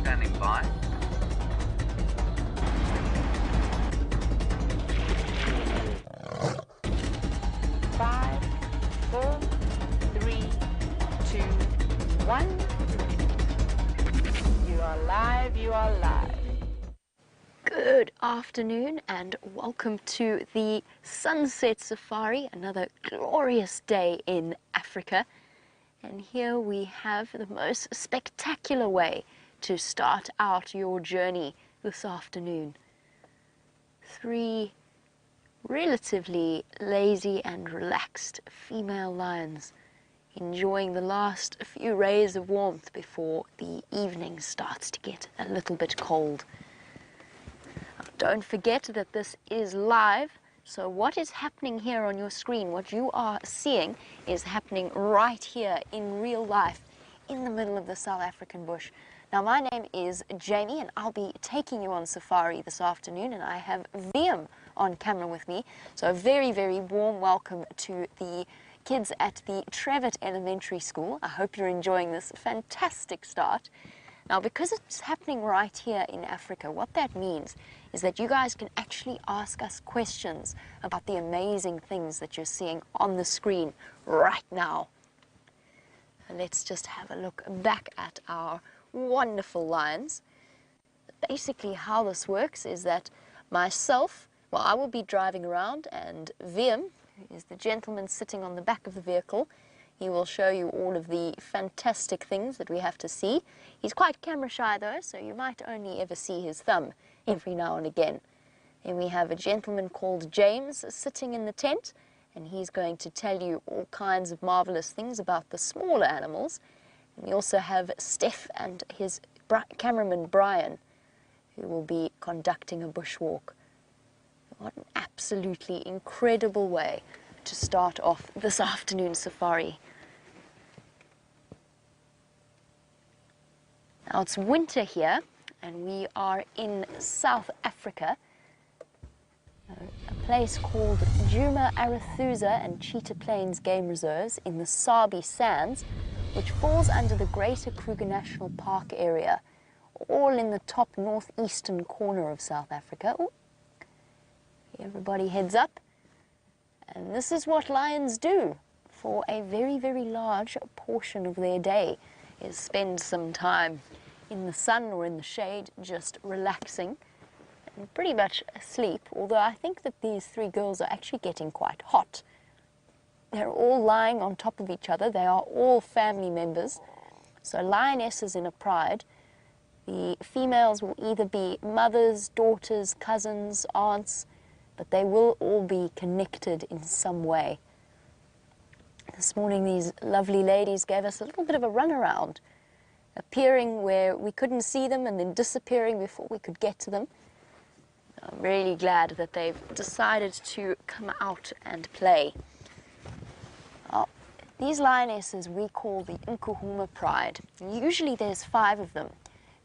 standing by. 5, 4, 3, 2, 1. You are live, you are live. Good afternoon and welcome to the Sunset Safari, another glorious day in Africa. And here we have the most spectacular way to start out your journey this afternoon. 3 relatively lazy and relaxed female lions enjoying the last few rays of warmth before the evening starts to get a little bit cold. Don't forget that this is live, so what is happening here on your screen, what you are seeing, is happening right here in real life in the middle of the South African bush. Now, my name is Jamie and I'll be taking you on safari this afternoon, and I have VM on camera with me. So a very, very warm welcome to the kids at the Trevitt Elementary School. I hope you're enjoying this fantastic start. Now, because it's happening right here in Africa, what that means is that you guys can actually ask us questions about the amazing things that you're seeing on the screen right now. And let's just have a look back at our wonderful lions. Basically, how this works is that myself, well, I will be driving around, and Vim, who is the gentleman sitting on the back of the vehicle, he will show you all of the fantastic things that we have to see. He's quite camera shy though, so you might only ever see his thumb every now and again. And we have a gentleman called James sitting in the tent, and he's going to tell you all kinds of marvelous things about the smaller animals. And we also have Steph and his cameraman Brian, who will be conducting a bushwalk. What an absolutely incredible way to start off this afternoon safari. Now, it's winter here and we are in South Africa, a place called Djuma Arathusa and Cheetah Plains Game Reserves in the Sabi Sands, which falls under the Greater Kruger National Park area, all in the top northeastern corner of South Africa. Ooh. Everybody heads up. And this is what lions do for a very, very large portion of their day, is spend some time in the sun or in the shade, just relaxing and pretty much asleep, although I think that these 3 girls are actually getting quite hot. They're all lying on top of each other. They are all family members. So lionesses in a pride, the females will either be mothers, daughters, cousins, aunts, but they will all be connected in some way. This morning, these lovely ladies gave us a little bit of a runaround, appearing where we couldn't see them and then disappearing before we could get to them. I'm really glad that they've decided to come out and play. These lionesses we call the Nkuhuma Pride. Usually there's 5 of them.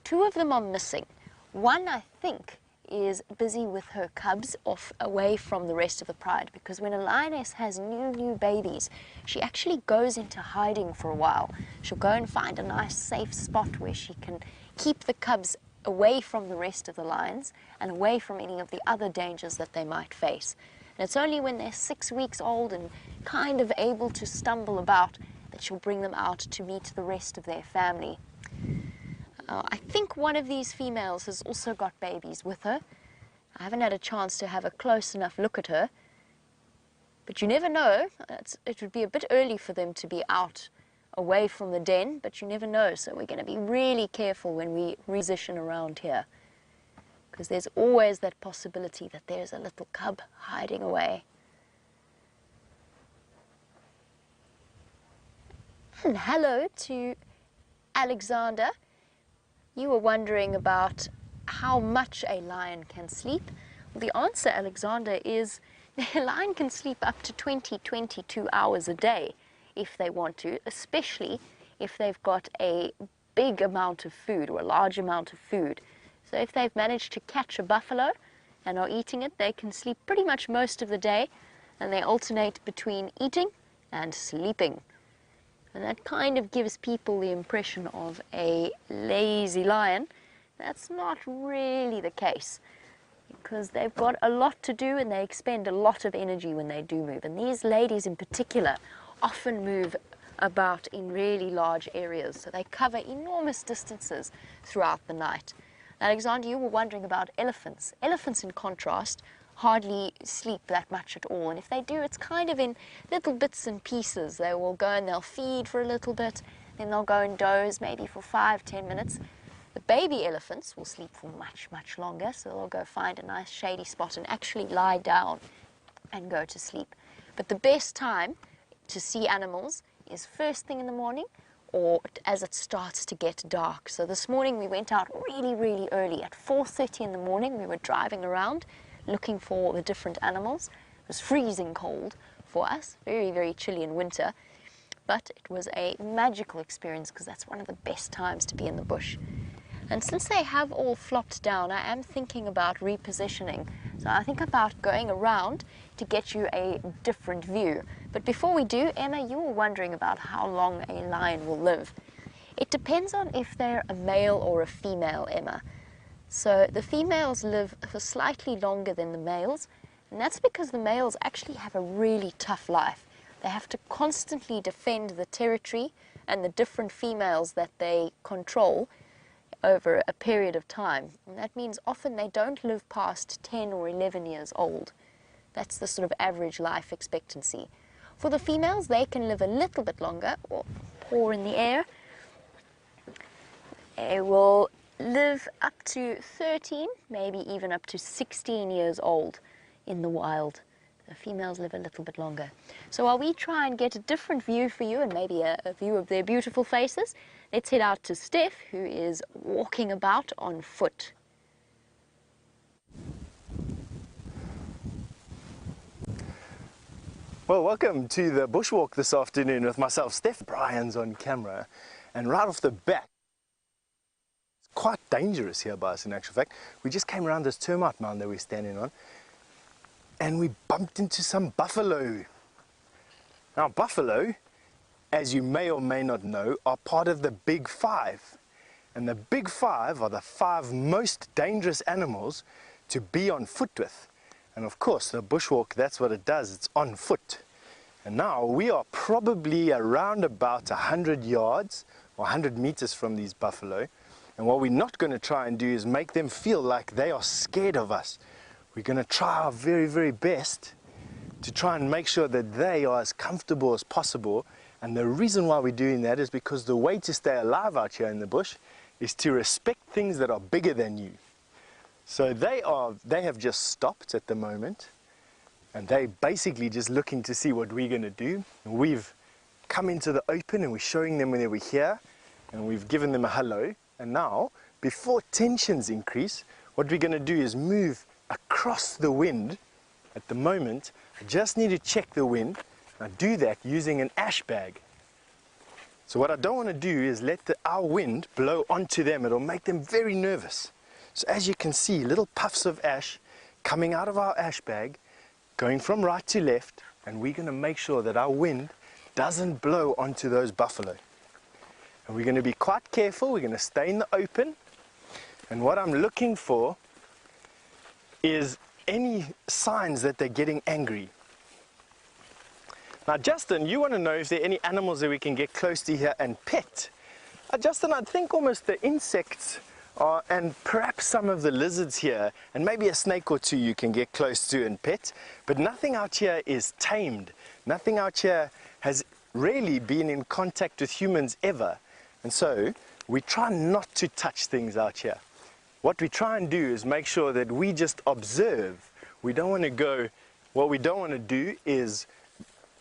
2 of them are missing. One, I think, is busy with her cubs off away from the rest of the pride, because when a lioness has new babies, she actually goes into hiding for a while. She'll go and find a nice safe spot where she can keep the cubs away from the rest of the lions and away from any of the other dangers that they might face. And it's only when they're 6 weeks old and kind of able to stumble about that she'll bring them out to meet the rest of their family. I think one of these females has also got babies with her. I haven't had a chance to have a close enough look at her, but you never know. It would be a bit early for them to be out away from the den, but you never know, so we're going to be really careful when we position around here, because there's always that possibility that there's a little cub hiding away. And hello to Alexander. You were wondering about how much a lion can sleep. Well, the answer, Alexander, is a lion can sleep up to 22 hours a day if they want to, especially if they've got a big amount of food or a large amount of food. So if they've managed to catch a buffalo and are eating it, they can sleep pretty much most of the day, and they alternate between eating and sleeping. And that kind of gives people the impression of a lazy lion, That's not really the case, because they've got a lot to do and they expend a lot of energy when they do move. And these ladies in particular often move about in really large areas, so they cover enormous distances throughout the night. Alexander, you were wondering about elephants. Elephants, in contrast, hardly sleep that much at all, and if they do, it's kind of in little bits and pieces. They will go and they'll feed for a little bit, then they'll go and doze maybe for 5-10 minutes. The baby elephants will sleep for much, much longer, so they'll go find a nice shady spot and actually lie down and go to sleep. But the best time to see animals is first thing in the morning or as it starts to get dark. So this morning we went out really, really early. At 4:30 in the morning we were driving around looking for the different animals. It was freezing cold for us, very, very chilly in winter, but it was a magical experience because that's one of the best times to be in the bush. And since they have all flopped down, I am thinking about repositioning. So I think about going around to get you a different view. But before we do, Emma, you were wondering about how long a lion will live. It depends on if they're a male or a female, Emma. So the females live for slightly longer than the males, and that's because the males actually have a really tough life. They have to constantly defend the territory and the different females that they control over a period of time. And that means often they don't live past 10 or 11 years old. That's the sort of average life expectancy. For the females, they can live a little bit longer, or paw in the air. They will live up to 13, maybe even up to 16 years old in the wild. The females live a little bit longer. So while we try and get a different view for you and maybe a view of their beautiful faces, let's head out to Steph, who is walking about on foot. Well, welcome to the bushwalk this afternoon with myself. Steph Bryan's on camera, and right off the bat, it's quite dangerous here by us in actual fact. We just came around this termite mound that we're standing on, and we bumped into some buffalo. Now, buffalo, as you may or may not know, are part of the Big Five. And the Big Five are the 5 most dangerous animals to be on foot with. And of course, the bushwalk, that's what it does, it's on foot. And now we are probably around about 100 yards or 100 meters from these buffalo. And what we're not going to try and do is make them feel like they are scared of us. We're going to try our very, very best to try and make sure that they are as comfortable as possible. And the reason why we're doing that is because the way to stay alive out here in the bush is to respect things that are bigger than you. So they have just stopped at the moment, and they're basically just looking to see what we're going to do. And we've come into the open and we're showing them when we're here, and we've given them a hello. And now, before tensions increase, what we're going to do is move across the wind. At the moment, I just need to check the wind. I do that using an ash bag. So what I don't want to do is let our wind blow onto them. It'll make them very nervous. So as you can see, little puffs of ash coming out of our ash bag, going from right to left, and we're going to make sure that our wind doesn't blow onto those buffalo. And we're going to be quite careful. We're going to stay in the open. And what I'm looking for is any signs that they're getting angry. Now, Justin, you want to know if there are any animals that we can get close to here and pet. Justin, I think almost the insects are, and perhaps some of the lizards here, and maybe a snake or two you can get close to and pet, but nothing out here is tamed. Nothing out here has really been in contact with humans ever. And so we try not to touch things out here. What we try and do is make sure that we just observe. We don't want to go, what we don't want to do is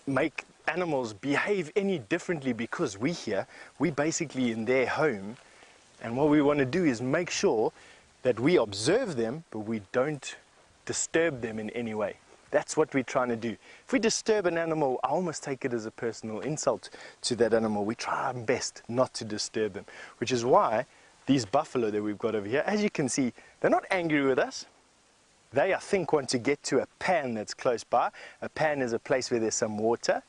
make animals behave any differently because we're here. We're basically in their home, and what we want to do is make sure that we observe them, but we don't disturb them in any way. That's what we're trying to do. If we disturb an animal, I almost take it as a personal insult to that animal. We try our best not to disturb them, which is why these buffalo that we've got over here, as you can see, they're not angry with us. They, I think, want to get to a pan that's close by. A pan is a place where there's some water.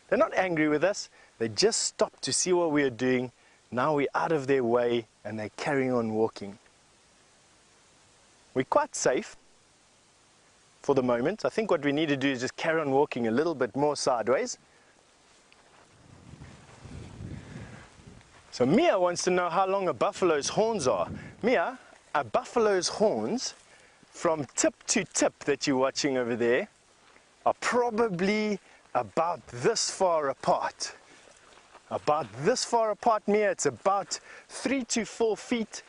They're not angry with us. They just stopped to see what we are doing. Now we're out of their way and they're carrying on walking. we're quite safe for the moment. I think what we need to do is just carry on walking a little bit more sideways. So Mia wants to know how long a buffalo's horns are. Mia, a buffalo's horns from tip to tip that you're watching over there are probably about this far apart. About this far apart, Mia. It's about 3 to 4 feet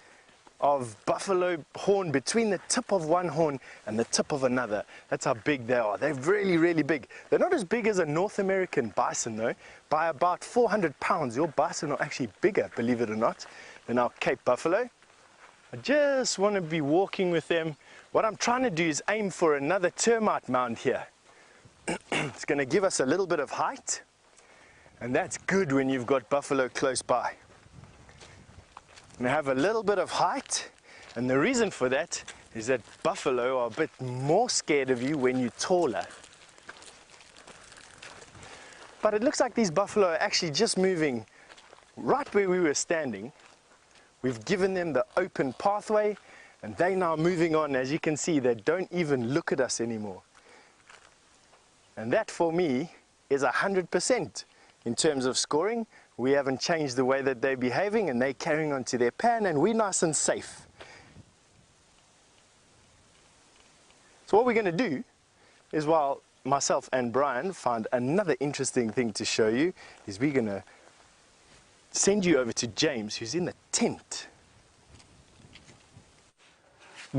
of buffalo horn between the tip of one horn and the tip of another. That's how big they are. They're really, really big. They're not as big as a North American bison though. By about 400 pounds, your bison are actually bigger, believe it or not, than our Cape buffalo. I just want to be walking with them. What I'm trying to do is aim for another termite mound here. It's going to give us a little bit of height, and that's good when you've got buffalo close by. And have a little bit of height, and the reason for that is that buffalo are a bit more scared of you when you're taller. But it looks like these buffalo are actually just moving right where we were standing. We've given them the open pathway, and they're now moving on. As you can see, they don't even look at us anymore. And that for me is 100% in terms of scoring. We haven't changed the way that they're behaving, and they're carrying on to their pan, and we're nice and safe. So what we're going to do is, while myself and Brian find another interesting thing to show you, is we're going to send you over to James, who's in the tent.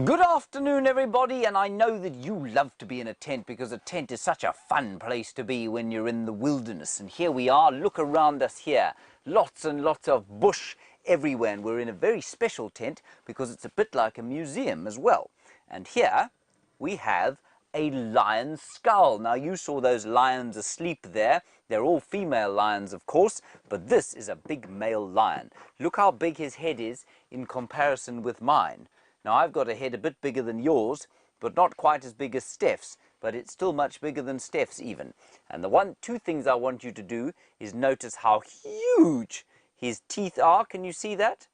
Good afternoon, everybody, and I know that you love to be in a tent because a tent is such a fun place to be when you're in the wilderness. And here we are, look around us here, lots and lots of bush everywhere, and we're in a very special tent because it's a bit like a museum as well. And here we have a lion's skull. Now, you saw those lions asleep there. They're all female lions, of course, but this is a big male lion. Look how big his head is in comparison with mine. Now, I've got a head a bit bigger than yours, but not quite as big as Steph's, but it's still much bigger than Steph's even. And the two things I want you to do is notice how huge his teeth are. Can you see that?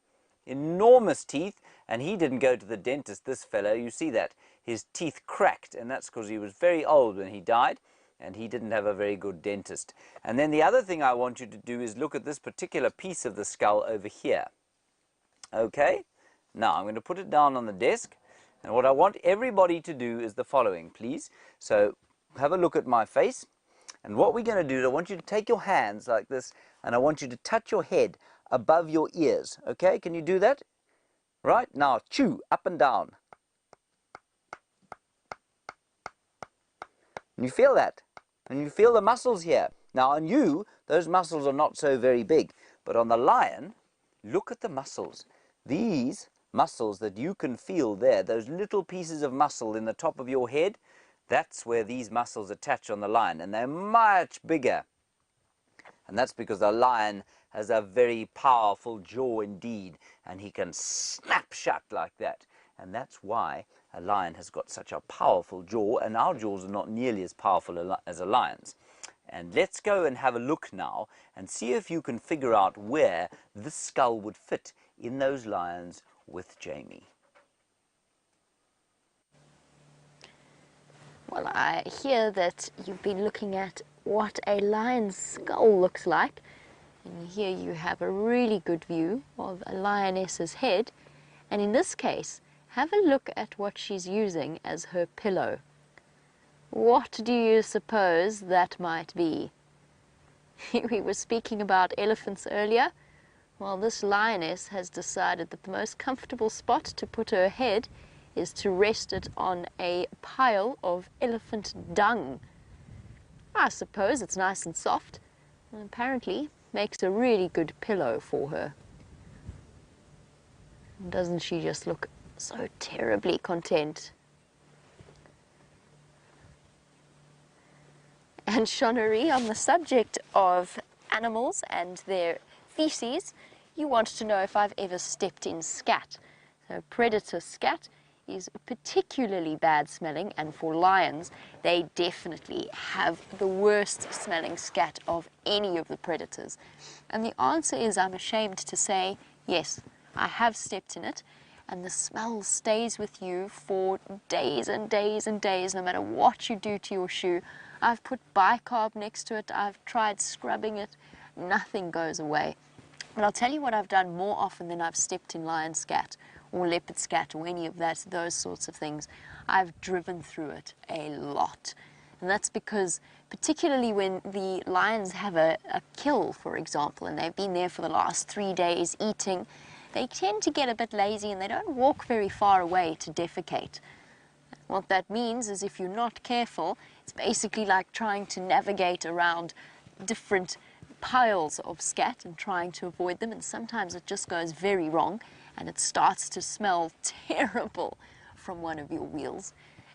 Enormous teeth. And he didn't go to the dentist, this fellow. You see that? His teeth cracked, and that's because he was very old when he died, and he didn't have a very good dentist. And then the other thing I want you to do is look at this particular piece of the skull over here. Okay? Now, I'm going to put it down on the desk, and what I want everybody to do is the following, please. So, have a look at my face, and what we're going to do is I want you to take your hands like this, and I want you to touch your head above your ears, okay? Can you do that? Right, now chew up and down. And you feel that? And you feel the muscles here. Now, on you, those muscles are not so very big, but on the lion, look at the muscles. These muscles that you can feel there, those little pieces of muscle in the top of your head, that's where these muscles attach on the lion, and they're much bigger. And that's because the lion has a very powerful jaw indeed, and he can snap shut like that. And that's why a lion has got such a powerful jaw, and our jaws are not nearly as powerful as a lion's. And let's go and have a look now and see if you can figure out where this skull would fit in those lions with Jamie. Well, I hear that you've been looking at what a lion's skull looks like, and here you have a really good view of a lioness's head, and in this case, have a look at what she's using as her pillow. What do you suppose that might be? We were speaking about elephants earlier. Well, this lioness has decided that the most comfortable spot to put her head is to rest it on a pile of elephant dung. I suppose it's nice and soft, and apparently makes a really good pillow for her. Doesn't she just look so terribly content? And Shonari, on the subject of animals and their feces, you want to know if I've ever stepped in scat. So predator scat is particularly bad smelling, and for lions, they definitely have the worst smelling scat of any of the predators. And the answer is, I'm ashamed to say, yes, I have stepped in it, and the smell stays with you for days and days and days, no matter what you do to your shoe. I've put bicarb next to it, I've tried scrubbing it, nothing goes away. But I'll tell you what I've done more often than I've stepped in lion scat or leopard scat or any of those sorts of things. I've driven through it a lot. And that's because, particularly when the lions have a kill, for example, and they've been there for the last 3 days eating, they tend to get a bit lazy and they don't walk very far away to defecate. What that means is if you're not careful, it's basically like trying to navigate around different piles of scat and trying to avoid them, and sometimes it just goes very wrong and it starts to smell terrible from one of your wheels.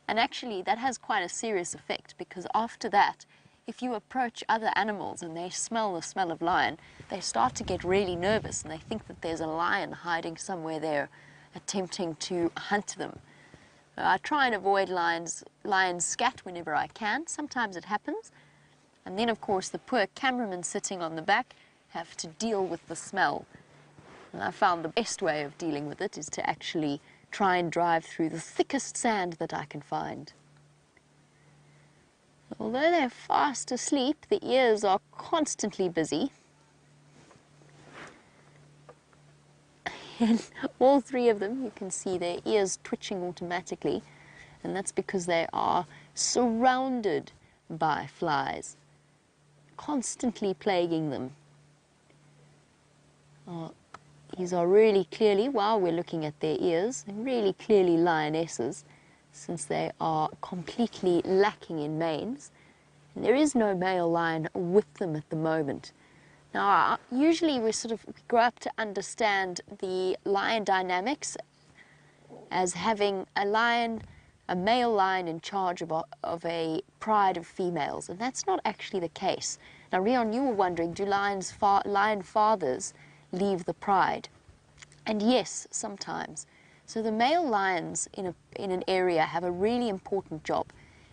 And actually that has quite a serious effect, because after that, if you approach other animals and they smell the smell of lion, they start to get really nervous and they think that there's a lion hiding somewhere there attempting to hunt them. I try and avoid lion scat whenever I can. Sometimes it happens. And then, of course, the poor cameramen sitting on the back have to deal with the smell. And I found the best way of dealing with it is to actually try and drive through the thickest sand that I can find. Although they're fast asleep, the ears are constantly busy. And all 3 of them, you can see their ears twitching automatically, and that's because they are surrounded by flies, constantly plaguing them. These are really clearly, while we're looking at their ears, really clearly lionesses, since they are completely lacking in manes. And there is no male lion with them at the moment. Now, usually we grow up to understand the lion dynamics as having a male lion in charge of a pride of females, and that's not actually the case. Now, Rion, you were wondering, do lion fathers leave the pride? And yes, sometimes. So the male lions in an area have a really important job.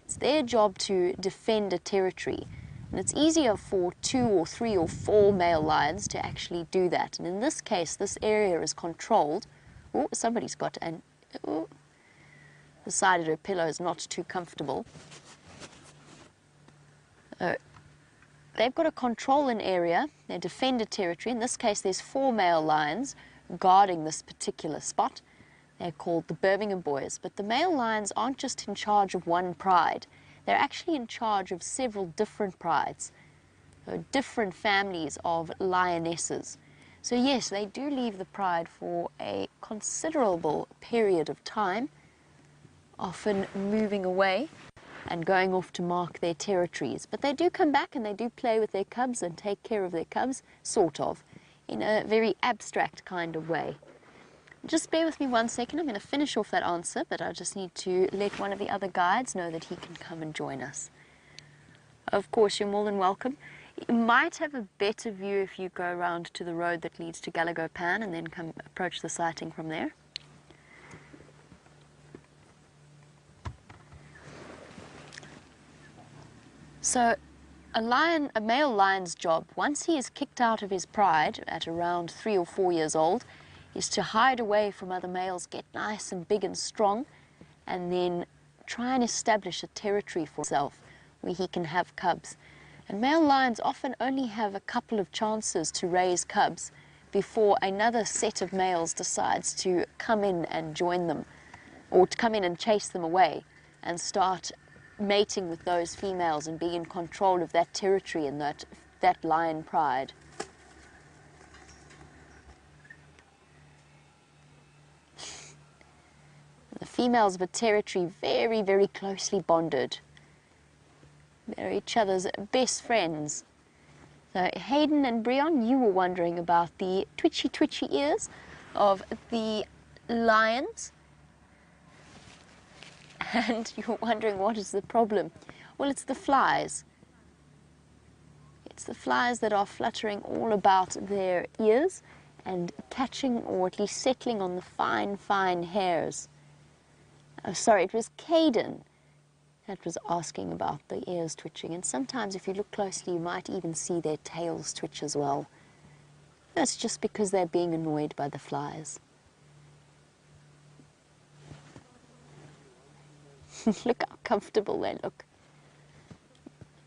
It's their job to defend a territory. And it's easier for 2 or 3 or 4 male lions to actually do that. And in this case, this area is controlled. Oh, somebody's got decided her pillow is not too comfortable. They've got to control an area. They defend a territory. In this case, there's 4 male lions guarding this particular spot. They're called the Birmingham Boys. But the male lions aren't just in charge of one pride. They're actually in charge of several different prides, different families of lionesses. So yes, they do leave the pride for a considerable period of time, often moving away and going off to mark their territories. But they do come back and they do play with their cubs and take care of their cubs, sort of, in a very abstract kind of way. Just bear with me 1 second. I'm going to finish off that answer, but I just need to let one of the other guides know that he can come and join us. Of course, you're more than welcome. You might have a better view if you go around to the road that leads to Gallagher Pan and then come approach the sighting from there. So a male lion's job, once he is kicked out of his pride at around 3 or 4 years old, is to hide away from other males, get nice and big and strong, and then try and establish a territory for himself where he can have cubs. And male lions often only have a couple of chances to raise cubs before another set of males decides to come in and join them, or to come in and chase them away and start mating with those females and being in control of that territory and that lion pride. The females of a territory very, very closely bonded. They're each other's best friends. So Hayden and Breon, you were wondering about the twitchy ears of the lions. And you were wondering what is the problem. Well, it's the flies. It's the flies that are fluttering all about their ears and catching or at least settling on the fine, fine hairs. Oh, sorry, it was Caden that was asking about the ears twitching. And sometimes if you look closely, you might even see their tails twitch as well. That's just because they're being annoyed by the flies. Look how comfortable they look.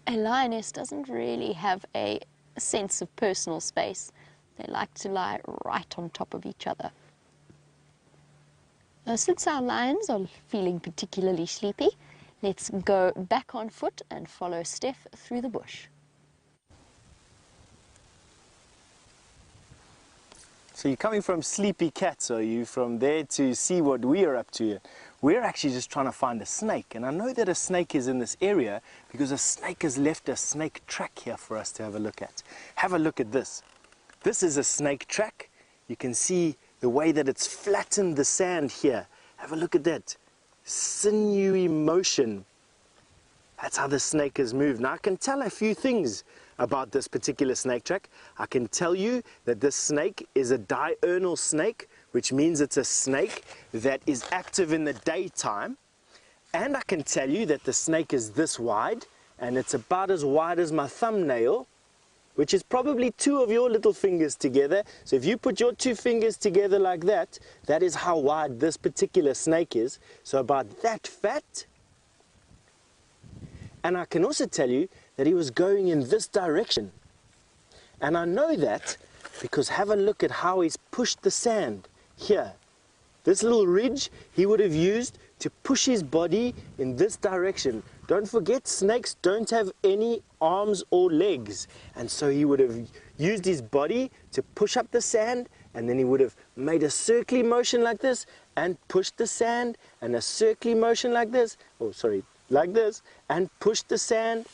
A lioness doesn't really have a sense of personal space. They like to lie right on top of each other. Since our lions are feeling particularly sleepy, let's go back on foot and follow Steph through the bush. So you're coming from Sleepy Cats, are you, from there to see what we are up to? We're actually just trying to find a snake, and I know that a snake is in this area because a snake has left a snake track here for us to have a look at. Have a look at this. This is a snake track. You can see the way that it's flattened the sand here. Have a look at that. Sinewy motion. That's how the snake has moved. Now I can tell a few things about this particular snake track. I can tell you that this snake is a diurnal snake, which means it's a snake that is active in the daytime. And I can tell you that the snake is this wide, and it's about as wide as my thumbnail, which is probably 2 of your little fingers together. So if you put your 2 fingers together like that, that is how wide this particular snake is. So about that fat. And I can also tell you that he was going in this direction. And I know that because have a look at how he's pushed the sand here. This little ridge he would have used to push his body in this direction. Don't forget, snakes don't have any arms or legs. And so he would have used his body to push up the sand, and then he would have made a circly motion like this and pushed the sand, and a circly motion like this. Oh, sorry. Like this, and pushed the sand,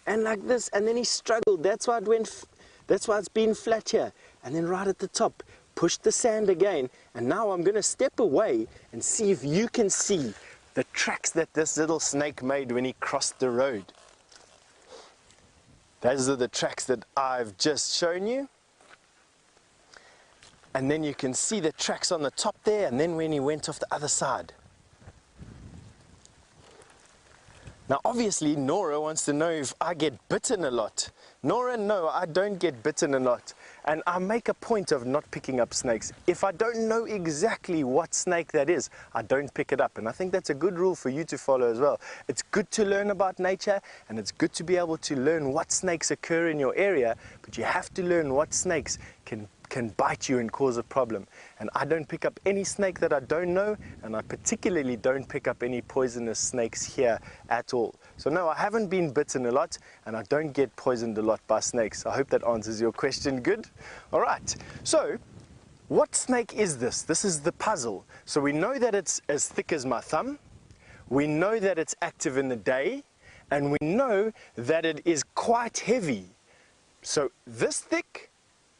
and like this, and then he struggled. That's why it's been flat here. And then right at the top, pushed the sand again. And now I'm going to step away and see if you can see the tracks that this little snake made when he crossed the road. Those are the tracks that I've just shown you. And then you can see the tracks on the top there, and then when he went off the other side. Now obviously Nora wants to know if I get bitten a lot. Nora, no, I don't get bitten a lot. And I make a point of not picking up snakes. If I don't know exactly what snake that is, I don't pick it up. And I think that's a good rule for you to follow as well. It's good to learn about nature, and it's good to be able to learn what snakes occur in your area, but you have to learn what snakes can bite you and cause a problem. And I don't pick up any snake that I don't know, and I particularly don't pick up any poisonous snakes here at all. So no, I haven't been bitten a lot, and I don't get poisoned a lot by snakes. I hope that answers your question good. All right, so what snake is this? This is the puzzle. So we know that it's as thick as my thumb, we know that it's active in the day, and we know that it is quite heavy. So this thick,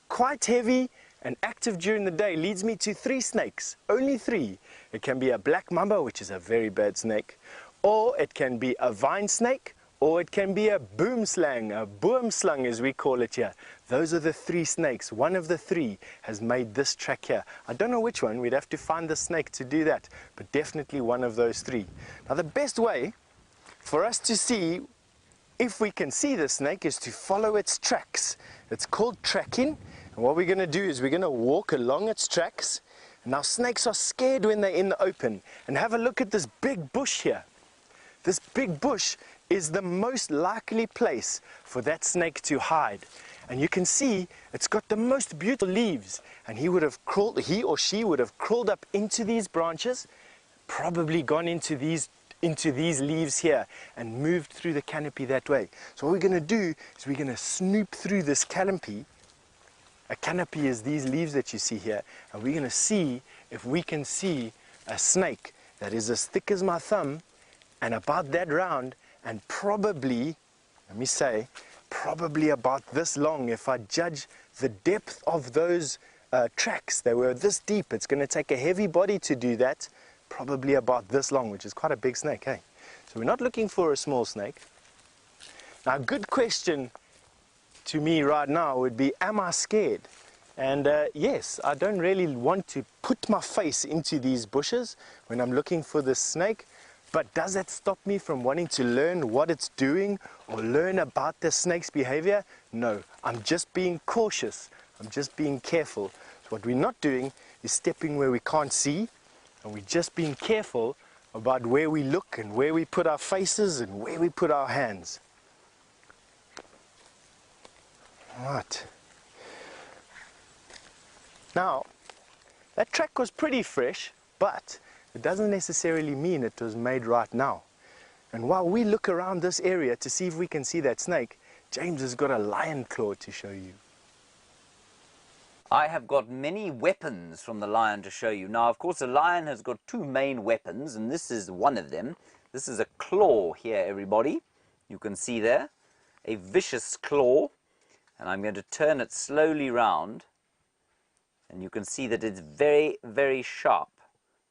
quite heavy, and active during the day leads me to 3 snakes, only 3. It can be a black mamba, which is a very bad snake, or it can be a vine snake, or it can be a boomslang, a boomslang as we call it here. Those are the 3 snakes. One of the 3 has made this track here. I don't know which one, we'd have to find the snake to do that, but definitely one of those 3. Now the best way for us to see if we can see the snake is to follow its tracks. It's called tracking. And what we're going to do is we're going to walk along its tracks. Now snakes are scared when they're in the open. And have a look at this big bush here. This big bush is the most likely place for that snake to hide. And you can see it's got the most beautiful leaves. And he or she would have crawled up into these branches, probably gone into these leaves here and moved through the canopy that way. So what we're going to do is we're going to snoop through this canopy. A canopy is these leaves that you see here, and we're going to see if we can see a snake that is as thick as my thumb and about that round, and probably, let me say, probably about this long. If I judge the depth of those tracks, they were this deep. It's going to take a heavy body to do that, probably about this long, which is quite a big snake, hey? So we're not looking for a small snake. Now a good question to me right now would be, am I scared? And yes, I don't really want to put my face into these bushes when I'm looking for this snake, but does that stop me from wanting to learn what it's doing or learn about the snake's behavior? No, I'm just being cautious. I'm just being careful. So what we're not doing is stepping where we can't see, and we're just being careful about where we look and where we put our faces and where we put our hands. Right. Now, that track was pretty fresh, but it doesn't necessarily mean it was made right now. And while we look around this area to see if we can see that snake, James has got a lion claw to show you. I have got many weapons from the lion to show you. Now, of course, the lion has got two main weapons, and this is one of them. This is a claw here, everybody. You can see there, a vicious claw. And I'm going to turn it slowly round. And you can see that it's very, very sharp.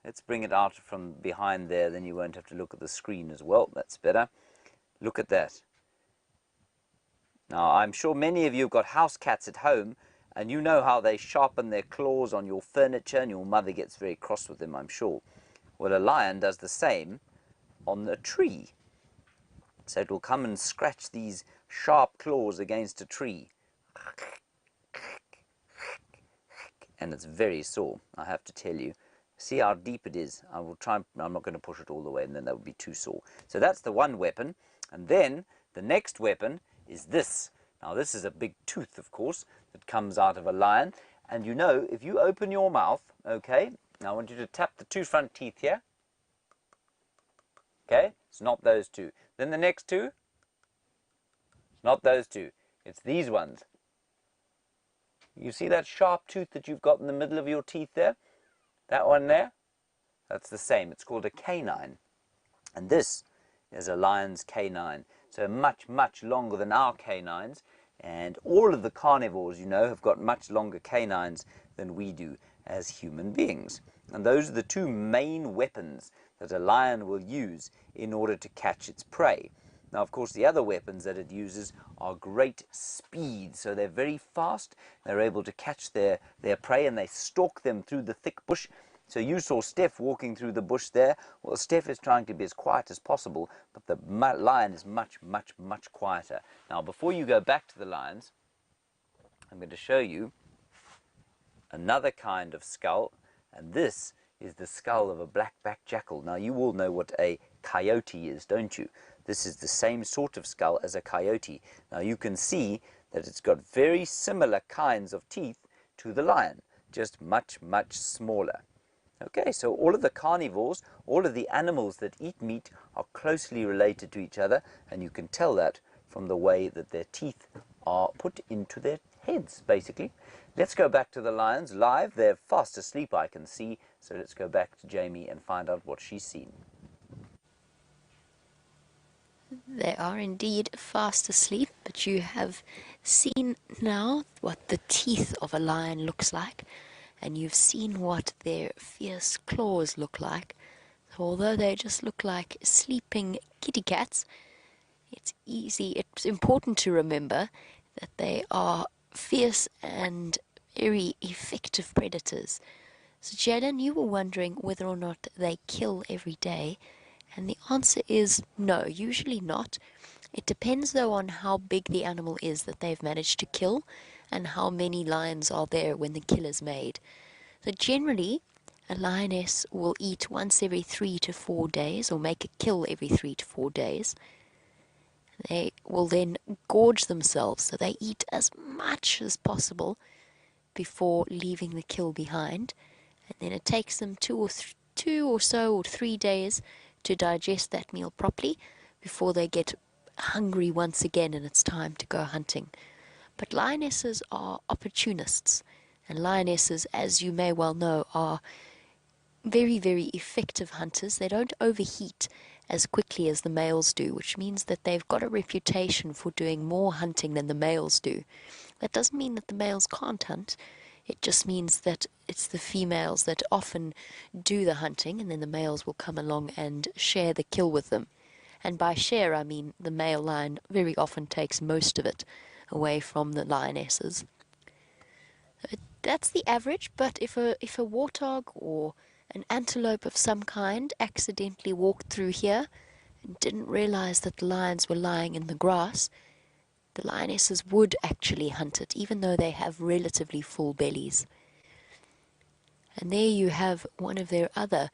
Let's bring it out from behind there, then you won't have to look at the screen as well. That's better. Look at that. Now, I'm sure many of you have got house cats at home, and you know how they sharpen their claws on your furniture, and your mother gets very cross with them, I'm sure. Well, a lion does the same on a tree. So it will come and scratch these sharp claws against a tree. And it's very sore, I have to tell you. See how deep it is. I will try, I'm not going to push it all the way, and then that would be too sore. So that's the one weapon. And then the next weapon is this. Now this is a big tooth, of course, that comes out of a lion. And you know, if you open your mouth, okay, now I want you to tap the two front teeth here. Okay, it's not those two. Then the next two, not those two. It's these ones. You see that sharp tooth that you've got in the middle of your teeth there? That one there? That's the same. It's called a canine. And this is a lion's canine. So much, much longer than our canines. And all of the carnivores, you know, have got much longer canines than we do as human beings. And those are the two main weapons that a lion will use in order to catch its prey. Now, of course, the other weapons that it uses are great speed. So they're very fast. They're able to catch their prey, and they stalk them through the thick bush. So you saw Steph walking through the bush there. Well, Steph is trying to be as quiet as possible, but the lion is much, much, much quieter. Now, before you go back to the lions, I'm going to show you another kind of skull, and this is the skull of a black-backed jackal. Now, you all know what a coyote is, don't you? This is the same sort of skull as a coyote. Now, you can see that it's got very similar kinds of teeth to the lion, just much, much smaller. Okay, so all of the carnivores, all of the animals that eat meat are closely related to each other, and you can tell that from the way that their teeth are put into their heads, basically. Let's go back to the lions live. They're fast asleep, I can see, so let's go back to Jamie and find out what she's seen. They are indeed fast asleep, but you have seen now what the teeth of a lion looks like, and you've seen what their fierce claws look like. So although they just look like sleeping kitty cats, it's important to remember that they are fierce and very effective predators. So Jaden, you were wondering whether or not they kill every day. And the answer is no, usually not. It depends though on how big the animal is that they've managed to kill and how many lions are there when the kill is made. So generally, a lioness will eat once every 3 to 4 days, or make a kill every 3 to 4 days. They will then gorge themselves, so they eat as much as possible before leaving the kill behind. And then it takes them 2 or 3 days to digest that meal properly before they get hungry once again and it's time to go hunting. But lionesses are opportunists, and lionesses, as you may well know, are very, very effective hunters. They don't overheat as quickly as the males do, which means that they've got a reputation for doing more hunting than the males do. That doesn't mean that the males can't hunt. It just means that it's the females that often do the hunting, and then the males will come along and share the kill with them. And by share, I mean the male lion very often takes most of it away from the lionesses. That's the average, but if a warthog or an antelope of some kind accidentally walked through here and didn't realize that the lions were lying in the grass, the lionesses would actually hunt it, even though they have relatively full bellies. And there you have one of their other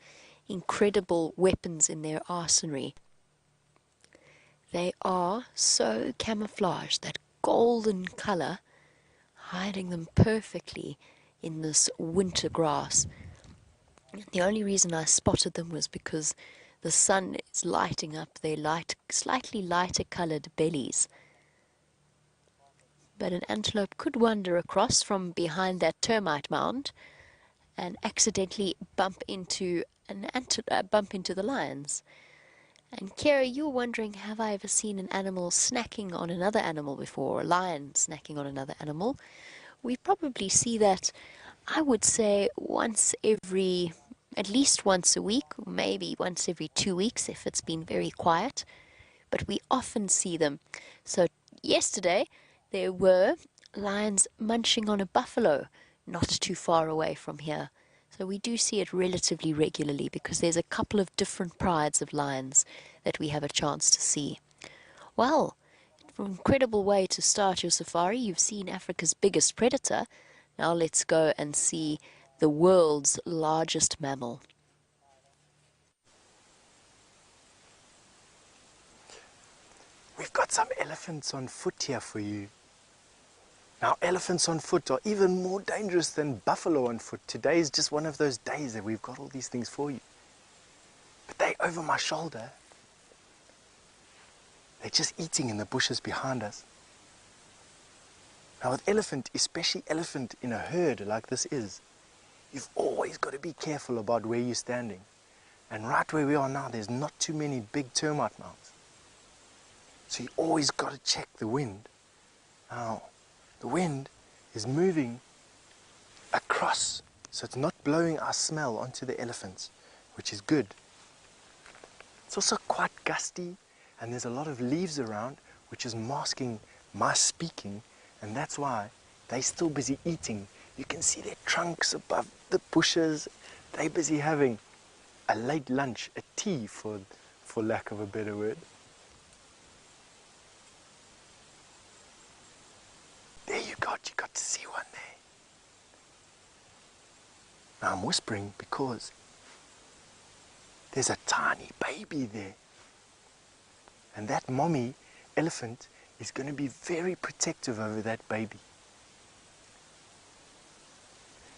incredible weapons in their arsenal. They are so camouflaged, that golden color, hiding them perfectly in this winter grass. The only reason I spotted them was because the sun is lighting up their slightly lighter colored bellies. But an antelope could wander across from behind that termite mound and accidentally bump into the lions. And Kira, you're wondering, have I ever seen an animal snacking on another animal before, or a lion snacking on another animal? We probably see that, I would say, at least once a week, or maybe once every 2 weeks if it's been very quiet. But we often see them. So yesterday there were lions munching on a buffalo not too far away from here. So we do see it relatively regularly because there's a couple of different prides of lions that we have a chance to see. Well, an incredible way to start your safari. You've seen Africa's biggest predator. Now let's go and see the world's largest mammal. We've got some elephants on foot here for you. Now, elephants on foot are even more dangerous than buffalo on foot. Today is just one of those days that we've got all these things for you. But they're over my shoulder. They're just eating in the bushes behind us. Now with elephant, especially elephant in a herd like this is, you've always got to be careful about where you're standing. And right where we are now, there's not too many big termite mounds. So you always got to check the wind. Now, the wind is moving across, so it's not blowing our smell onto the elephants, which is good. It's also quite gusty, and there's a lot of leaves around, which is masking my speaking, and that's why they're still busy eating. You can see their trunks above the bushes. They're busy having a late lunch, a tea for lack of a better word. There you got to see one there. Now I'm whispering because there's a tiny baby there. And that mommy elephant is going to be very protective over that baby.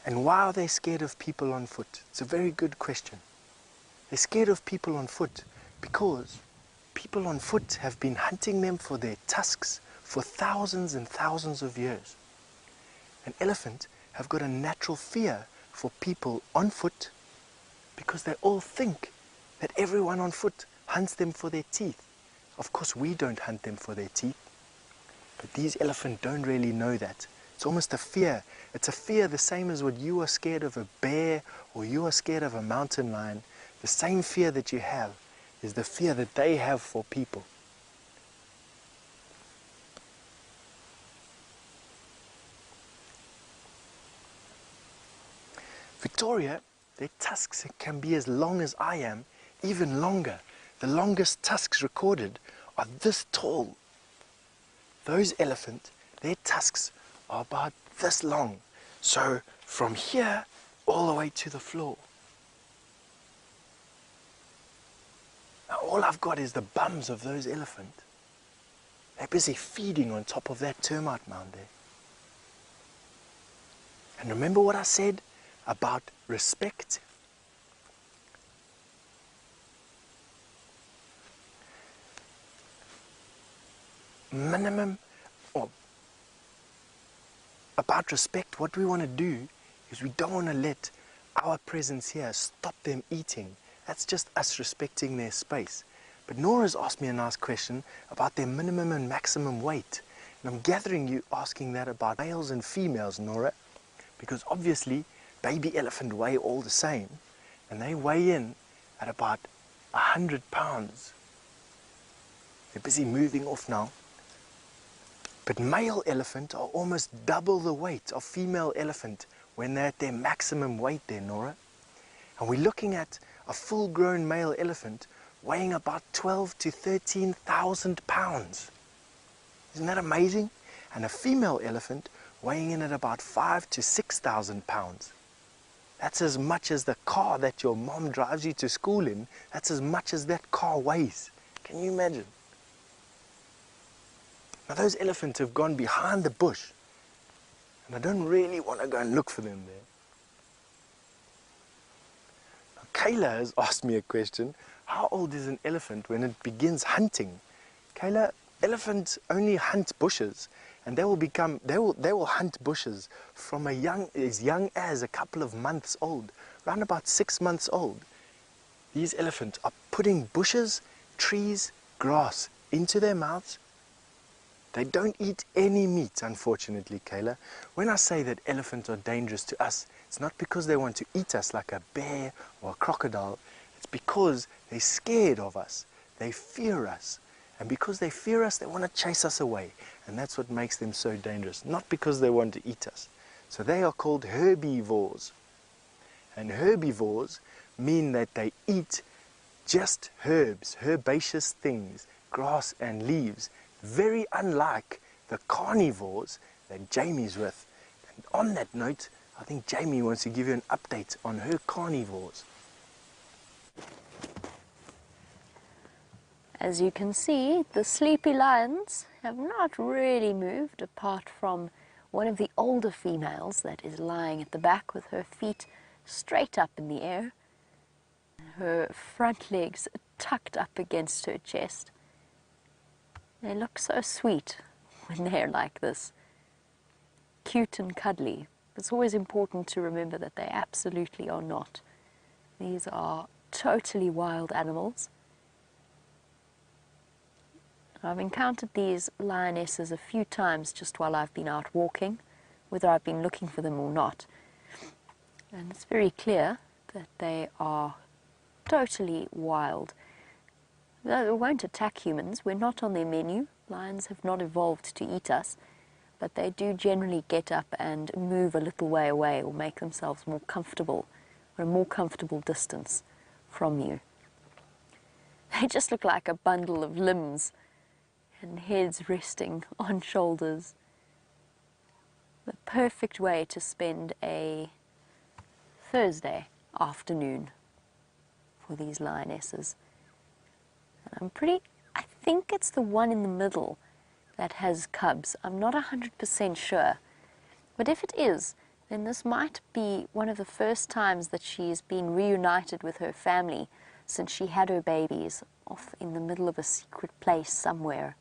And why are they scared of people on foot? It's a very good question. They're scared of people on foot because people on foot have been hunting them for their tusks for thousands and thousands of years. An elephant have got a natural fear for people on foot because they all think that everyone on foot hunts them for their teeth. Of course, we don't hunt them for their teeth, but these elephants don't really know that. It's almost a fear. It's a fear the same as what you are scared of a bear or you are scared of a mountain lion. The same fear that you have is the fear that they have for people. Victoria, their tusks can be as long as I am, even longer. The longest tusks recorded are this tall. Those elephants, their tusks are about this long. So from here all the way to the floor. Now all I've got is the bums of those elephants. They're busy feeding on top of that termite mound there. And remember what I said about respect? Minimum, or about respect, what we want to do is we don't want to let our presence here stop them eating. That's just us respecting their space. But Nora's asked me a nice question about their minimum and maximum weight. And I'm gathering you asking that about males and females, Nora, because obviously baby elephant weigh all the same, and they weigh in at about 100 pounds. They're busy moving off now. But male elephant are almost double the weight of female elephant when they're at their maximum weight there, Nora. And we're looking at a full-grown male elephant weighing about 12 to 13,000 pounds. Isn't that amazing? And a female elephant weighing in at about 5 to 6,000 pounds. That's as much as the car that your mom drives you to school in. That's as much as that car weighs. Can you imagine? Now those elephants have gone behind the bush, and I don't really want to go and look for them there. Now, Kayla has asked me a question. How old is an elephant when it begins hunting? Kayla, elephants only hunt bushes, and they will hunt bushes from as young as a couple of months old, around about 6 months old. These elephants are putting bushes, trees, grass into their mouths. They don't eat any meat, unfortunately, Kayla. When I say that elephants are dangerous to us, it's not because they want to eat us like a bear or a crocodile. It's because they're scared of us. They fear us. And because they fear us, they want to chase us away. And that's what makes them so dangerous, not because they want to eat us. So they are called herbivores. And herbivores mean that they eat just herbs, herbaceous things, grass and leaves, very unlike the carnivores that Jamie's with. And on that note, I think Jamie wants to give you an update on her carnivores. As you can see, the sleepy lions have not really moved apart from one of the older females that is lying at the back with her feet straight up in the air, her front legs tucked up against her chest. They look so sweet when they're like this, cute and cuddly. It's always important to remember that they absolutely are not. These are totally wild animals. I've encountered these lionesses a few times just while I've been out walking, whether I've been looking for them or not. And it's very clear that they are totally wild. They won't attack humans. We're not on their menu. Lions have not evolved to eat us, but they do generally get up and move a little way away or make themselves more comfortable, or a more comfortable distance from you. They just look like a bundle of limbs and heads resting on shoulders. The perfect way to spend a Thursday afternoon for these lionesses. And I think it's the one in the middle that has cubs. I'm not 100% sure. But if it is, then this might be one of the first times that she's been reunited with her family since she had her babies off in the middle of a secret place somewhere.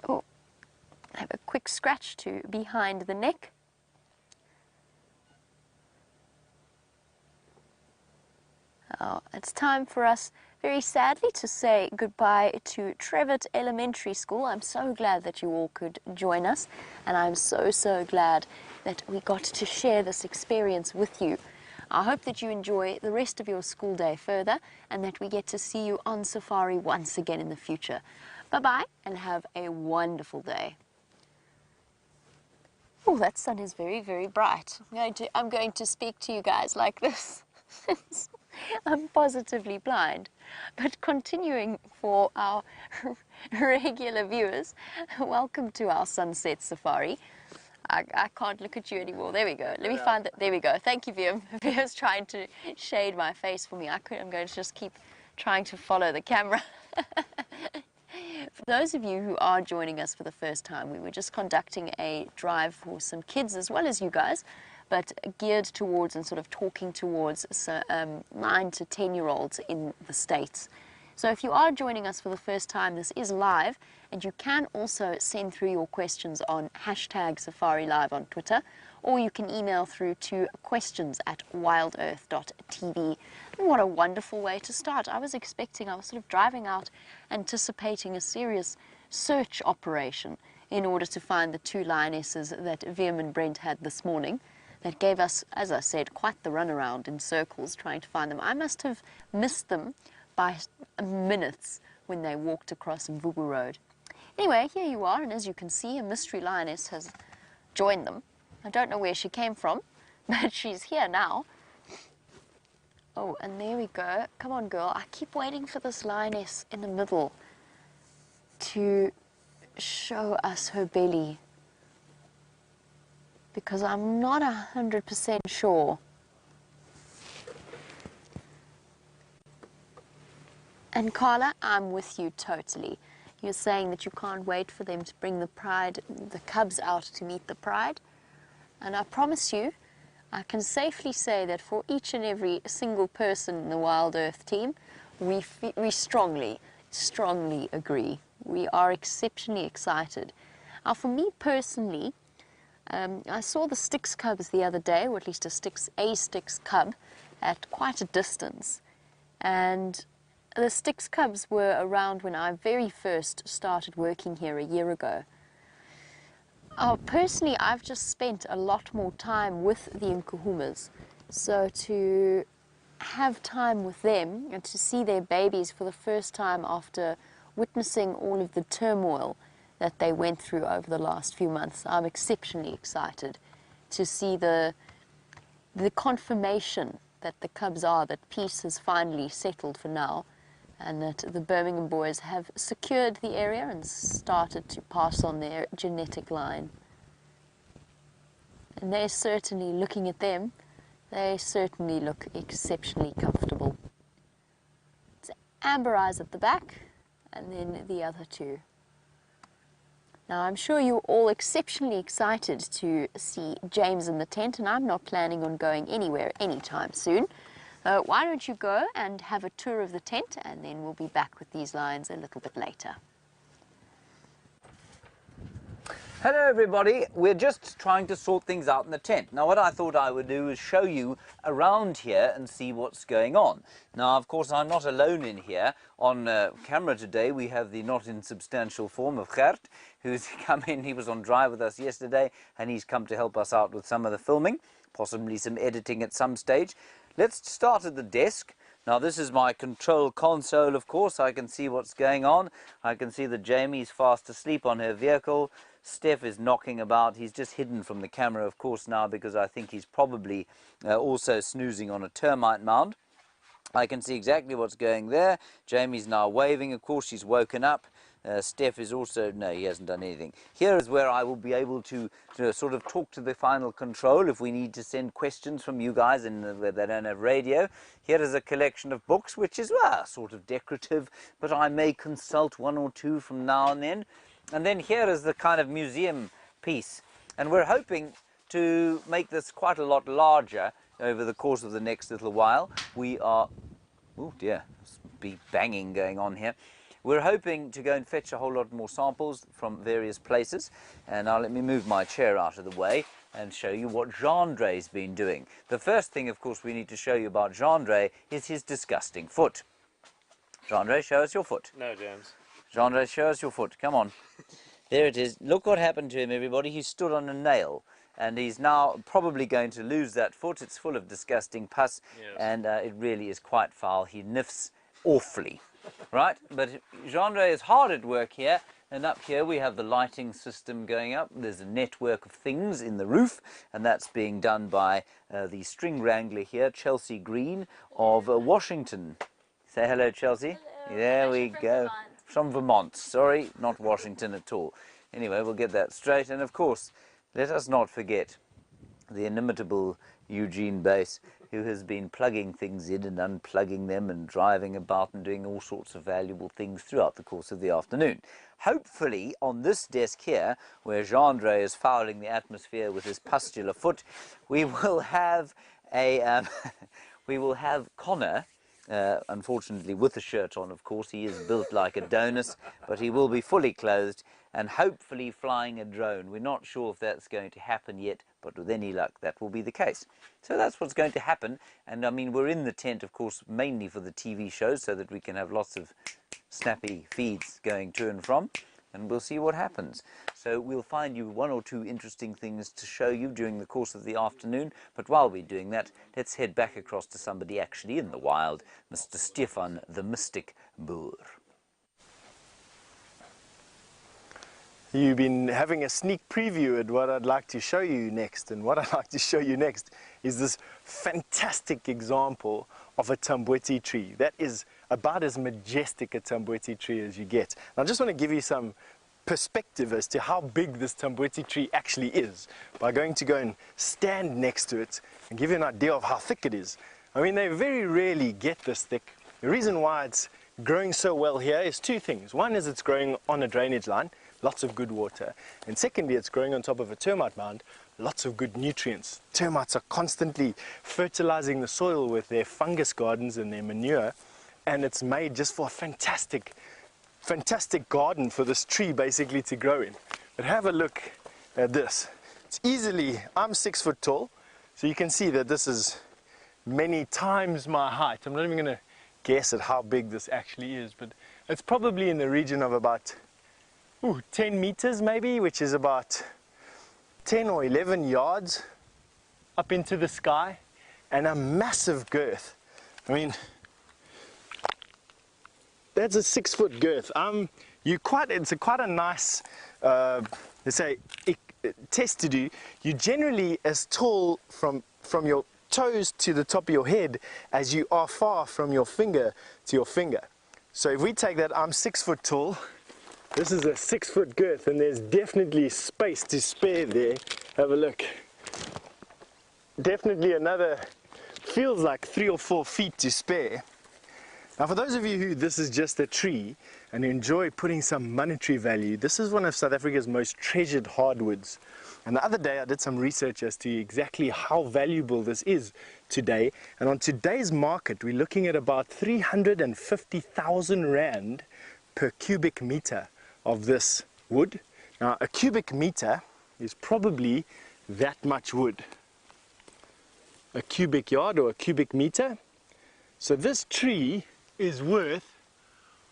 Oh, I have a quick scratch to behind the neck. It's time for us, very sadly, to say goodbye to Trevitt Elementary School. I'm so glad that you all could join us, and I'm so glad that we got to share this experience with you. I hope that you enjoy the rest of your school day further, and that we get to see you on safari once again in the future. Bye-bye, and have a wonderful day. Oh, that sun is very bright. I'm going to speak to you guys like this. I'm positively blind. But continuing for our regular viewers, welcome to our sunset safari. I can't look at you anymore. There we go. Let me find it. There we go. Thank you, Viam. Viam's trying to shade my face for me. I'm going to just keep trying to follow the camera. For those of you who are joining us for the first time, we were just conducting a drive for some kids as well as you guys, but geared towards and sort of talking towards 9 to 10-year-olds in the States. So if you are joining us for the first time, this is live, and you can also send through your questions on #SafariLive on Twitter, or you can email through to questions@wildearth.tv. And what a wonderful way to start. I was sort of driving out, anticipating a serious search operation in order to find the 2 lionesses that Viam and Brent had this morning. That gave us, as I said, quite the runaround in circles trying to find them. I must have missed them by minutes when they walked across Mvubu Road. Anyway, here you are, and as you can see, a mystery lioness has joined them. I don't know where she came from, but she's here now. Oh, and there we go. Come on, girl. I keep waiting for this lioness in the middle to show us her belly. because I'm not 100% sure. And Carla, I'm with you totally. You're saying that you can't wait for them to bring the cubs out to meet the pride. And I promise you, I can safely say that for each and every single person in the Wild Earth team, we strongly agree. We are exceptionally excited. Now, for me personally, I saw the Styx cubs the other day, or at least a Styx cub, at quite a distance. And the Styx cubs were around when I very first started working here a year ago. Personally, I've just spent a lot more time with the Nkuhumas. So to have time with them and to see their babies for the first time after witnessing all of the turmoil that they went through over the last few months, I'm exceptionally excited to see the confirmation that the cubs are, that peace has finally settled for now, and that the Birmingham boys have secured the area and started to pass on their genetic line. And they're certainly, looking at them, they certainly look exceptionally comfortable. It's amber eyes at the back, and then the other two. Now, I'm sure you're all exceptionally excited to see James in the tent, and I'm not planning on going anywhere anytime soon. Why don't you go and have a tour of the tent, and then we'll be back with these lions a little bit later. Hello everybody, we're just trying to sort things out in the tent. Now what I thought I would do is show you around here and see what's going on. Now of course I'm not alone in here. On camera today we have the not insubstantial form of Gert, who's come in. He was on drive with us yesterday and he's come to help us out with some of the filming, possibly some editing at some stage. Let's start at the desk. Now this is my control console, of course. I can see what's going on. I can see that Jamie's fast asleep on her vehicle. Steph is knocking about. He's just hidden from the camera, of course, now because I think he's probably also snoozing on a termite mound. I can see exactly what's going there. Jamie's now waving. Of course, she's woken up. Steph is also, no, he hasn't done anything. Here is where I will be able to sort of talk to the final control if we need to send questions from you guys and where they don't have radio. Here is a collection of books, which is sort of decorative, but I may consult one or two from now and then. And then here is the kind of museum piece. And we're hoping to make this quite a lot larger over the course of the next little while. We are, oh dear, there's big banging going on here. We're hoping to go and fetch a whole lot more samples from various places. And now let me move my chair out of the way and show you what Jeandre's been doing. The first thing, of course, we need to show you about Jeandre is his disgusting foot. Jeandre, show us your foot. No, James. Jeandre, show us your foot. Come on. There it is. Look what happened to him, everybody. He stood on a nail. And he's now probably going to lose that foot. It's full of disgusting pus. Yes. And it really is quite foul. He niffs awfully. Right? But Jeandre is hard at work here. And up here we have the lighting system going up. There's a network of things in the roof. And that's being done by the string wrangler here, Chelsea Green of Washington. Say hello, Chelsea. Hello. There we go. From Vermont. Sorry, not Washington at all. Anyway, we'll get that straight. And of course, let us not forget the inimitable Eugene Bass, who has been plugging things in and unplugging them and driving about and doing all sorts of valuable things throughout the course of the afternoon. Hopefully, on this desk here, where Jeandre is fouling the atmosphere with his pustular foot, we will have a we will have Connor. Unfortunately with a shirt on, of course. He is built like a donut, but he will be fully clothed and hopefully flying a drone. We're not sure if that's going to happen yet, but with any luck that will be the case. So that's what's going to happen. And I mean, we're in the tent, of course, mainly for the TV shows so that we can have lots of snappy feeds going to and from, and we'll see what happens. So we'll find you one or two interesting things to show you during the course of the afternoon. But while we're doing that, let's head back across to somebody actually in the wild, Mr. Stefan the Mystic Boer. You've been having a sneak preview at what I'd like to show you next. And what I'd like to show you next is this fantastic example of a tambweti tree. That is about as majestic a tambweti tree as you get. And I just want to give you some perspective as to how big this Tamboti tree actually is by going to go and stand next to it and give you an idea of how thick it is. I mean, they very rarely get this thick. The reason why it's growing so well here is two things. One is it's growing on a drainage line, lots of good water. And secondly, it's growing on top of a termite mound, lots of good nutrients. Termites are constantly fertilizing the soil with their fungus gardens and their manure, and it's made just for a fantastic garden for this tree basically to grow in. But have a look at this. It's easily, I'm 6 foot tall, so you can see that this is many times my height. I'm not even going to guess at how big this actually is, but it's probably in the region of about 10 meters maybe, which is about 10 or 11 yards up into the sky, and a massive girth. I mean, that's a 6 foot girth. It's quite a nice, let's say, test to do. You're generally as tall from your toes to the top of your head as you are far from your finger to your finger. So if we take that, I'm 6 foot tall. This is a 6 foot girth, and there's definitely space to spare there. Have a look. Definitely another, feels like 3 or 4 feet to spare. Now, for those of you who this is just a tree and enjoy putting some monetary value, this is one of South Africa's most treasured hardwoods. And the other day I did some research as to exactly how valuable this is today. And on today's market, we're looking at about 350,000 Rand per cubic meter of this wood. Now, a cubic meter is probably that much wood. A cubic yard or a cubic meter. So this tree is worth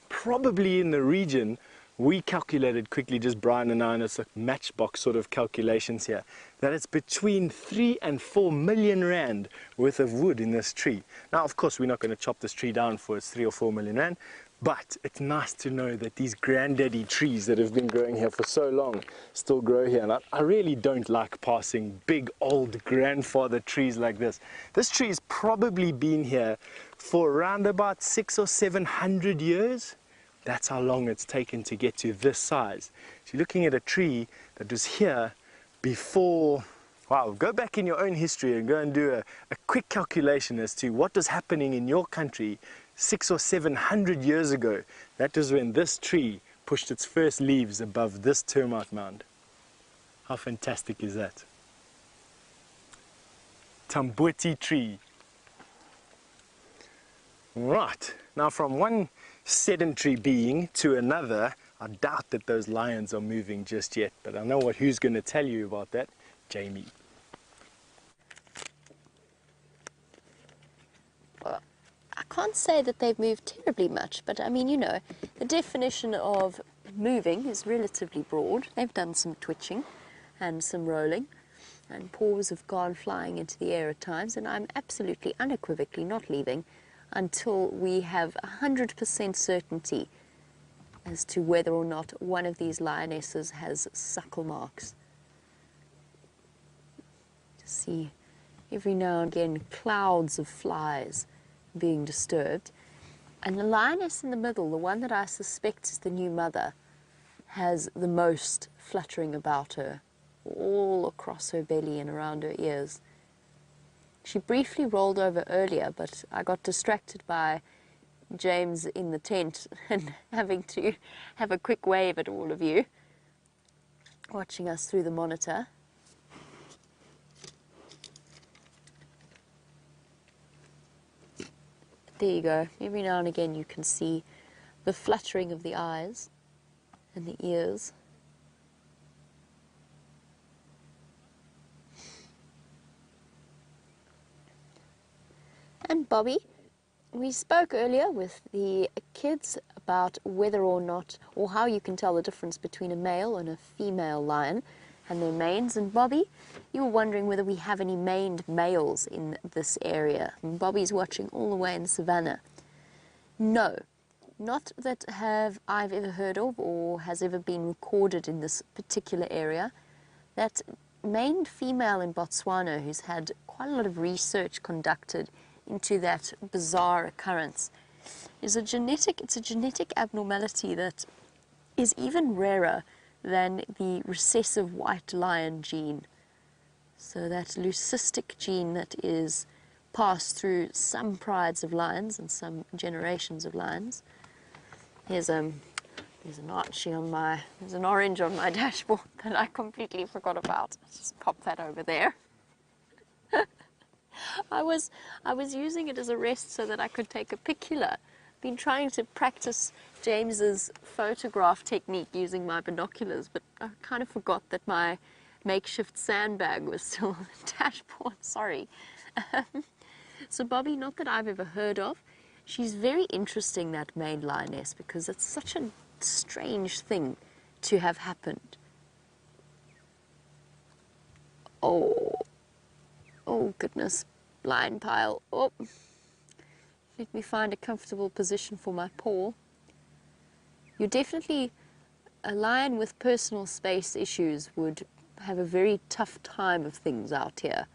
probably in the region, we calculated quickly, just Brian and I, and it's like matchbox sort of calculations here, that it's between 3 and 4 million Rand worth of wood in this tree. Now, of course, we're not going to chop this tree down for its 3 or 4 million Rand, but it's nice to know that these granddaddy trees that have been growing here for so long still grow here. And I really don't like passing big old grandfather trees like this. This tree's probably been here for around about 600 or 700 years. That's how long it's taken to get to this size. So you're looking at a tree that was here before. Wow, go back in your own history and go and do a quick calculation as to what was happening in your country 600 or 700 years ago. That was when this tree pushed its first leaves above this termite mound. How fantastic is that? Tamboti tree. Right, now from one sedentary being to another, I doubt that those lions are moving just yet, but I know who's going to tell you about that. Jamie. Well, I can't say that they've moved terribly much, but I mean, you know, the definition of moving is relatively broad. They've done some twitching and some rolling, and paws have gone flying into the air at times, and I'm absolutely unequivocally not leaving until we have 100% certainty as to whether or not one of these lionesses has suckle marks. Just see every now and again clouds of flies being disturbed. And the lioness in the middle, the one that I suspect is the new mother, has the most fluttering about her, all across her belly and around her ears. She briefly rolled over earlier, but I got distracted by James in the tent and having to have a quick wave at all of you, watching us through the monitor. There you go. Every now and again you can see the fluttering of the eyes and the ears. And Bobby, we spoke earlier with the kids about whether or not, or how you can tell the difference between a male and a female lion and their manes. And Bobby, you were wondering whether we have any maned males in this area. And Bobby's watching all the way in the savannah. No, not that I've ever heard of or has ever been recorded in this particular area. That maned female in Botswana, who's had quite a lot of research conducted into that bizarre occurrence, is it's a genetic abnormality that is even rarer than the recessive white lion gene. So that leucistic gene that is passed through some prides of lions and some generations of lions. There's an orange on my dashboard that I completely forgot about. Let's just pop that over there. I was using it as a rest so that I could take a picula. Been trying to practice James's photograph technique using my binoculars, but I kind of forgot that my makeshift sandbag was still on the dashboard. Sorry. So Bobby, not that I've ever heard of. She's very interesting, that main lioness, because it's such a strange thing to have happened. Oh goodness, blind pile. Oh, let me find a comfortable position for my paw. You're definitely, a lion with personal space issues would have a very tough time of things out here.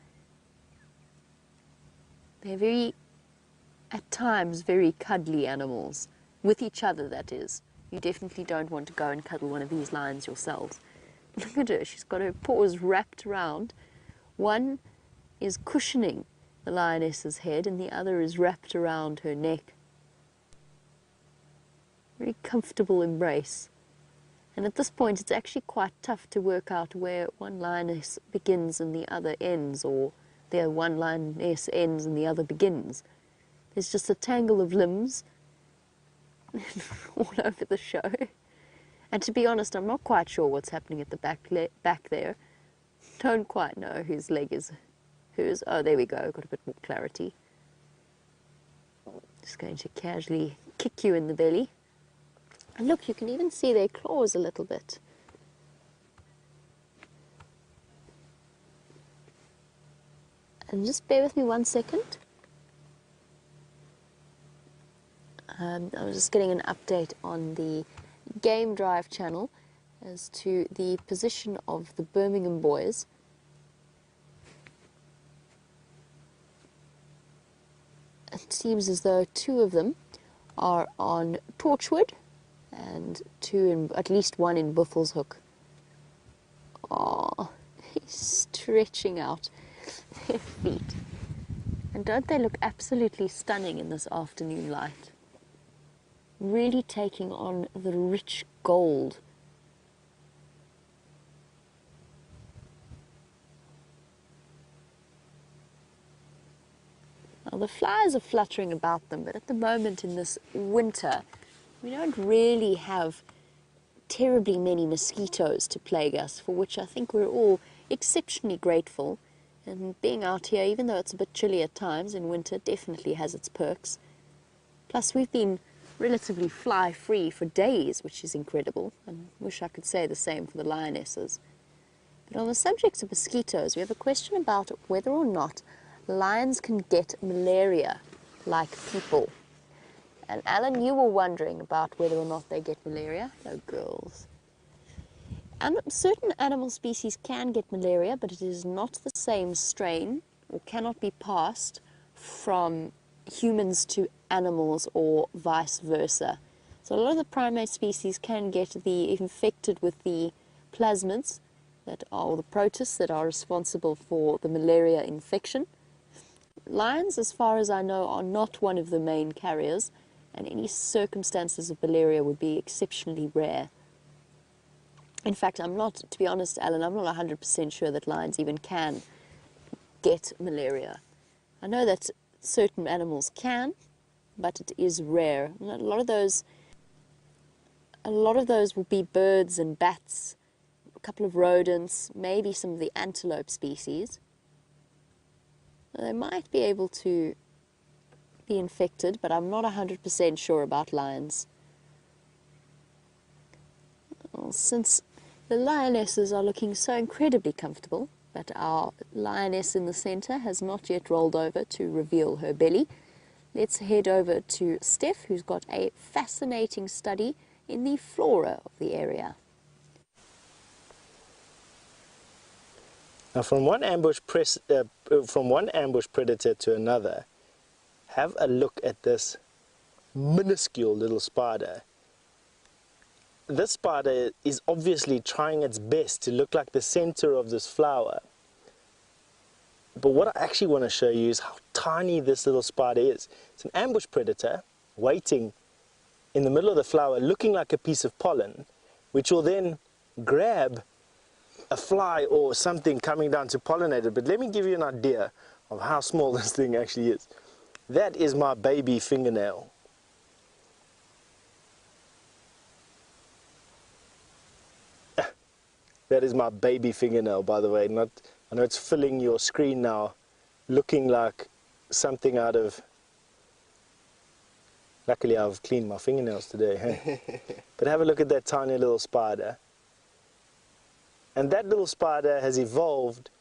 They're very, at times, very cuddly animals. With each other, that is. You definitely don't want to go and cuddle one of these lions yourselves. Look at her, she's got her paws wrapped around. One is cushioning the lioness's head and the other is wrapped around her neck. Very comfortable embrace. And at this point it's actually quite tough to work out where one lioness begins and the other ends, or there one lioness ends and the other begins. There's just a tangle of limbs all over the show. And to be honest, I'm not quite sure what's happening at the back there. Don't quite know whose leg is whose. Oh, there we go, got a bit more clarity. Just going to casually kick you in the belly. And look, you can even see their claws a little bit. And just bear with me 1 second. I was just getting an update on the Game Drive channel as to the position of the Birmingham boys. It seems as though 2 of them are on Torchwood and at least one in Buffelshoek. Oh, he's stretching out their feet. And don't they look absolutely stunning in this afternoon light? Really taking on the rich gold. Now the flies are fluttering about them, but at the moment in this winter, we don't really have terribly many mosquitoes to plague us, for which I think we're all exceptionally grateful. And being out here, even though it's a bit chilly at times in winter, definitely has its perks. Plus we've been relatively fly-free for days, which is incredible, and I wish I could say the same for the lionesses. But on the subject of mosquitoes, we have a question about whether or not lions can get malaria like people. And Alan, you were wondering about whether or not they get malaria. No, girls. And certain animal species can get malaria, but it is not the same strain or cannot be passed from humans to animals or vice versa. So a lot of the primate species can get infected with the plasmids or the protists that are responsible for the malaria infection. Lions, as far as I know, are not one of the main carriers, and any circumstances of malaria would be exceptionally rare. In fact, to be honest, Alan, I'm not 100% sure that lions even can get malaria. I know that certain animals can, but it is rare. And a lot of those will be birds and bats, a couple of rodents, maybe some of the antelope species. They might be able to be infected, but I'm not 100% sure about lions. Well, since the lionesses are looking so incredibly comfortable, but our lioness in the center has not yet rolled over to reveal her belly, let's head over to Steph, who's got a fascinating study in the flora of the area. Now, from one ambush predator to another, have a look at this minuscule little spider. this spider is obviously trying its best to look like the center of this flower. But what I actually want to show you is how tiny this little spider is. It's an ambush predator waiting in the middle of the flower, looking like a piece of pollen, which will then grab a fly or something coming down to pollinate it. But let me give you an idea of how small this thing actually is. That is my baby fingernail. That is my baby fingernail, by the way. I know it's filling your screen now, looking like something out of... Luckily I've cleaned my fingernails today, hey? But have a look at that tiny little spider. And that little spider has evolved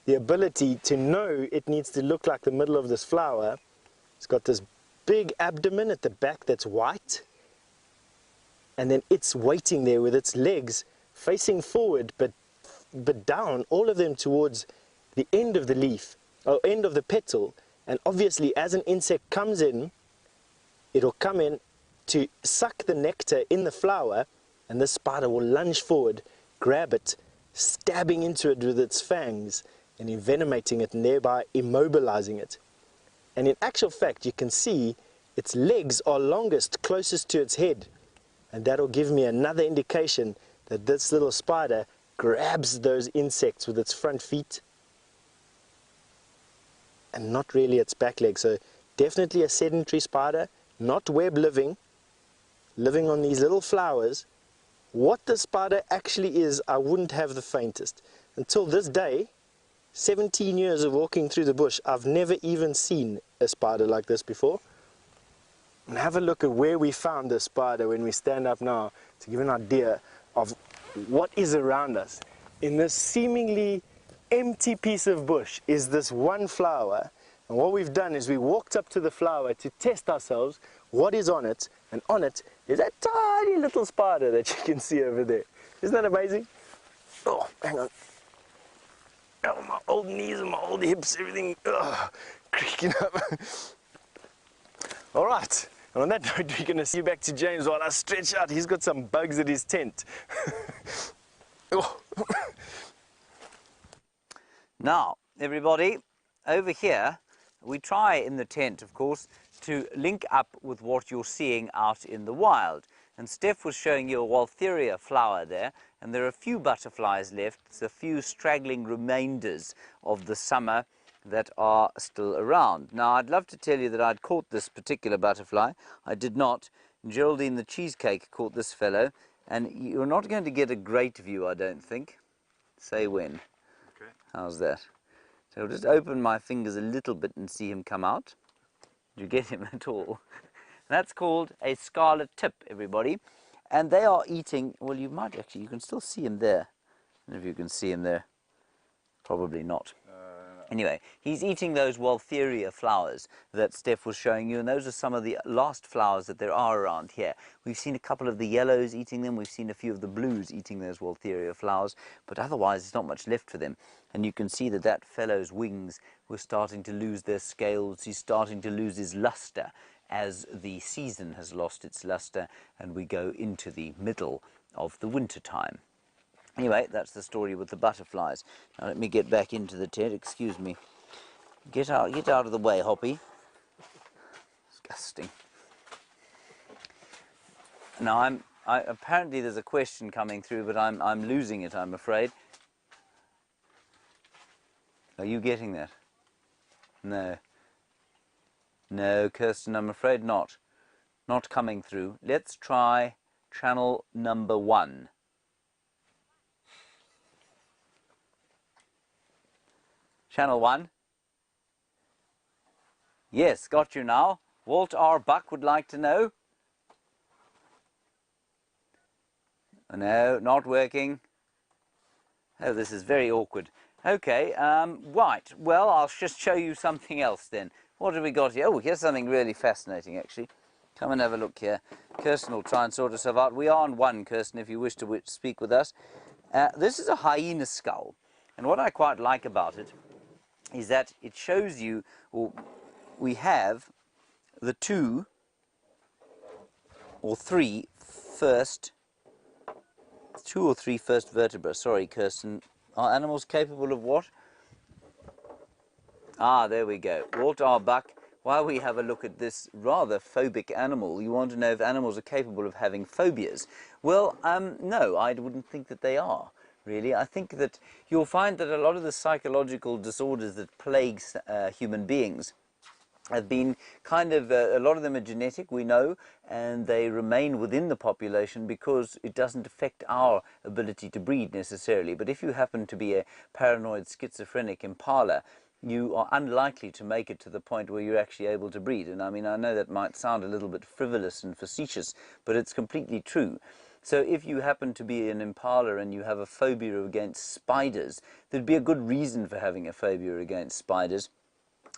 the ability to know it needs to look like the middle of this flower. It's got this big abdomen at the back that's white. And then it's waiting there with its legs facing forward but down, all of them towards the end of the leaf, or end of the petal. And obviously as an insect comes in, it'll come in to suck the nectar in the flower, and this spider will lunge forward, grab it, stabbing into it with its fangs and envenomating it, and thereby immobilizing it. And in actual fact, you can see its legs are longest closest to its head, and that'll give me another indication that this little spider grabs those insects with its front feet and not really its back legs. So definitely a sedentary spider, not web living on these little flowers. What the spider actually is, I wouldn't have the faintest. Until this day, 17 years of walking through the bush, I've never even seen a spider like this before. And have a look at where we found this spider when we stand up now, to give an idea of what is around us. In this seemingly empty piece of bush is this one flower, and what we've done is we walked up to the flower to test ourselves what is on it, and on it is that tiny little spider that you can see over there. Isn't that amazing? Oh, hang on. Oh, my old knees and my old hips, everything creaking up. All right. And on that note, we're going to see you back to James while I stretch out. He's got some bugs at his tent. Oh. Now, everybody, over here, we try in the tent, of course, to link up with what you're seeing out in the wild. And Steph was showing you a Waltheria flower there, and there are a few butterflies left. It's a few straggling remainders of the summer that are still around. Now, I'd love to tell you that I'd caught this particular butterfly. I did not. Geraldine the cheesecake caught this fellow, and you're not going to get a great view, I don't think. Say when. Okay. How's that? So I'll just open my fingers a little bit and see him come out. Did you get him at all? That's called a scarlet tip, everybody. And they are eating, well, you might actually, you can still see him there. I don't know if you can see him there. Probably not. Anyway, he's eating those Waltheria flowers that Steph was showing you, and those are some of the last flowers that there are around here. We've seen a couple of the yellows eating them, we've seen a few of the blues eating those Waltheria flowers, but otherwise there's not much left for them. And you can see that that fellow's wings were starting to lose their scales, he's starting to lose his luster as the season has lost its luster and we go into the middle of the winter time. Anyway, that's the story with the butterflies. Now let me get back into the tent. Excuse me. Get out of the way, Hoppy. Disgusting. Now apparently there's a question coming through, but I'm losing it, I'm afraid. Are you getting that? No. No, Kirsten, I'm afraid not. Not coming through. Let's try channel number 1. Channel 1. Yes, got you now. Walt R. Buck would like to know. No, not working. Oh, this is very awkward. Okay, right. Well, I'll just show you something else then. What have we got here? Oh, here's something really fascinating, actually. Come and have a look here. Kirsten will try and sort herself out. We are on 1, Kirsten, if you wish to speak with us. This is a hyena skull. And what I quite like about it is that it shows you, or we have the 2 or 3 first 2 or 3 first vertebra. Sorry, Kirsten. Are animals capable of what? Ah, there we go. Walt R. Buck, while we have a look at this rather phobic animal, you want to know if animals are capable of having phobias. Well, no, I wouldn't think that they are, really. I think that you'll find that a lot of the psychological disorders that plague human beings have been kind of, a lot of them are genetic, we know, and they remain within the population because it doesn't affect our ability to breed necessarily. But if you happen to be a paranoid schizophrenic impala, you are unlikely to make it to the point where you're actually able to breed. And I mean, I know that might sound a little bit frivolous and facetious, but it's completely true. So if you happen to be an impala and you have a phobia against spiders, there'd be a good reason for having a phobia against spiders.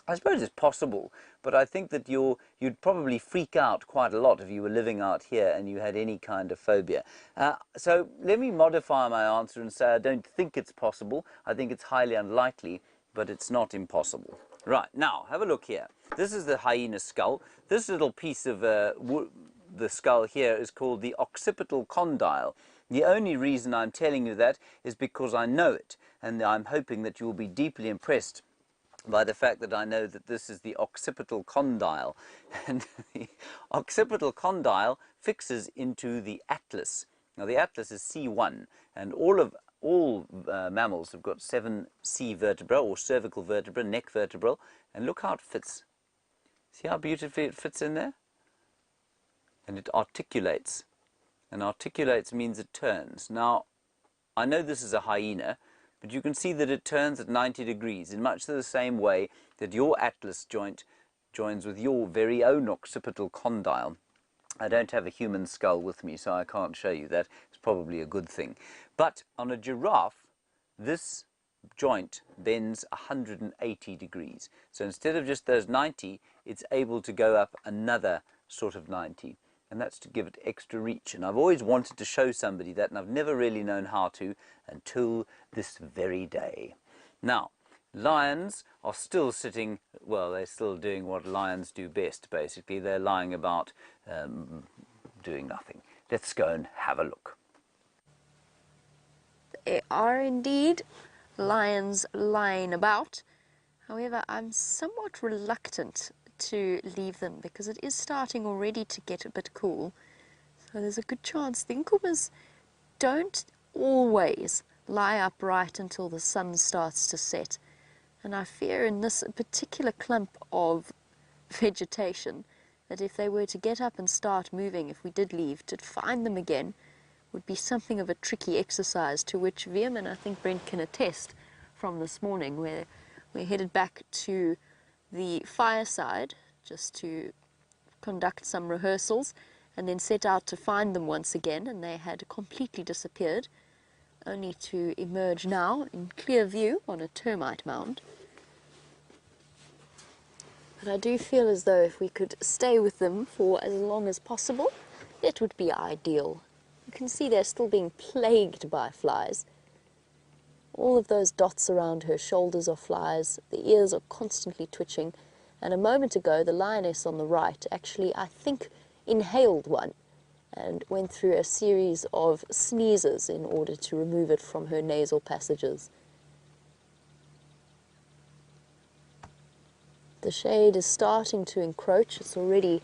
I suppose it's possible, but I think that you'd probably freak out quite a lot if you were living out here and you had any kind of phobia. So let me modify my answer and say I don't think it's possible. I think it's highly unlikely, but it's not impossible. Right, now, have a look here. This is the hyena skull. This little piece of the skull here is called the occipital condyle. The only reason I'm telling you that is because I know it, and I'm hoping that you will be deeply impressed by the fact that I know that this is the occipital condyle. And the occipital condyle fixes into the atlas. Now the atlas is C1, and all mammals have got 7 C vertebra, or cervical vertebra, neck vertebral, and look how it fits. See how beautifully it fits in there? And it articulates. And articulates means it turns. Now, I know this is a hyena, but you can see that it turns at 90 degrees in much the same way that your atlas joint joins with your very own occipital condyle. I don't have a human skull with me, so I can't show you that. It's probably a good thing. But on a giraffe, this joint bends 180 degrees. So instead of just those 90, it's able to go up another sort of 90. And that's to give it extra reach. And I've always wanted to show somebody that, and I've never really known how to until this very day. Now, lions are still sitting, well, they're still doing what lions do best, basically. They're lying about, doing nothing. Let's go and have a look. They are indeed lions lying about. However, I'm somewhat reluctant to leave them because it is starting already to get a bit cool. So there's a good chance the Nkumas don't always lie upright until the sun starts to set. And I fear in this particular clump of vegetation that if they were to get up and start moving, if we did leave, to find them again would be something of a tricky exercise, to which Wiem and I think Brent can attest from this morning, where we headed back to the fireside just to conduct some rehearsals and then set out to find them once again, and they had completely disappeared, only to emerge now in clear view on a termite mound. But I do feel as though if we could stay with them for as long as possible, it would be ideal. You can see they're still being plagued by flies. All of those dots around her shoulders are flies, the ears are constantly twitching, and a moment ago the lioness on the right actually, I think, inhaled one and went through a series of sneezes in order to remove it from her nasal passages. The shade is starting to encroach. It's already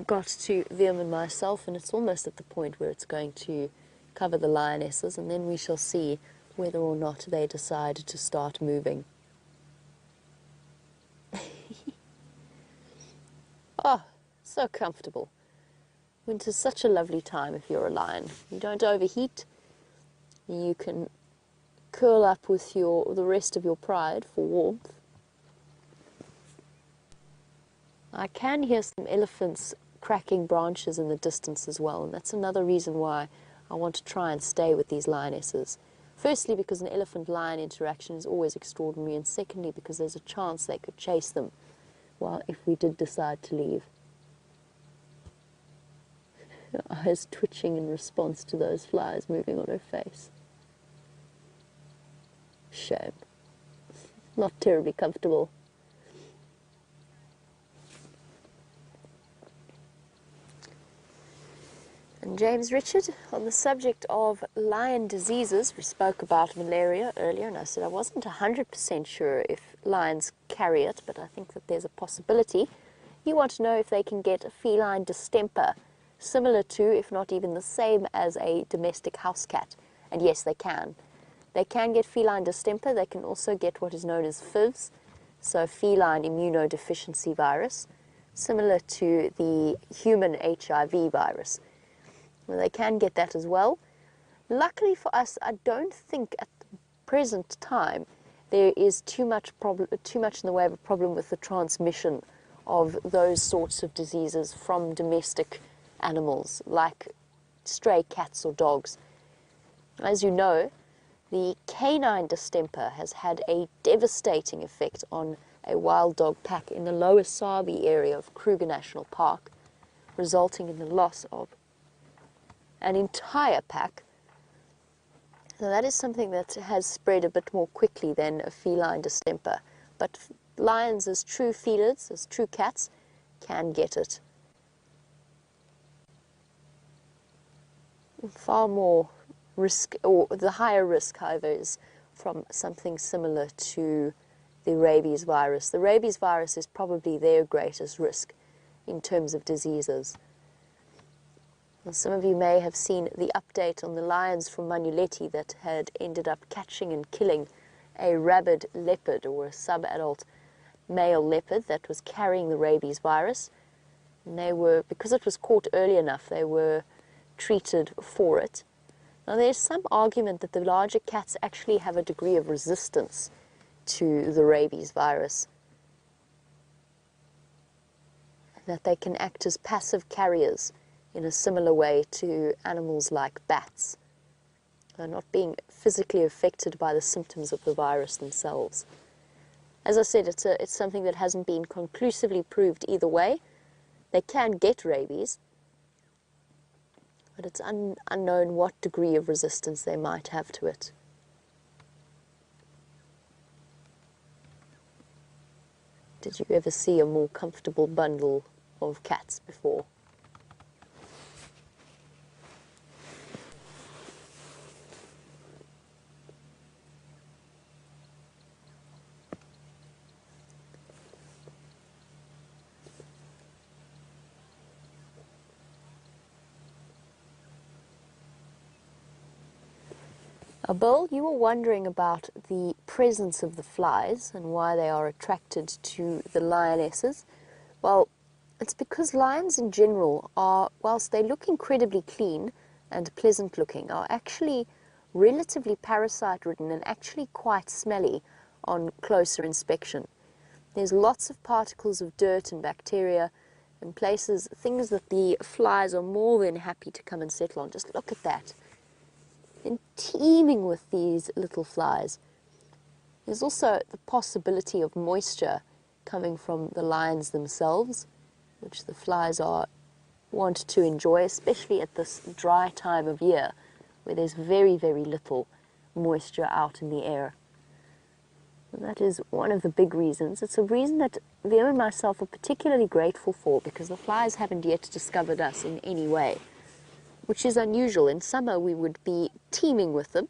got to Wiem and myself, and it's almost at the point where it's going to cover the lionesses, and then we shall see whether or not they decide to start moving. Oh, so comfortable. Winter's such a lovely time if you're a lion. You don't overheat. You can curl up with the rest of your pride for warmth. I can hear some elephants cracking branches in the distance as well, and that's another reason why I want to try and stay with these lionesses. Firstly, because an elephant-lion interaction is always extraordinary, and secondly, because there's a chance they could chase them, well, if we did decide to leave. Her eyes twitching in response to those flies moving on her face. Shame. Not terribly comfortable. And James Richard, on the subject of lion diseases, we spoke about malaria earlier, and I said I wasn't 100% sure if lions carry it, but I think that there's a possibility. You want to know if they can get a feline distemper, similar to, if not even the same as a domestic house cat. And yes, they can. They can get feline distemper. They can also get what is known as FIVs, so feline immunodeficiency virus, similar to the human HIV virus. Well, they can get that as well. Luckily for us, I don't think at the present time there is too much in the way of a problem with the transmission of those sorts of diseases from domestic animals like stray cats or dogs. As you know, the canine distemper has had a devastating effect on a wild dog pack in the Lower Sabi area of Kruger National Park, resulting in the loss of an entire pack. So that is something that has spread a bit more quickly than a feline distemper. But lions, as true feeders, as true cats, can get it. Far more risk, or the higher risk, however, is from something similar to the rabies virus. The rabies virus is probably their greatest risk in terms of diseases. Well, some of you may have seen the update on the lions from Manuleti that had ended up catching and killing a rabid leopard, or a sub-adult male leopard that was carrying the rabies virus. And they were, because it was caught early enough, they were treated for it. Now there's some argument that the larger cats actually have a degree of resistance to the rabies virus, that they can act as passive carriers in a similar way to animals like bats. They're not being physically affected by the symptoms of the virus themselves. As I said, it's something that hasn't been conclusively proved either way. They can get rabies, but it's unknown what degree of resistance they might have to it. Did you ever see a more comfortable bundle of cats before? Bill, you were wondering about the presence of the flies and why they are attracted to the lionesses. Well, it's because lions in general are, whilst they look incredibly clean and pleasant looking, are actually relatively parasite-ridden and actually quite smelly on closer inspection. There's lots of particles of dirt and bacteria and places, things that the flies are more than happy to come and settle on. Just look at that. And teeming with these little flies. There's also the possibility of moisture coming from the lions themselves, which the flies want to enjoy, especially at this dry time of year where there's very, very little moisture out in the air. And that is one of the big reasons. It's a reason that Leo and myself are particularly grateful for, because the flies haven't yet discovered us in any way, which is unusual. In summer we would be teeming with them,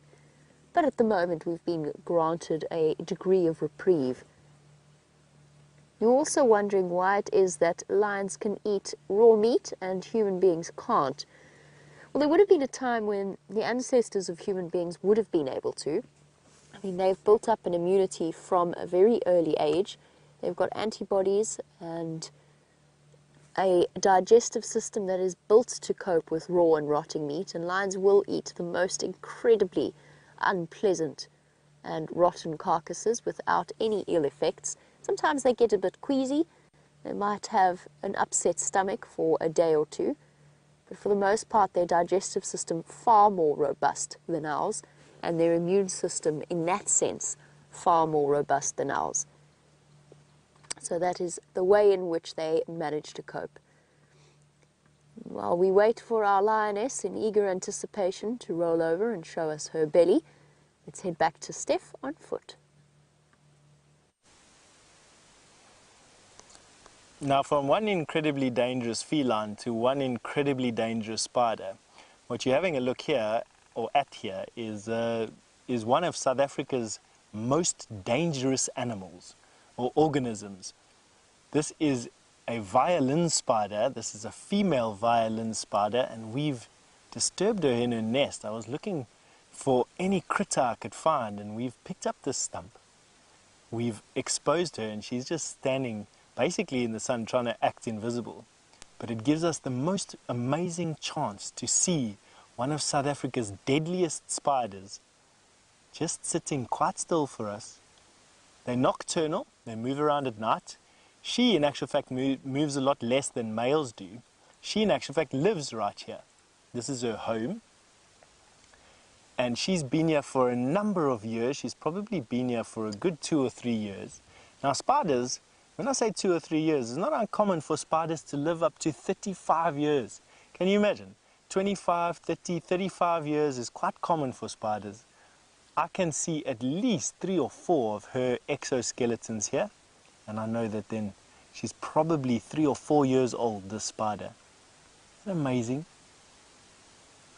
but at the moment we've been granted a degree of reprieve. You're also wondering why it is that lions can eat raw meat and human beings can't. Well, there would have been a time when the ancestors of human beings would have been able to. I mean, they've built up an immunity from a very early age. They've got antibodies and a digestive system that is built to cope with raw and rotting meat, and lions will eat the most incredibly unpleasant and rotten carcasses without any ill effects. Sometimes they get a bit queasy. They might have an upset stomach for a day or two, but for the most part their digestive system far more robust than ours, and their immune system in that sense far more robust than ours. So that is the way in which they manage to cope. While we wait for our lioness in eager anticipation to roll over and show us her belly, let's head back to Steph on foot. Now, from one incredibly dangerous feline to one incredibly dangerous spider, What you're having a look here, or at here, is one of South Africa's most dangerous animals or organisms. This is a violin spider. This is a female violin spider, and we've disturbed her in her nest. I was looking for any critter I could find, and we've picked up this stump. We've exposed her, and she's just standing basically in the sun trying to act invisible. But it gives us the most amazing chance to see one of South Africa's deadliest spiders just sitting quite still for us. They're nocturnal, they move around at night. She, in actual fact, moves a lot less than males do. She, in actual fact, lives right here. This is her home. And she's been here for a number of years. She's probably been here for a good 2 or 3 years. Now, spiders, when I say 2 or 3 years, it's not uncommon for spiders to live up to 35 years. Can you imagine? 25, 30, 35 years is quite common for spiders. I can see at least 3 or 4 of her exoskeletons here. And I know that then she's probably 3 or 4 years old, this spider. Isn't that amazing?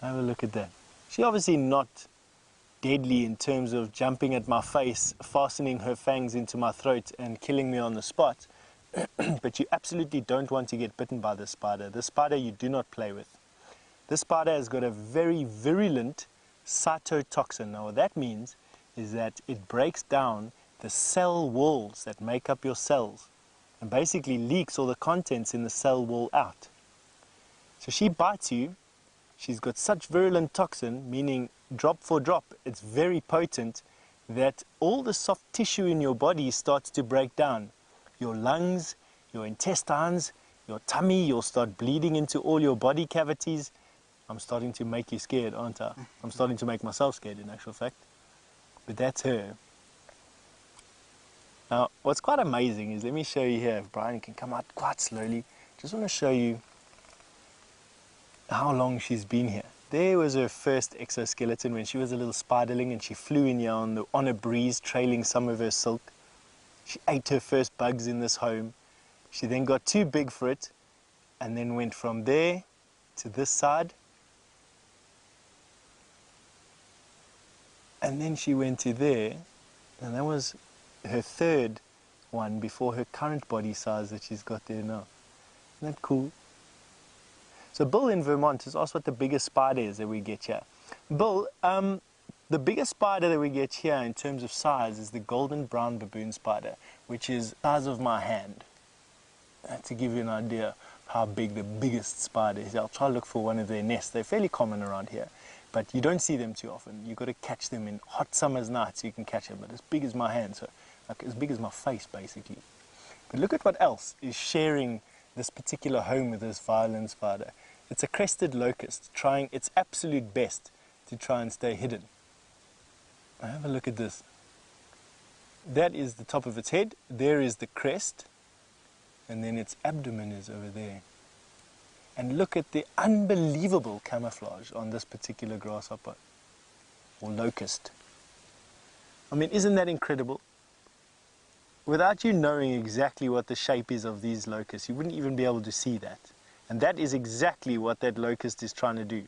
Have a look at that. She's obviously not deadly in terms of jumping at my face, fastening her fangs into my throat and killing me on the spot. But you absolutely don't want to get bitten by this spider. This spider you do not play with. This spider has got a very virulent cytotoxin. Now what that means is that it breaks down the cell walls that make up your cells and basically leaks all the contents in the cell wall out. So she bites you. She's got such virulent toxin, meaning drop for drop, it's very potent, that all the soft tissue in your body starts to break down. Your lungs, your intestines, your tummy, you'll start bleeding into all your body cavities. I'm starting to make you scared, aren't I? I'm starting to make myself scared, in actual fact. But that's her. Now, what's quite amazing is, let me show you here, if Brian can come out quite slowly. Just want to show you how long she's been here. There was her first exoskeleton when she was a little spiderling, and she flew in here on a breeze, trailing some of her silk. She ate her first bugs in this home. She then got too big for it, and then went from there to this side. And then she went to there, and that was her third one before her current body size that she's got there now. Isn't that cool? So Bill in Vermont has asked what the biggest spider is that we get here. Bill, the biggest spider that we get here in terms of size is the golden brown baboon spider, which is the size of my hand. To give you an idea of how big the biggest spider is. I'll try to look for one of their nests. They're fairly common around here, but you don't see them too often. You've got to catch them in hot summer's nights. You can catch them, but as big as my hand, so like as big as my face basically. But look at what else is sharing this particular home with this violin spider. It's a crested locust trying its absolute best to try and stay hidden. Now have a look at this. That is the top of its head. There is the crest, and then its abdomen is over there. And look at the unbelievable camouflage on this particular grasshopper or locust. I mean, isn't that incredible? Without you knowing exactly what the shape is of these locusts, you wouldn't even be able to see that. And that is exactly what that locust is trying to do.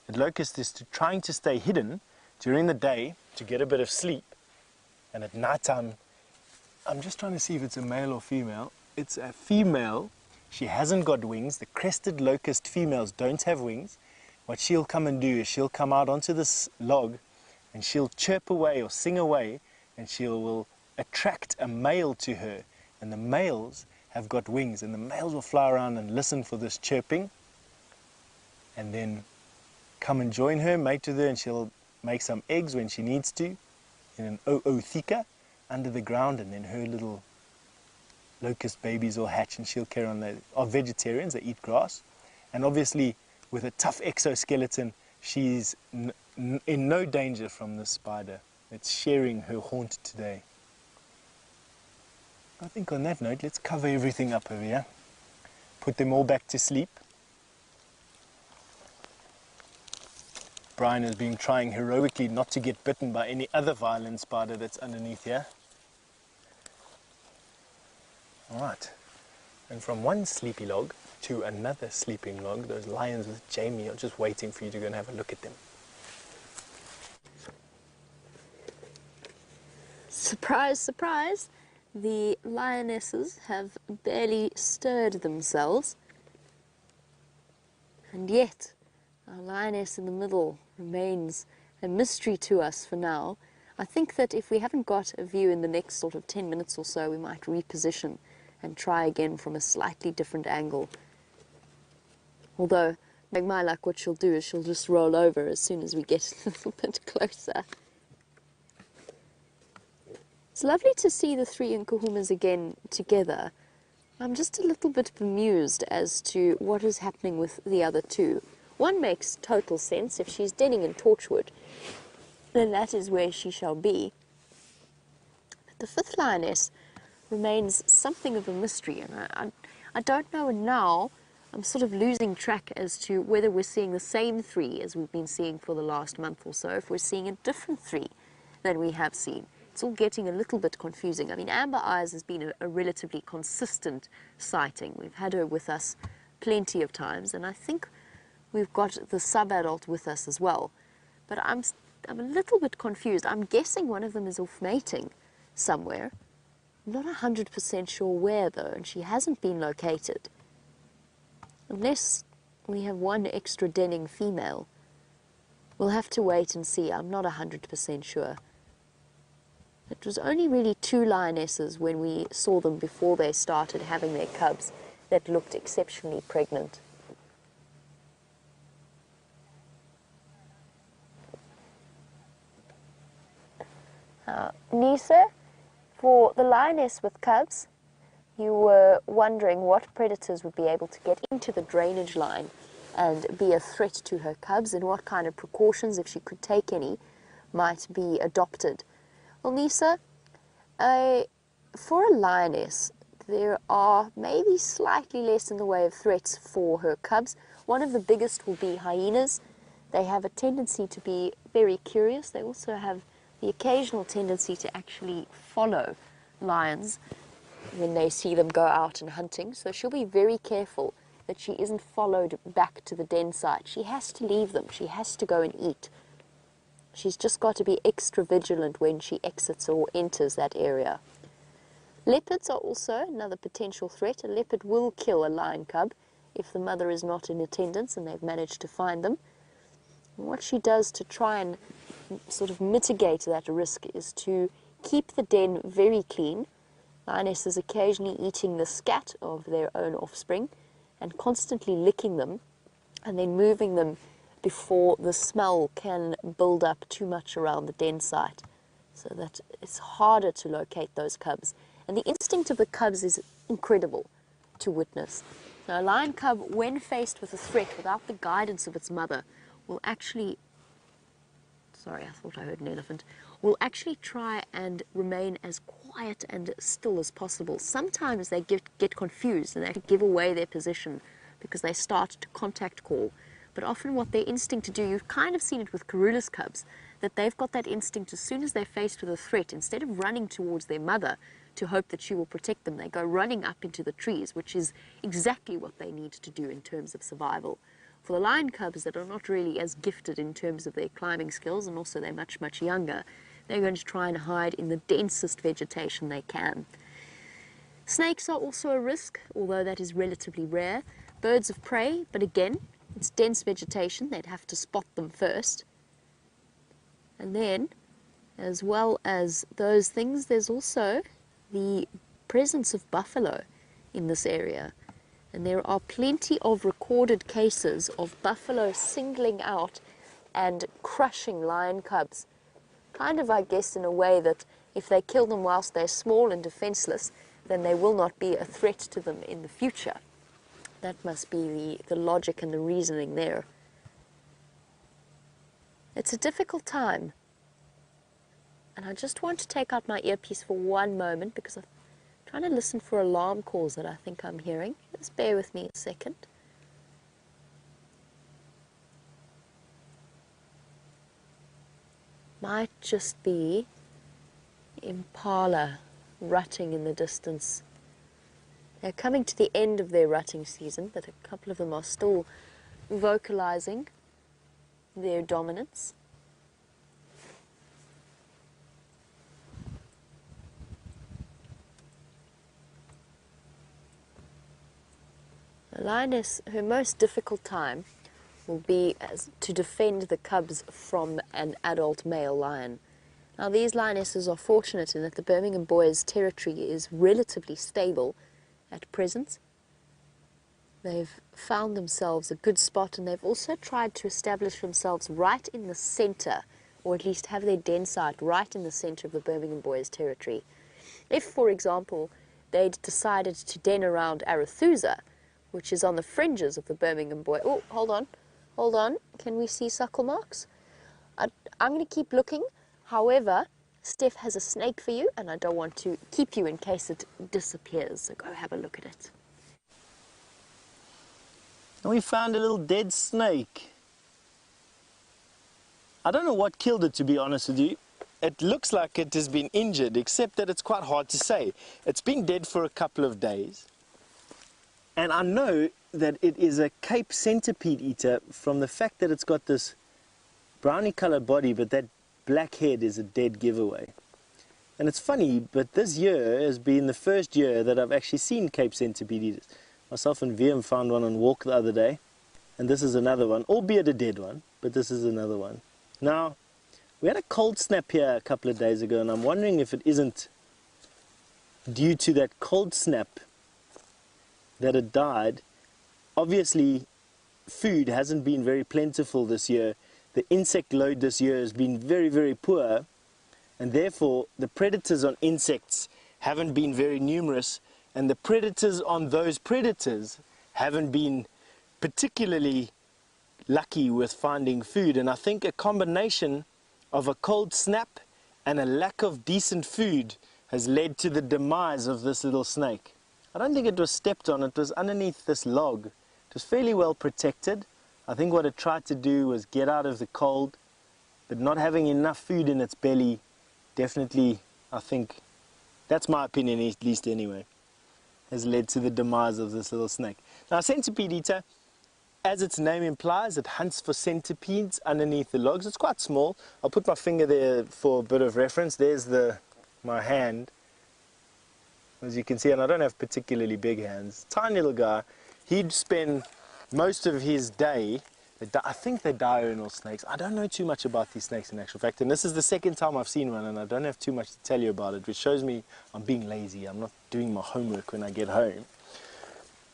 The locust is trying to stay hidden during the day to get a bit of sleep. And at night time, I'm just trying to see if it's a male or female. It's a female. She hasn't got wings. The crested locust females don't have wings. What she'll come and do is she'll come out onto this log and she'll chirp away or sing away, and will attract a male to her. And the males have got wings, and the males will fly around and listen for this chirping and then come and join her, mate with her, and she'll make some eggs when she needs to in an oothika under the ground, and then her little locust babies will hatch and she'll carry on. They are vegetarians, they eat grass, and obviously with a tough exoskeleton she's in no danger from this spider. It's sharing her haunt today. I think on that note, let's cover everything up over here. Put them all back to sleep. Brian has been trying heroically not to get bitten by any other violin spider that's underneath here. Alright, And from one sleepy log to another sleeping log, those lions with Jamie are just waiting for you to go and have a look at them. Surprise, surprise, the lionesses have barely stirred themselves. And yet, our lioness in the middle remains a mystery to us for now. I think that if we haven't got a view in the next sort of 10 minutes or so, we might reposition and try again from a slightly different angle. Although, like my luck, what she'll do is she'll just roll over as soon as we get a little bit closer. It's lovely to see the three Nkuhumas again together. I'm just a little bit bemused as to what is happening with the other two. One makes total sense. If she's denning in Torchwood, then that is where she shall be. But the fifth lioness remains something of a mystery, and I don't know now. I'm sort of losing track as to whether we're seeing the same three as we've been seeing for the last month or so, if we're seeing a different three than we have seen. It's all getting a little bit confusing. I mean, Amber Eyes has been a relatively consistent sighting. We've had her with us plenty of times, and I think we've got the sub-adult with us as well. But I'm a little bit confused. I'm guessing one of them is off mating somewhere. I'm not 100% sure where, though, and she hasn't been located. Unless we have one extra denning female. We'll have to wait and see. I'm not 100% sure. It was only really two lionesses when we saw them before they started having their cubs that looked exceptionally pregnant. Nisa, for the lioness with cubs, you were wondering what predators would be able to get into the drainage line and be a threat to her cubs, and what kind of precautions, if she could take any, might be adopted. Well, Nisa, for a lioness, there are maybe slightly less in the way of threats for her cubs. One of the biggest will be hyenas. They have a tendency to be very curious. They also have the occasional tendency to actually follow lions when they see them go out and hunting. So she'll be very careful that she isn't followed back to the den site. She has to leave them. She has to go and eat. She's just got to be extra vigilant when she exits or enters that area. Leopards are also another potential threat. A leopard will kill a lion cub if the mother is not in attendance and they've managed to find them. And what she does to try and sort of mitigate that risk is to keep the den very clean. Lionesses occasionally eating the scat of their own offspring and constantly licking them and then moving them before the smell can build up too much around the den site, so that it's harder to locate those cubs. And the instinct of the cubs is incredible to witness. Now, a lion cub, when faced with a threat without the guidance of its mother, will actually, sorry, I thought I heard an elephant, will actually try and remain as quiet and still as possible. Sometimes they get confused and they give away their position because they start to contact call. But often what their instinct to do, you've kind of seen it with Karula's cubs, that they've got that instinct as soon as they're faced with a threat, instead of running towards their mother to hope that she will protect them, they go running up into the trees, which is exactly what they need to do in terms of survival. For the lion cubs that are not really as gifted in terms of their climbing skills, and also they're much, much younger, they're going to try and hide in the densest vegetation they can. Snakes are also a risk, although that is relatively rare. Birds of prey, but again, it's dense vegetation, they'd have to spot them first. And then, as well as those things, there's also the presence of buffalo in this area. And there are plenty of recorded cases of buffalo singling out and crushing lion cubs. Kind of, I guess, in a way that if they kill them whilst they're small and defenseless, then they will not be a threat to them in the future. That must be the logic and the reasoning there. It's a difficult time. And I just want to take out my earpiece for one moment because I'm trying to listen for alarm calls that I think I'm hearing. Just bear with me a second. Might just be impala rutting in the distance They're coming to the end of their rutting season, but a couple of them are still vocalizing their dominance. The lioness, her most difficult time will be to defend the cubs from an adult male lion. Now, these lionesses are fortunate in that the Birmingham Boys territory is relatively stable at present. They've found themselves a good spot, and they've also tried to establish themselves right in the centre, or at least have their den site right in the centre of the Birmingham Boys territory. If, for example, they'd decided to den around Arethusa, which is on the fringes of the Birmingham Boys... Oh, hold on. Can we see suckle marks? I'm going to keep looking. However, Steph has a snake for you, and I don't want to keep you in case it disappears, so go have a look at it. We found a little dead snake. I don't know what killed it, to be honest with you. It looks like it has been injured, except that it's quite hard to say. It's been dead for a couple of days. And I know that it is a Cape centipede eater from the fact that it's got this brownie coloured body, but that black head is a dead giveaway. And it's funny, but this year has been the first year that I've actually seen Cape centipede eaters. Myself and VM found one on walk the other day, and this is another one, albeit a dead one, but this is another one. Now, we had a cold snap here a couple of days ago, and I'm wondering if it isn't due to that cold snap that it died. Obviously, food hasn't been very plentiful this year. The insect load this year has been very, very poor, and therefore the predators on insects haven't been very numerous, and the predators on those predators haven't been particularly lucky with finding food. And I think a combination of a cold snap and a lack of decent food has led to the demise of this little snake. I don't think it was stepped on, it was underneath this log. It was fairly well protected. I think what it tried to do was get out of the cold, but not having enough food in its belly, definitely, I think, that's my opinion at least anyway, has led to the demise of this little snake. Now, a centipede eater, as its name implies, it hunts for centipedes underneath the logs. It's quite small. I'll put my finger there for a bit of reference. There's my hand. As you can see, and I don't have particularly big hands. Tiny little guy. He'd spend most of his day, I think they're diurnal snakes. I don't know too much about these snakes in actual fact, and this is the second time I've seen one, and I don't have too much to tell you about it, which shows me I'm being lazy. I'm not doing my homework when I get home.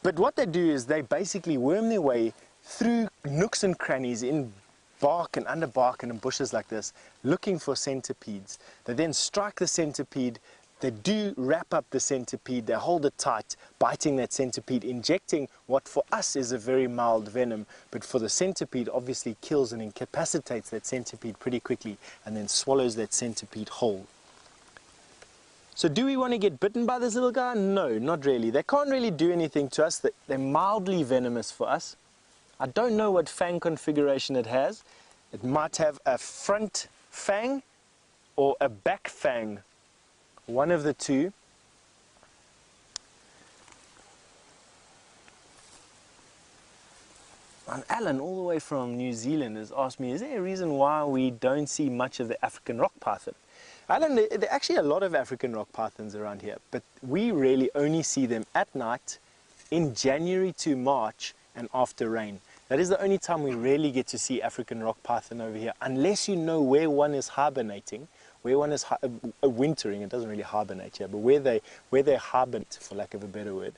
But what they do is they basically worm their way through nooks and crannies in bark and under bark and in bushes like this, looking for centipedes. They then strike the centipede. They do wrap up the centipede, they hold it tight, biting that centipede, injecting what for us is a very mild venom, but for the centipede obviously kills and incapacitates that centipede pretty quickly and then swallows that centipede whole. So do we want to get bitten by this little guy? No, not really. They can't really do anything to us. They're mildly venomous for us. I don't know what fang configuration it has. It might have a front fang or a back fang. One of the two. And Alan, all the way from New Zealand, has asked me, is there a reason why we don't see much of the African rock python? Alan, there are actually a lot of African rock pythons around here, but we really only see them at night in January to March and after rain. That is the only time we really get to see African rock python over here, unless you know where one is hibernating. Where one is wintering, it doesn't really hibernate here, but where they hibernate, for lack of a better word,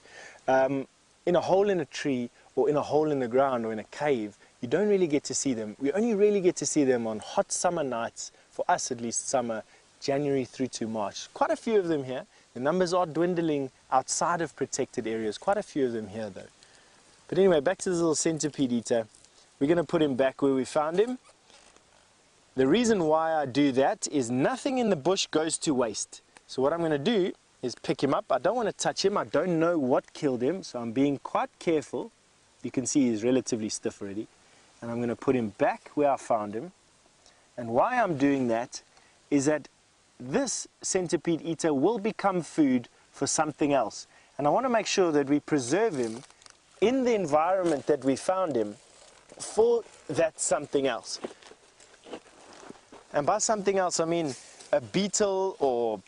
in a hole in a tree or in a hole in the ground or in a cave, you don't really get to see them. We only really get to see them on hot summer nights, for us at least summer, January through to March. Quite a few of them here. The numbers are dwindling outside of protected areas. Quite a few of them here though. But anyway, back to this little centipede eater. We're going to put him back where we found him. The reason why I do that is nothing in the bush goes to waste. So what I'm going to do is pick him up. I don't want to touch him. I don't know what killed him, so I'm being quite careful. You can see he's relatively stiff already. And I'm going to put him back where I found him. And why I'm doing that is that this centipede eater will become food for something else. And I want to make sure that we preserve him in the environment that we found him for that something else. And by something else, I mean a beetle, or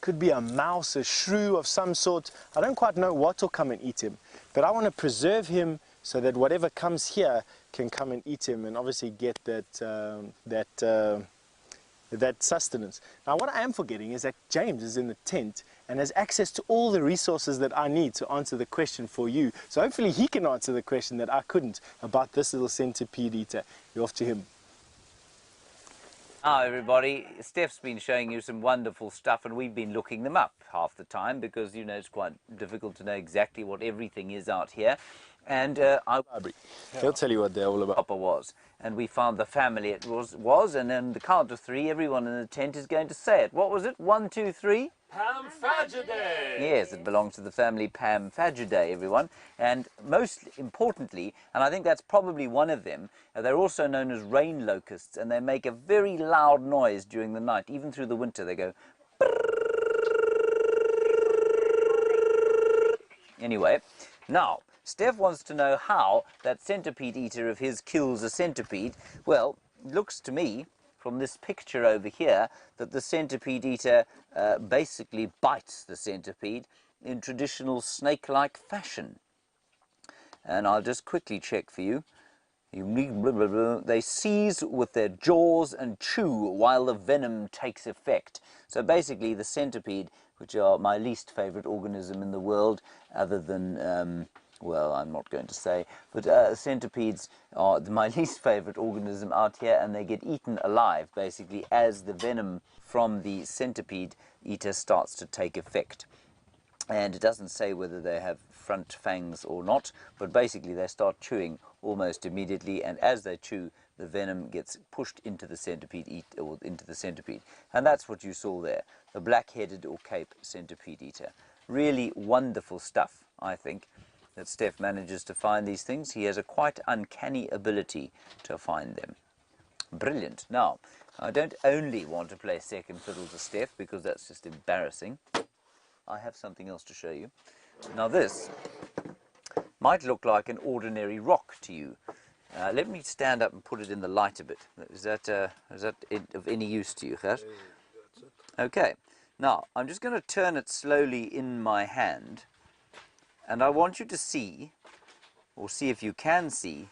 could be a mouse, a shrew of some sort. I don't quite know what will come and eat him, but I want to preserve him so that whatever comes here can come and eat him, and obviously get that sustenance. Now, what I am forgetting is that James is in the tent and has access to all the resources that I need to answer the question for you. So hopefully he can answer the question that I couldn't about this little centipede eater. You're off to him. Hi everybody, Steph's been showing you some wonderful stuff, and we've been looking them up half the time because, you know, it's quite difficult to know exactly what everything is out here. And he'll tell you what they're all about. Was, and we found the family it was, and then the count of three, everyone in the tent is going to say it. What was it? 1, 2, 3? Pamfagidae! Yes, it belongs to the family Pamfagidae, everyone. And most importantly, and I think that's probably one of them, they're also known as rain locusts, and they make a very loud noise during the night. Even through the winter, they go... Anyway, now, Steph wants to know how that centipede eater of his kills a centipede. Well, it looks to me, from this picture over here, that the centipede eater basically bites the centipede in traditional snake-like fashion. And I'll just quickly check for you. They seize with their jaws and chew while the venom takes effect. So basically the centipede, which are my least favorite organism in the world, other than... well, I'm not going to say, but centipedes are my least favorite organism out here, and they get eaten alive, basically, as the venom from the centipede eater starts to take effect. And it doesn't say whether they have front fangs or not, but basically they start chewing almost immediately, and as they chew, the venom gets pushed into the centipede and that's what you saw there, the black-headed or Cape centipede eater. Really wonderful stuff, I think, that Steph manages to find these things. He has a quite uncanny ability to find them. Brilliant. Now, I don't only want to play second fiddle to Steph, because that's just embarrassing. I have something else to show you. Now this might look like an ordinary rock to you. Let me stand up and put it in the light a bit. Is that of any use to you, Gert? Okay. Now, I'm just going to turn it slowly in my hand. And I want you to see, or see if you can see,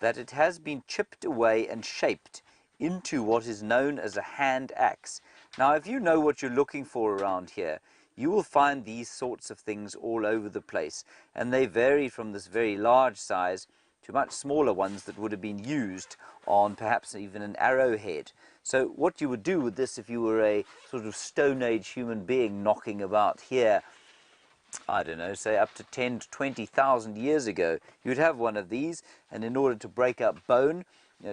that it has been chipped away and shaped into what is known as a hand axe. Now, if you know what you're looking for around here, you will find these sorts of things all over the place. And they vary from this very large size to much smaller ones that would have been used on perhaps even an arrowhead. So what you would do with this if you were a sort of Stone Age human being knocking about here, I don't know, say up to 10 to 20,000 years ago, you'd have one of these, and in order to break up bone,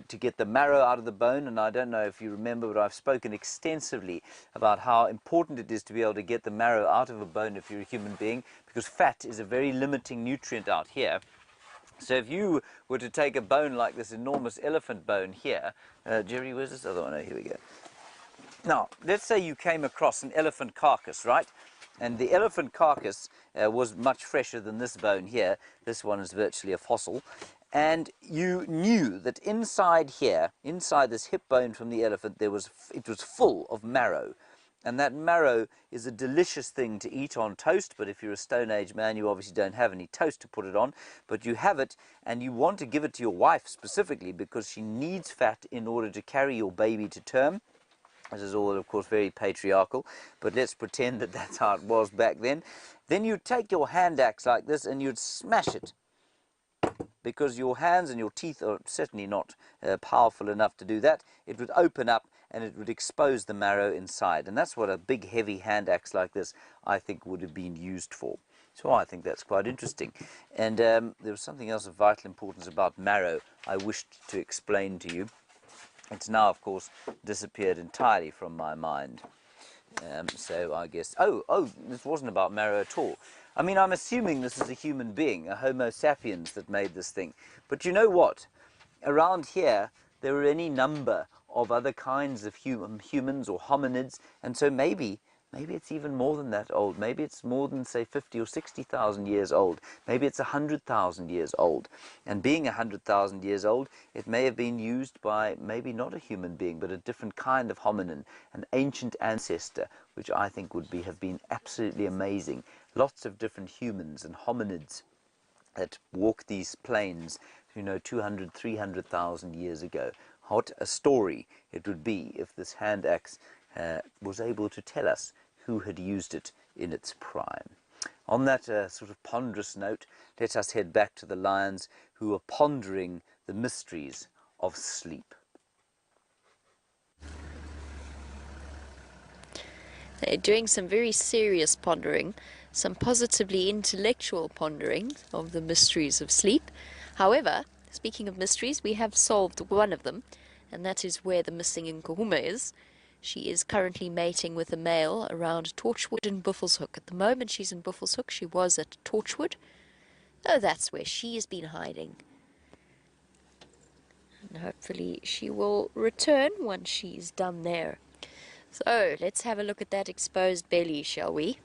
to get the marrow out of the bone, and I don't know if you remember, but I've spoken extensively about how important it is to be able to get the marrow out of a bone if you're a human being, because fat is a very limiting nutrient out here. So if you were to take a bone like this enormous elephant bone here, Jerry, where's this other one? Oh, here we go. Now, let's say you came across an elephant carcass, right? And the elephant carcass was much fresher than this bone here. This one is virtually a fossil. And you knew that inside here, inside this hip bone from the elephant, it was full of marrow. And that marrow is a delicious thing to eat on toast, but if you're a Stone Age man, you obviously don't have any toast to put it on. But you have it, and you want to give it to your wife specifically because she needs fat in order to carry your baby to term. This is all, of course, very patriarchal, but let's pretend that that's how it was back then. Then you'd take your hand axe like this and you'd smash it, because your hands and your teeth are certainly not powerful enough to do that. It would open up and it would expose the marrow inside, and that's what a big heavy hand axe like this, I think, would have been used for. So I think that's quite interesting. And there was something else of vital importance about marrow I wished to explain to you. It's now, of course, disappeared entirely from my mind. So I guess... Oh, this wasn't about marrow at all. I mean, I'm assuming this is a human being, a Homo sapiens, that made this thing. But you know what? Around here, there are any number of other kinds of humans or hominids, and so maybe Maybe it's even more than that old. Maybe it's more than, say, 50 or 60,000 years old. Maybe it's 100,000 years old. And being 100,000 years old, it may have been used by maybe not a human being, but a different kind of hominin, an ancient ancestor, which I think would have been absolutely amazing. Lots of different humans and hominids that walked these plains, 200, 300,000 years ago. What a story it would be if this hand axe was able to tell us who had used it in its prime. On that sort of ponderous note, let us head back to the lions who are pondering the mysteries of sleep. They're doing some very serious pondering, some positively intellectual pondering of the mysteries of sleep. However, speaking of mysteries, we have solved one of them, and that is where the missing Nkuhume is. She is currently mating with a male around Torchwood and Buffelshoek. At the moment she's in Buffelshoek. She was at Torchwood. Oh, that's where she has been hiding. And hopefully she will return once she's done there. So, let's have a look at that exposed belly, shall we?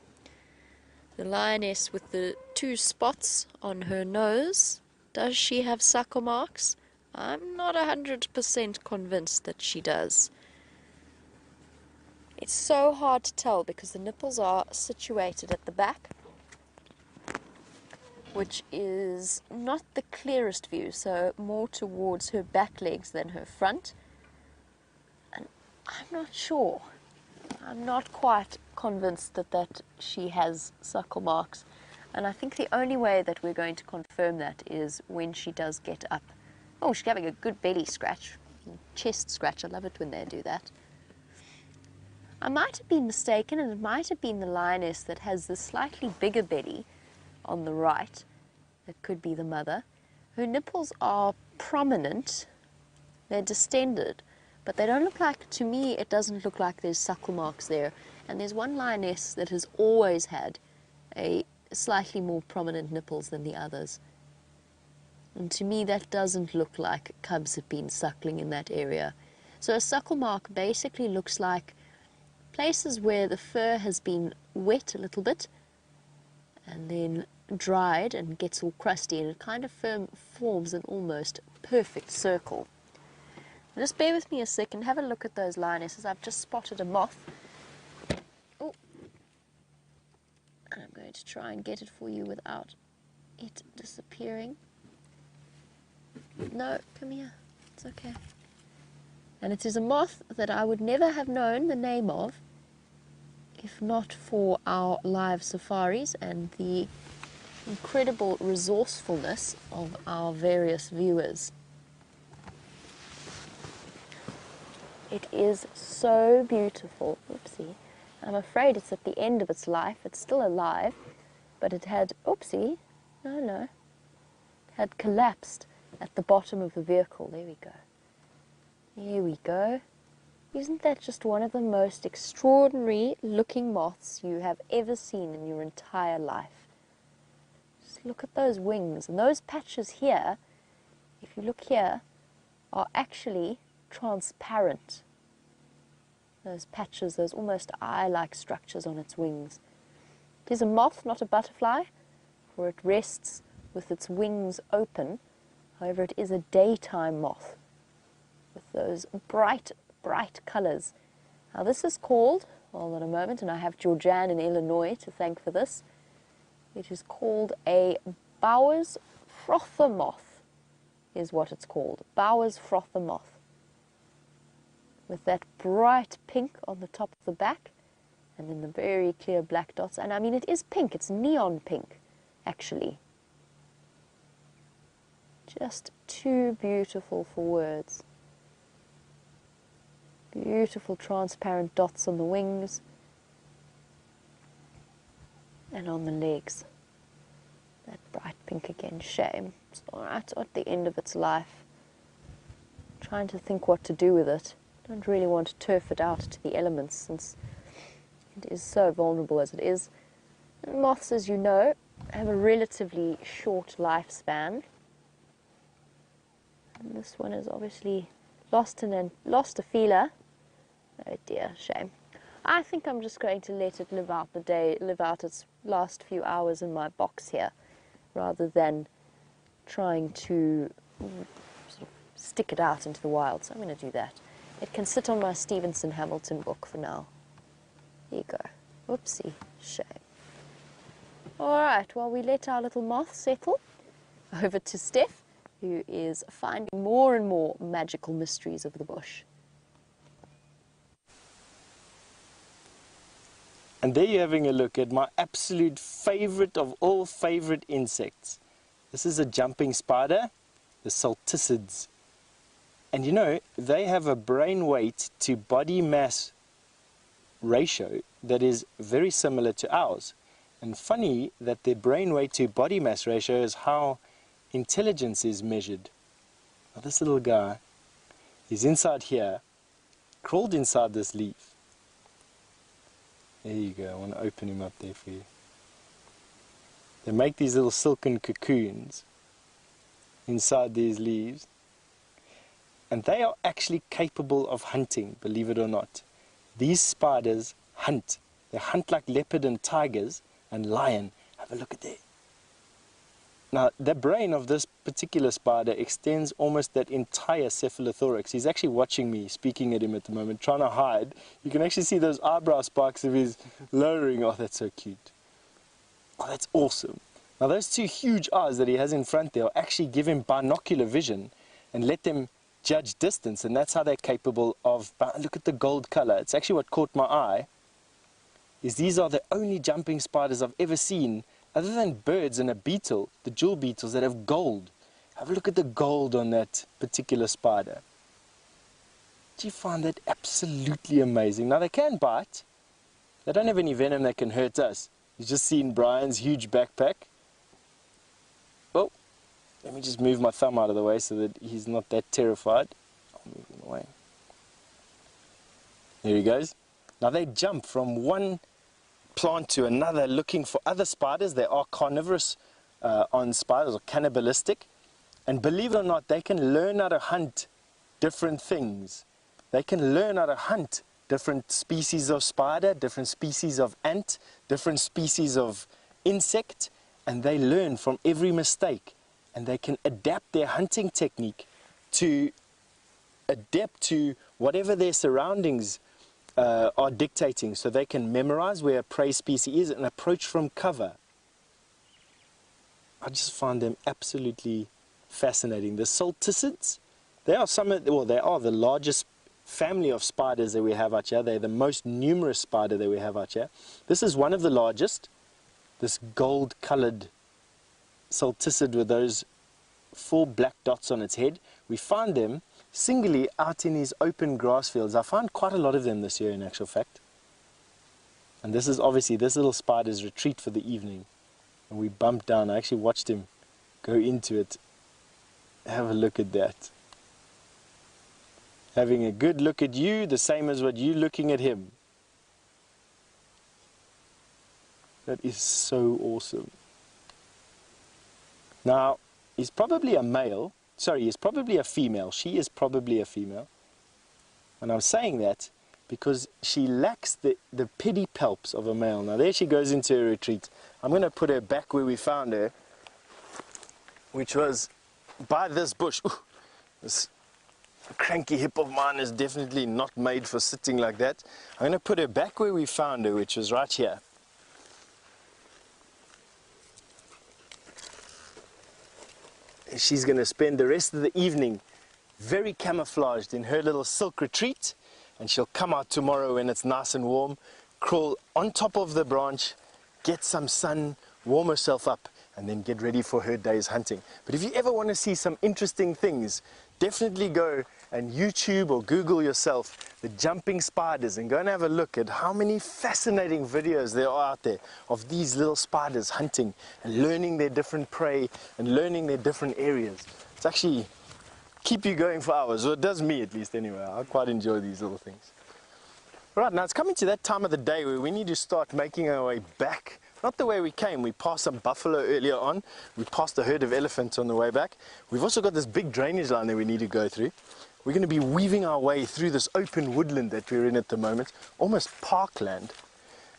The lioness with the 2 spots on her nose. Does she have suckle marks? I'm not 100% convinced that she does. It's so hard to tell because the nipples are situated at the back, which is not the clearest view, so more towards her back legs than her front. And I'm not sure. I'm not quite convinced that she has suckle marks. And I think the only way that we're going to confirm that is when she does get up. Oh, she's having a good belly scratch, chest scratch. I love it when they do that. I might have been mistaken, and it might have been the lioness that has the slightly bigger belly on the right. That could be the mother. Her nipples are prominent. They're distended, but they don't look like, to me, it doesn't look like there's suckle marks there. And there's one lioness that has always had a slightly more prominent nipples than the others. And to me, that doesn't look like cubs have been suckling in that area. So a suckle mark basically looks like places where the fur has been wet a little bit and then dried and gets all crusty, and it kind of forms an almost perfect circle. Just bear with me a second, have a look at those lionesses. I've just spotted a moth. Oh, I'm going to try and get it for you without it disappearing. No, come here, it's okay. And it is a moth that I would never have known the name of if not for our live safaris and the incredible resourcefulness of our various viewers. It is so beautiful. Oopsie. I'm afraid it's at the end of its life. It's still alive, but it had, oopsie, no, had collapsed at the bottom of the vehicle. There we go. Here we go. Isn't that just one of the most extraordinary looking moths you have ever seen in your entire life? Just look at those wings. And those patches here, if you look here, are actually transparent. Those patches, those almost eye-like structures on its wings. It is a moth, not a butterfly, for it rests with its wings open. However, it is a daytime moth with those bright colors. Now this is called, hold on a moment, and I have Georgianne in Illinois to thank for this. It is called a Bowers frother moth, is what it's called. Bowers frother moth. With that bright pink on the top of the back, and then the very clear black dots. And I mean, it is pink, it's neon pink, actually. Just too beautiful for words. Beautiful transparent dots on the wings and on the legs. That bright pink again, shame. It's right at the end of its life. Trying to think what to do with it. Don't really want to turf it out to the elements since it is so vulnerable as it is. And moths, as you know, have a relatively short lifespan. And this one is obviously lost a feeler. Oh dear, shame. I think I'm just going to let it live out the day, live out its last few hours in my box here, rather than trying to sort of stick it out into the wild. So I'm going to do that. It can sit on my Stevenson Hamilton book for now. Here you go. Whoopsie. Shame. All right, well, we let our little moth settle. Over to Steph, who is finding more and more magical mysteries of the bush. And there you're having a look at my absolute favorite of all favorite insects. This is a jumping spider, the salticids. And you know, they have a brain weight to body mass ratio that is very similar to ours. And funny that their brain weight to body mass ratio is how intelligence is measured. Now this little guy, he's inside here, crawled inside this leaf. There you go, I want to open him up there for you. They make these little silken cocoons inside these leaves. And they are actually capable of hunting, believe it or not. These spiders hunt. They hunt like leopard and tigers and lion. Have a look at that. Now, the brain of this particular spider extends almost that entire cephalothorax. He's actually watching me, speaking at him at the moment, trying to hide. You can actually see those eyebrow spikes of his lowering. Oh, that's so cute. Oh, that's awesome. Now, those two huge eyes that he has in front there actually give him binocular vision and let them judge distance, and that's how they're capable of... Look at the gold color. It's actually what caught my eye, is these are the only jumping spiders I've ever seen, other than birds and a beetle, the jewel beetles, that have gold. Have a look at the gold on that particular spider. Do you find that absolutely amazing? Now, they can bite. They don't have any venom that can hurt us. You've just seen Brian's huge backpack. Oh, let me just move my thumb out of the way so that he's not that terrified. I'll move him away. There he goes. Now, they jump from one plant to another looking for other spiders. They are carnivorous on spiders, or cannibalistic. And believe it or not, they can learn how to hunt different things. They can learn how to hunt different species of spider, different species of ant, different species of insect, and they learn from every mistake. And they can adapt their hunting technique to adapt to whatever their surroundings are dictating, so they can memorize where a prey species is and approach from cover. I just find them absolutely fascinating. The salticids, they are the largest family of spiders that we have out here. They're the most numerous spider that we have out here. This is one of the largest, this gold-colored salticid with those 4 black dots on its head. We find them singly out in these open grass fields. I found quite a lot of them this year, in actual fact. And this is obviously this little spider's retreat for the evening. And we bumped down. I actually watched him go into it. Have a look at that. Having a good look at you, the same as what you're looking at him. That is so awesome. Now, he's probably a male. Sorry, he's probably a female. She is probably a female. And I'm saying that because she lacks the pedipalps of a male. Now, there she goes into her retreat. I'm going to put her back where we found her, which was by this bush. Ooh, this cranky hip of mine is definitely not made for sitting like that. I'm going to put her back where we found her, which was right here. She's going to spend the rest of the evening very camouflaged in her little silk retreat, and she'll come out tomorrow when it's nice and warm, crawl on top of the branch, get some sun, warm herself up, and then get ready for her day's hunting. But if you ever want to see some interesting things, definitely go and YouTube or Google yourself the jumping spiders and go and have a look at how many fascinating videos there are out there of these little spiders hunting and learning their different prey and learning their different areas. It's actually keep you going for hours, or it does me at least anyway. I quite enjoy these little things. Right, now it's coming to that time of the day where we need to start making our way back. Not the way we came. We passed some buffalo earlier on. We passed a herd of elephants on the way back. We've also got this big drainage line that we need to go through. We're going to be weaving our way through this open woodland that we're in at the moment, almost parkland.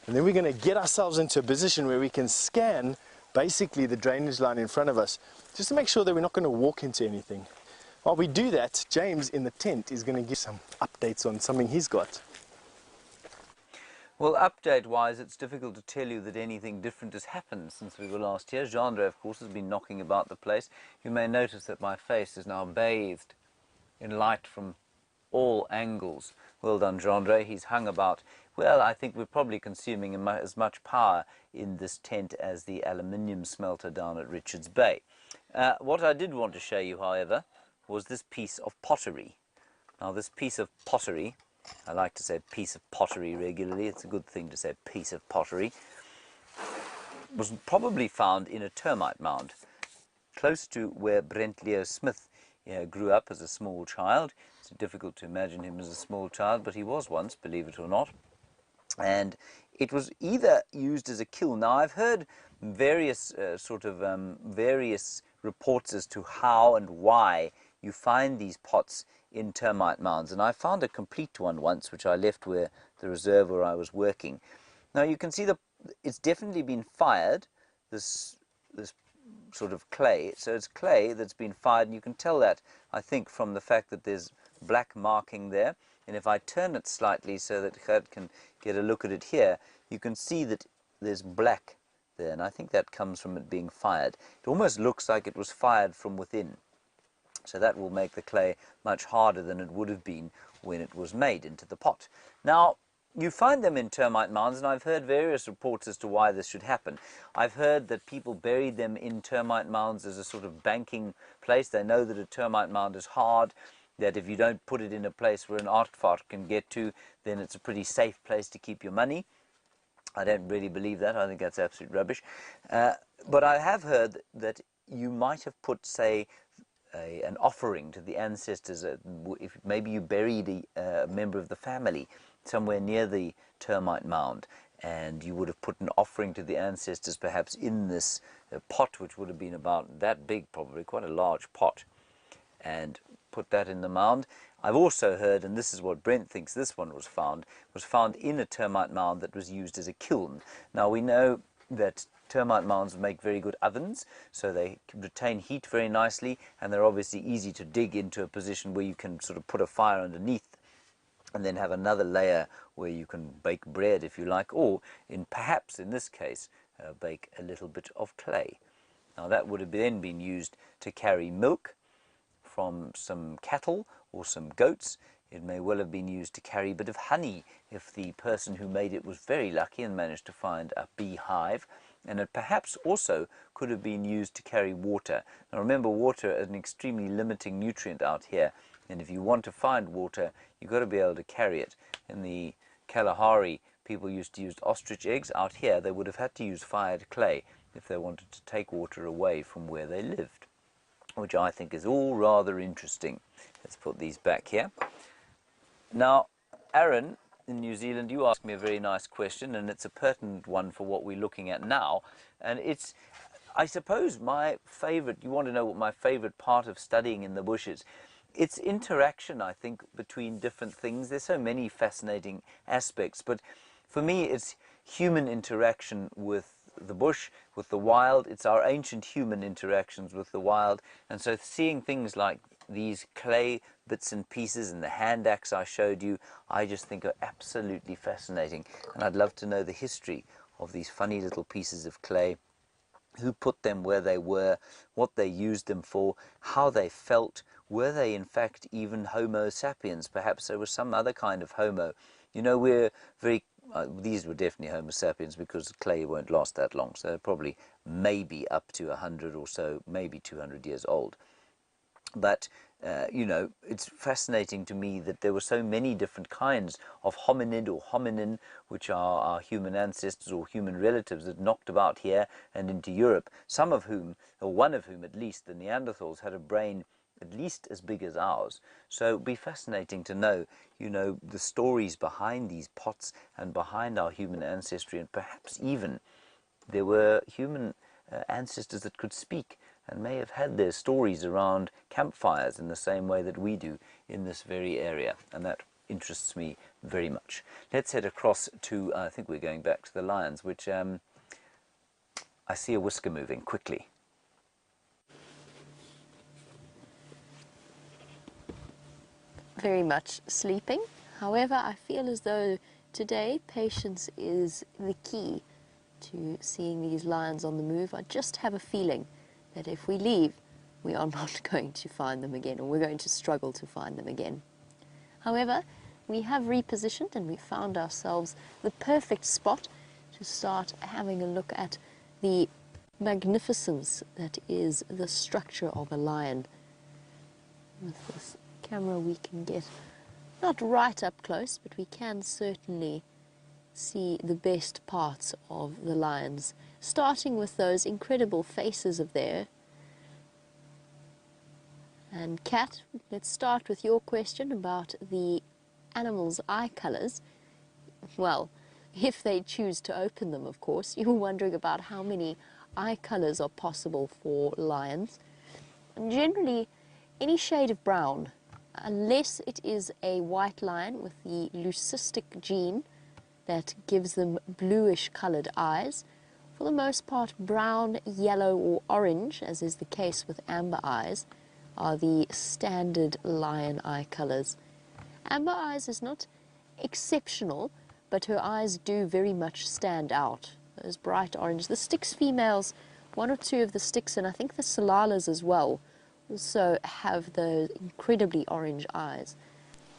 And then we're going to get ourselves into a position where we can scan basically the drainage line in front of us, just to make sure that we're not going to walk into anything. While we do that, James in the tent is going to give some updates on something he's got. Well, update-wise, it's difficult to tell you that anything different has happened since we were last here. Jeandre, of course, has been knocking about the place. You may notice that my face is now bathed in light from all angles. Well done, Jeandre. He's hung about. Well, I think we're probably consuming as much power in this tent as the aluminium smelter down at Richards Bay. What I did want to show you, however, was this piece of pottery. Now, this piece of pottery, I like to say piece of pottery regularly. It's a good thing to say piece of pottery. Was probably found in a termite mound, close to where Brent Leo Smith grew up as a small child. It's difficult to imagine him as a small child, but he was once, believe it or not. And it was either used as a kiln. Now, I've heard various various reports as to how and why you find these pots in termite mounds, and I found a complete one once, which I left where the reserve where I was working. Now you can see it's definitely been fired, this sort of clay. So it's clay that's been fired, and you can tell that, I think, from the fact that there's black marking there. And if I turn it slightly so that Gert can get a look at it here, you can see that there's black there, and I think that comes from it being fired. It almost looks like it was fired from within. So that will make the clay much harder than it would have been when it was made into the pot. Now, you find them in termite mounds, and I've heard various reports as to why this should happen. I've heard that people buried them in termite mounds as a sort of banking place. They know that a termite mound is hard, that if you don't put it in a place where an aardvark can get to, then it's a pretty safe place to keep your money. I don't really believe that. I think that's absolute rubbish. But I have heard that you might have put, say, an offering to the ancestors. If maybe you buried a member of the family somewhere near the termite mound, and you would have put an offering to the ancestors perhaps in this pot, which would have been about that big, probably quite a large pot, and put that in the mound. I've also heard, and this is what Brent thinks this one was found in a termite mound that was used as a kiln. Now we know that termite mounds make very good ovens, so they can retain heat very nicely, and they're obviously easy to dig into a position where you can sort of put a fire underneath and then have another layer where you can bake bread, if you like, or perhaps in this case bake a little bit of clay. Now that would have then been used to carry milk from some cattle or some goats. It may well have been used to carry a bit of honey if the person who made it was very lucky and managed to find a beehive. And it perhaps also could have been used to carry water. Now remember, water is an extremely limiting nutrient out here, and if you want to find water, you've got to be able to carry it. In the Kalahari, people used to use ostrich eggs. Out here, they would have had to use fired clay if they wanted to take water away from where they lived, which I think is all rather interesting. Let's put these back here. Now, Aaron in New Zealand, you asked me a very nice question, and it's a pertinent one for what we're looking at now. And it's, I suppose, my favorite, you want to know what my favorite part of studying in the bush is. It's interaction, I think, between different things. There's so many fascinating aspects, but for me, it's human interaction with the bush, with the wild. It's our ancient human interactions with the wild. And so seeing things like these clay bits and pieces and the hand axe I showed you, I just think are absolutely fascinating. And I'd love to know the history of these funny little pieces of clay, who put them where they were, what they used them for, how they felt. Were they in fact even Homo sapiens? Perhaps there was some other kind of Homo. You know, we're very these were definitely Homo sapiens, because clay won't last that long, so they're probably maybe up to 100 or so, maybe 200 years old. But you know, it's fascinating to me that there were so many different kinds of hominid or hominin, which are our human ancestors or human relatives that knocked about here and into Europe, some of whom, or one of whom at least, the Neanderthals, had a brain at least as big as ours. So it would be fascinating to know, you know, the stories behind these pots and behind our human ancestry, and perhaps even there were human ancestors that could speak and may have had their stories around campfires in the same way that we do in this very area, and that interests me very much. Let's head across to, I think we're going back to the lions, which I see a whisker moving quickly. Very much sleeping. However, I feel as though today patience is the key to seeing these lions on the move. I just have a feeling that if we leave, we are not going to find them again, or we're going to struggle to find them again. However, we have repositioned and we found ourselves the perfect spot to start having a look at the magnificence that is the structure of a lion. With this camera we can get not right up close, but we can certainly see the best parts of the lions, starting with those incredible faces of theirs. And Kat, let's start with your question about the animal's eye colours. Well, if they choose to open them, of course. You were wondering about how many eye colours are possible for lions. And generally, any shade of brown, unless it is a white lion with the leucistic gene that gives them bluish coloured eyes. For the most part, brown, yellow or orange, as is the case with amber eyes, are the standard lion eye colours. Amber eyes is not exceptional, but her eyes do very much stand out. Those bright orange. The Styx females, one or two of the Styx, and I think the Salalas as well, also have those incredibly orange eyes.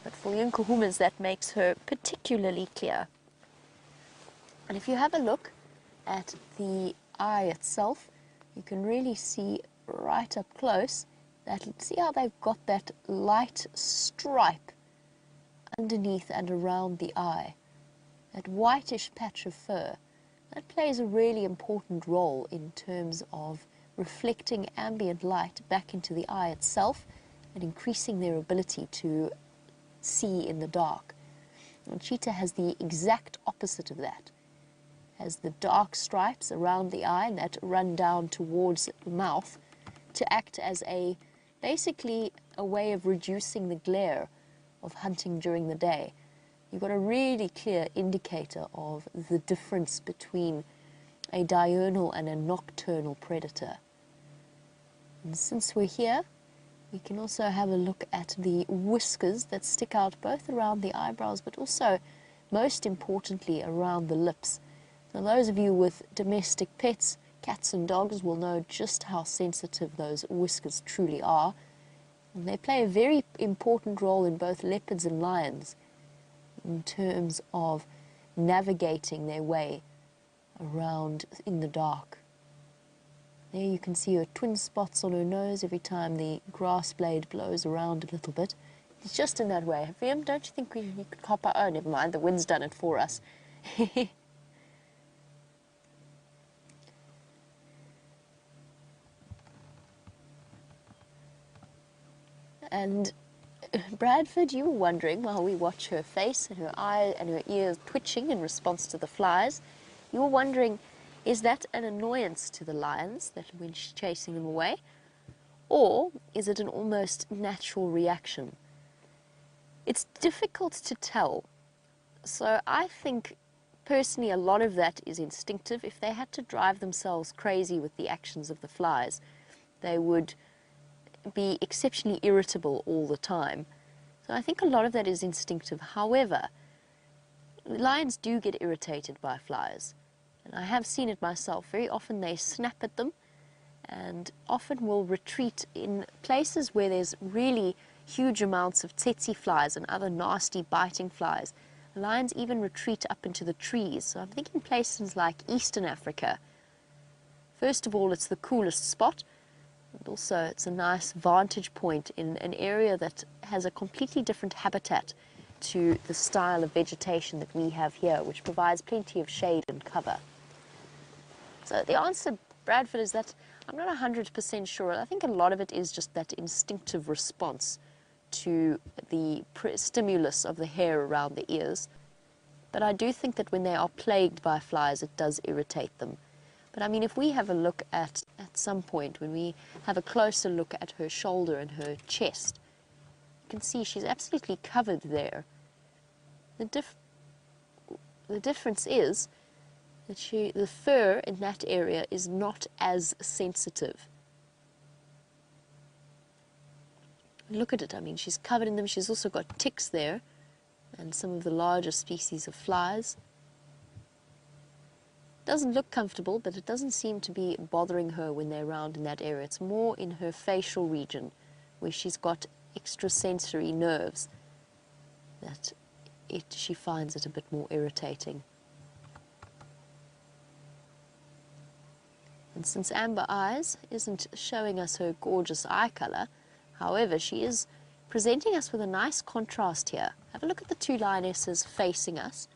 But for the Nkuhumas, that makes her particularly clear. And if you have a look at the eye itself, you can really see right up close that, see how they've got that light stripe underneath and around the eye. That whitish patch of fur, that plays a really important role in terms of reflecting ambient light back into the eye itself and increasing their ability to see in the dark. And cheetah has the exact opposite of that. Has the dark stripes around the eye that run down towards the mouth to act as basically a way of reducing the glare of hunting during the day. You've got a really clear indicator of the difference between a diurnal and a nocturnal predator. And since we're here, we can also have a look at the whiskers that stick out both around the eyebrows, but also, most importantly, around the lips. Now, those of you with domestic pets, cats and dogs, will know just how sensitive those whiskers truly are. And they play a very important role in both leopards and lions in terms of navigating their way around in the dark. There you can see her twin spots on her nose every time the grass blade blows around a little bit. It's just in that way. VM, don't you think we could hop our... Oh, never mind, the wind's done it for us. And Bradford, you were wondering, while we watch her face and her eye and her ears twitching in response to the flies, you were wondering, is that an annoyance to the lions that when she's chasing them away? Or is it an almost natural reaction? It's difficult to tell. So I think, personally, a lot of that is instinctive. If they had to drive themselves crazy with the actions of the flies, they would be exceptionally irritable all the time. So I think a lot of that is instinctive. However, lions do get irritated by flies. And I have seen it myself. Very often they snap at them and often will retreat in places where there's really huge amounts of tsetse flies and other nasty biting flies. The lions even retreat up into the trees. So I'm thinking places like Eastern Africa. First of all, it's the coolest spot. And also, it's a nice vantage point in an area that has a completely different habitat to the style of vegetation that we have here, which provides plenty of shade and cover. So the answer, Bradford, is that I'm not 100% sure. I think a lot of it is just that instinctive response to the stimulus of the hair around the ears. But I do think that when they are plagued by flies, it does irritate them. But I mean, if we have a look at some point, when we have a closer look at her shoulder and her chest, you can see she's absolutely covered there. The difference is that the fur in that area is not as sensitive. Look at it, I mean, she's covered in them. She's also got ticks there and some of the larger species of flies. Doesn't look comfortable, but it doesn't seem to be bothering her when they're around in that area. It's more in her facial region where she's got extrasensory nerves that she finds it a bit more irritating. And since Amber Eyes isn't showing us her gorgeous eye color, however, she is presenting us with a nice contrast here. Have a look at the two lionesses facing us,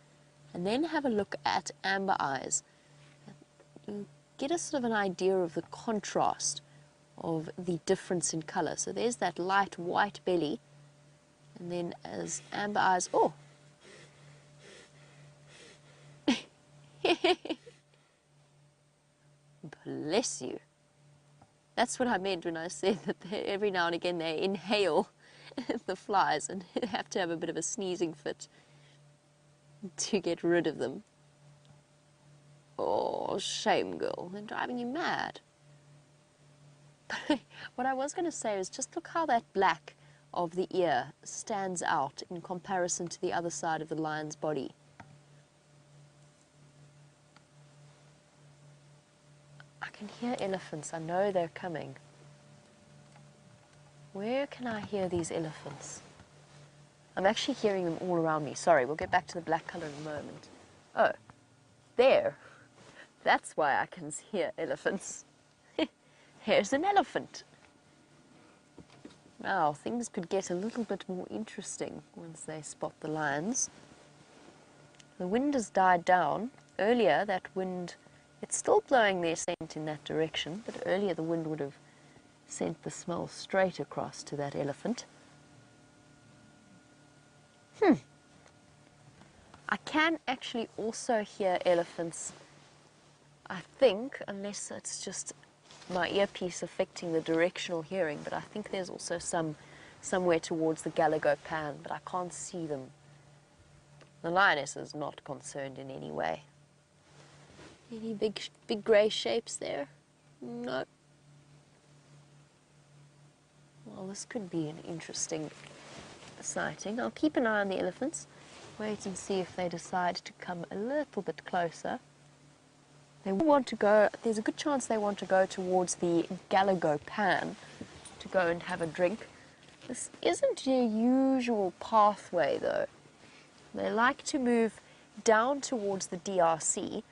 and then have a look at Amber Eyes. You get a sort of an idea of the contrast of the difference in color. So there's that light white belly, and then as Amber Eyes, oh! Bless you. That's what I meant when I said that every now and again they inhale the flies and have to have a bit of a sneezing fit to get rid of them. Oh, shame, girl. They're driving you mad. But what I was going to say is just look how that black of the ear stands out in comparison to the other side of the lion's body. I can hear elephants. I know they're coming. Where can I hear these elephants? I'm actually hearing them all around me. Sorry, we'll get back to the black color in a moment. Oh, there. That's why I can hear elephants. Here's an elephant. Now, things could get a little bit more interesting once they spot the lions. The wind has died down. Earlier, that wind, it's still blowing their scent in that direction, but earlier the wind would have sent the smell straight across to that elephant. I can actually also hear elephants, I think, unless it's just my earpiece affecting the directional hearing, but I think there's also somewhere towards the Galago Pan, but I can't see them. The lioness is not concerned in any way. Any big grey shapes there? No. Well, this could be an interesting sighting. I'll keep an eye on the elephants, wait and see if they decide to come a little bit closer. They want to go, there's a good chance they want to go towards the Galago Pan to go and have a drink. This isn't your usual pathway though. They like to move down towards the DRC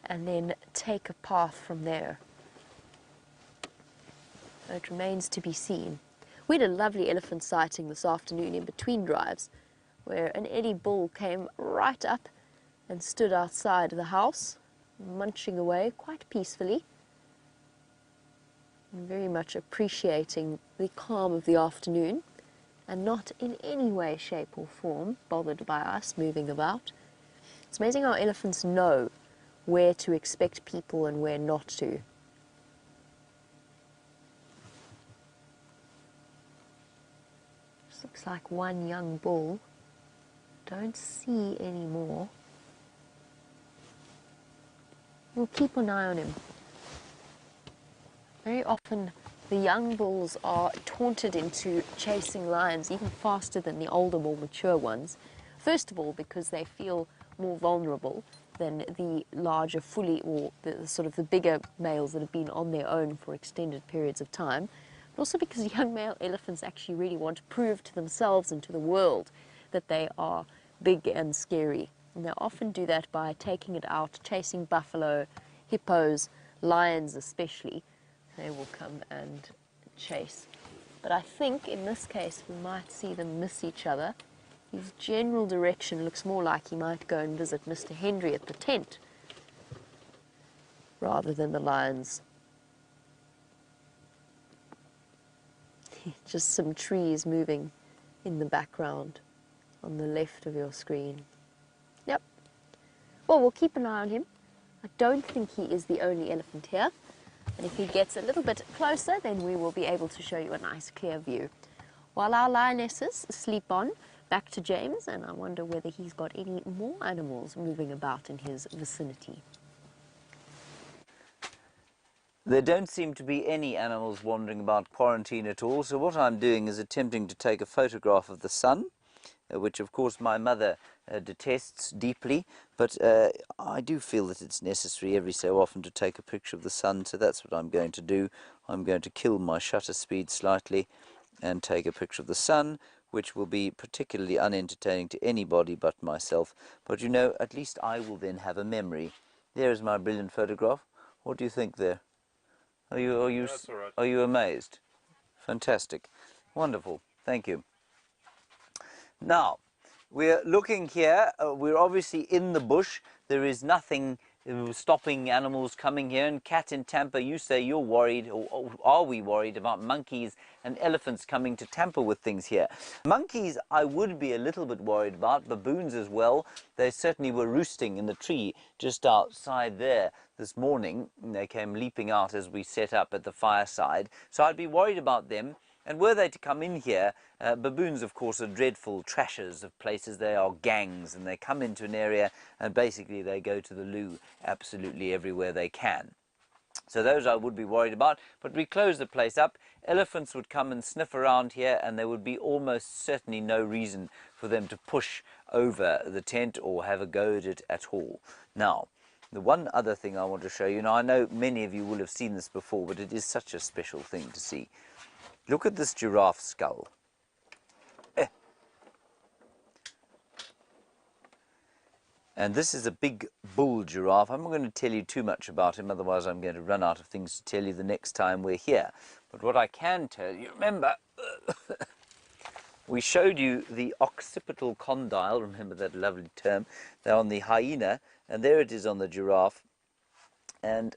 and then take a path from there. So it remains to be seen. We had a lovely elephant sighting this afternoon in between drives, where an Eddie bull came right up and stood outside the house, munching away quite peacefully, and very much appreciating the calm of the afternoon, and not in any way, shape or form bothered by us moving about. It's amazing how elephants know where to expect people and where not to. This looks like one young bull. Don't see any more. We'll keep an eye on him. Very often the young bulls are taunted into chasing lions even faster than the older, more mature ones. First of all, because they feel more vulnerable than the larger, or the sort of the bigger males that have been on their own for extended periods of time. But also because young male elephants actually really want to prove to themselves and to the world that they are big and scary. And they often do that by taking it out, chasing buffalo, hippos, lions especially. They will come and chase. But I think in this case we might see them miss each other. His general direction looks more like he might go and visit Mr. Henry at the tent rather than the lions. Just some trees moving in the background on the left of your screen. Yep. Well, we'll keep an eye on him. I don't think he is the only elephant here. And if he gets a little bit closer, then we will be able to show you a nice clear view. While our lionesses sleep on, back to James, and I wonder whether he's got any more animals moving about in his vicinity. There don't seem to be any animals wandering about quarantine at all, so what I'm doing is attempting to take a photograph of the sun, which of course my mother detests deeply, but I do feel that it's necessary every so often to take a picture of the sun, so that's what I'm going to do. I'm going to kill my shutter speed slightly and take a picture of the sun, which will be particularly unentertaining to anybody but myself. But you know, at least I will then have a memory. There is my brilliant photograph. What do you think there? Are you amazed? Fantastic. Wonderful. Thank you. Now, we're looking here. We're obviously in the bush. There is nothing stopping animals coming here. And Kat in Tampa, you say you're worried, or are we worried about monkeys and elephants coming to tamper with things here? Monkeys I would be a little bit worried about, baboons as well. They certainly were roosting in the tree just outside there this morning. They came leaping out as we set up at the fireside. So I'd be worried about them. And were they to come in here, baboons, of course, are dreadful trashers of places. They are gangs, and they come into an area, and basically they go to the loo absolutely everywhere they can. So those I would be worried about. But we close the place up. Elephants would come and sniff around here, and there would be almost certainly no reason for them to push over the tent or have a go at it at all. Now, the one other thing I want to show you, now I know many of you will have seen this before, but it is such a special thing to see. Look at this giraffe skull. And this is a big bull giraffe. I'm not going to tell you too much about him, otherwise I'm going to run out of things to tell you the next time we're here. But what I can tell you, remember, we showed you the occipital condyle, remember that lovely term, they're on the hyena, and there it is on the giraffe. And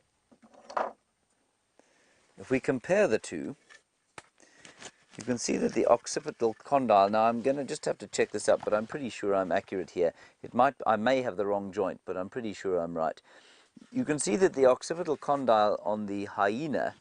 if we compare the two, you can see that the occipital condyle, now I'm going to just have to check this up, but I'm pretty sure I'm accurate here. I may have the wrong joint, but I'm pretty sure I'm right. You can see that the occipital condyle on the hyena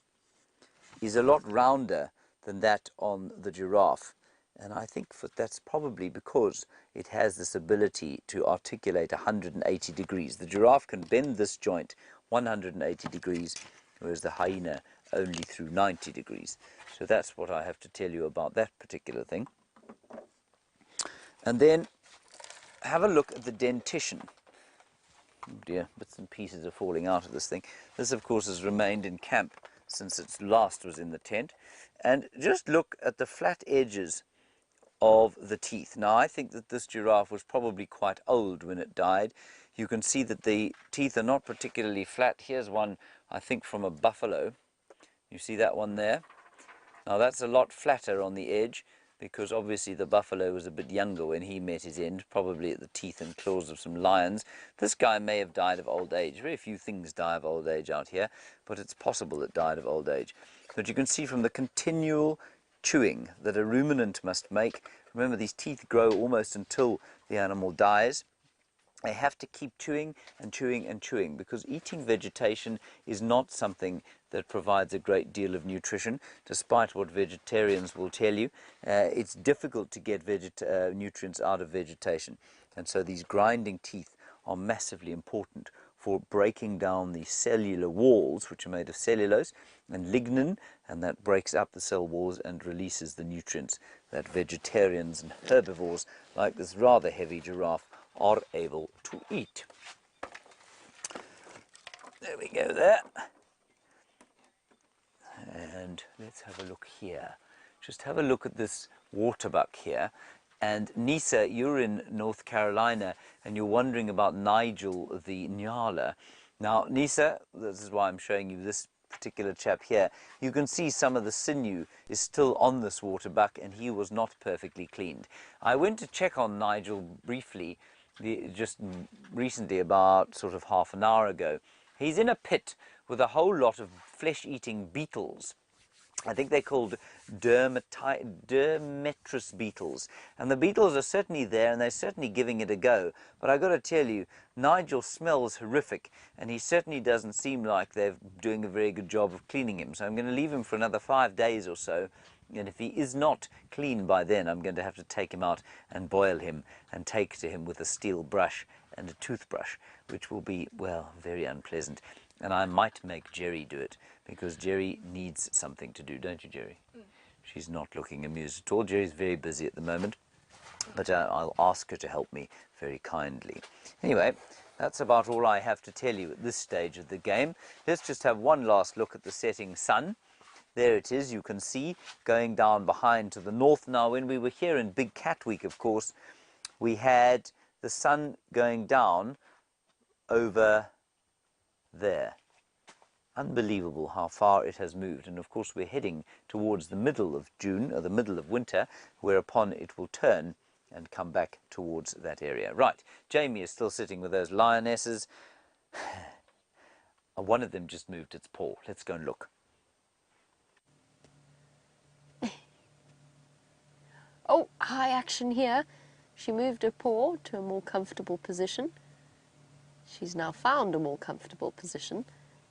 is a lot rounder than that on the giraffe. And I think that's probably because it has this ability to articulate 180 degrees. The giraffe can bend this joint 180 degrees, whereas the hyena only through 90 degrees. So that's what I have to tell you about that particular thing. And then have a look at the dentition. Oh dear, bits and pieces are falling out of this thing. This, of course, has remained in camp since its last was in the tent. And just look at the flat edges of the teeth. Now, I think that this giraffe was probably quite old when it died. You can see that the teeth are not particularly flat. Here's one, I think, from a buffalo. You see that one there? Now that's a lot flatter on the edge because obviously the buffalo was a bit younger when he met his end, probably at the teeth and claws of some lions. This guy may have died of old age. Very few things die of old age out here, but it's possible it died of old age. But you can see from the continual chewing that a ruminant must make. Remember, these teeth grow almost until the animal dies. They have to keep chewing and chewing and chewing because eating vegetation is not something that provides a great deal of nutrition, despite what vegetarians will tell you. It's difficult to get nutrients out of vegetation. And so these grinding teeth are massively important for breaking down the cellular walls, which are made of cellulose and lignin, and that breaks up the cell walls and releases the nutrients that vegetarians and herbivores, like this rather heavy giraffe, are able to eat. There we go there. And let's have a look here. Just have a look at this waterbuck here. And Nisa, you're in North Carolina and you're wondering about Nigel the Nyala. Now, Nisa, this is why I'm showing you this particular chap here. You can see some of the sinew is still on this waterbuck and he was not perfectly cleaned. I went to check on Nigel briefly just recently, about sort of half an hour ago. He's in a pit with a whole lot of flesh-eating beetles. I think they're called Dermetrus beetles. And the beetles are certainly there, and they're certainly giving it a go. But I've got to tell you, Nigel smells horrific, and he certainly doesn't seem like they're doing a very good job of cleaning him. So I'm going to leave him for another 5 days or so. And if he is not clean by then, I'm going to have to take him out and boil him and take to him with a steel brush and a toothbrush, which will be, well, very unpleasant. And I might make Jerry do it, because Jerry needs something to do, don't you, Jerry? She's not looking amused at all. Jerry's very busy at the moment, but I'll ask her to help me very kindly. Anyway, that's about all I have to tell you at this stage of the game. Let's just have one last look at the setting sun. There it is, you can see, going down behind to the north. Now, when we were here in Big Cat Week, of course, we had the sun going down over there. Unbelievable how far it has moved. And of course we're heading towards the middle of June, or the middle of winter, whereupon it will turn and come back towards that area. Right, Jamie is still sitting with those lionesses. One of them just moved its paw. Let's go and look. Oh, high action here. She moved her paw to a more comfortable position. She's now found a more comfortable position,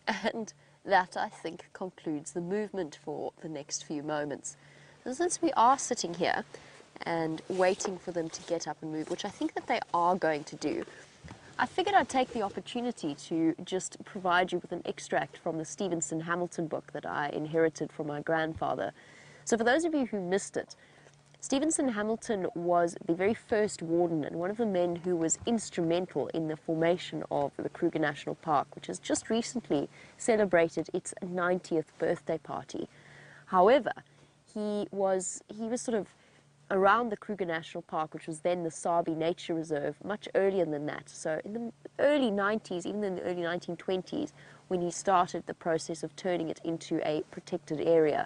and that, I think, concludes the movement for the next few moments. And since we are sitting here and waiting for them to get up and move, which I think that they are going to do, I figured I'd take the opportunity to just provide you with an extract from the Stevenson Hamilton book that I inherited from my grandfather. So for those of you who missed it, Stevenson Hamilton was the very first warden and one of the men who was instrumental in the formation of the Kruger National Park, which has just recently celebrated its 90th birthday party. However, he was sort of around the Kruger National Park, which was then the Sabi Nature Reserve, much earlier than that. So in the early 90s, even in the early 1920s, when he started the process of turning it into a protected area.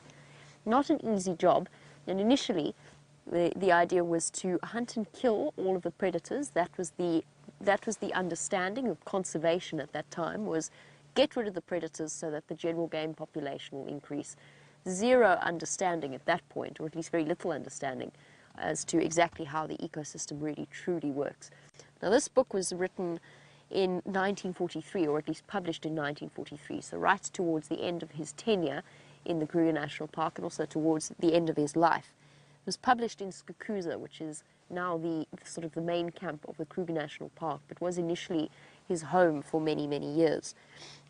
Not an easy job, and initially the idea was to hunt and kill all of the predators. That was the understanding of conservation at that time, was get rid of the predators so that the general game population will increase. Zero understanding at that point, or at least very little understanding, as to exactly how the ecosystem really truly works. Now, this book was written in 1943, or at least published in 1943, so right towards the end of his tenure in the Kruger National Park and also towards the end of his life. It was published in Skukuza, which is now the sort of the main camp of the Kruger National Park, but was initially his home for many, many years.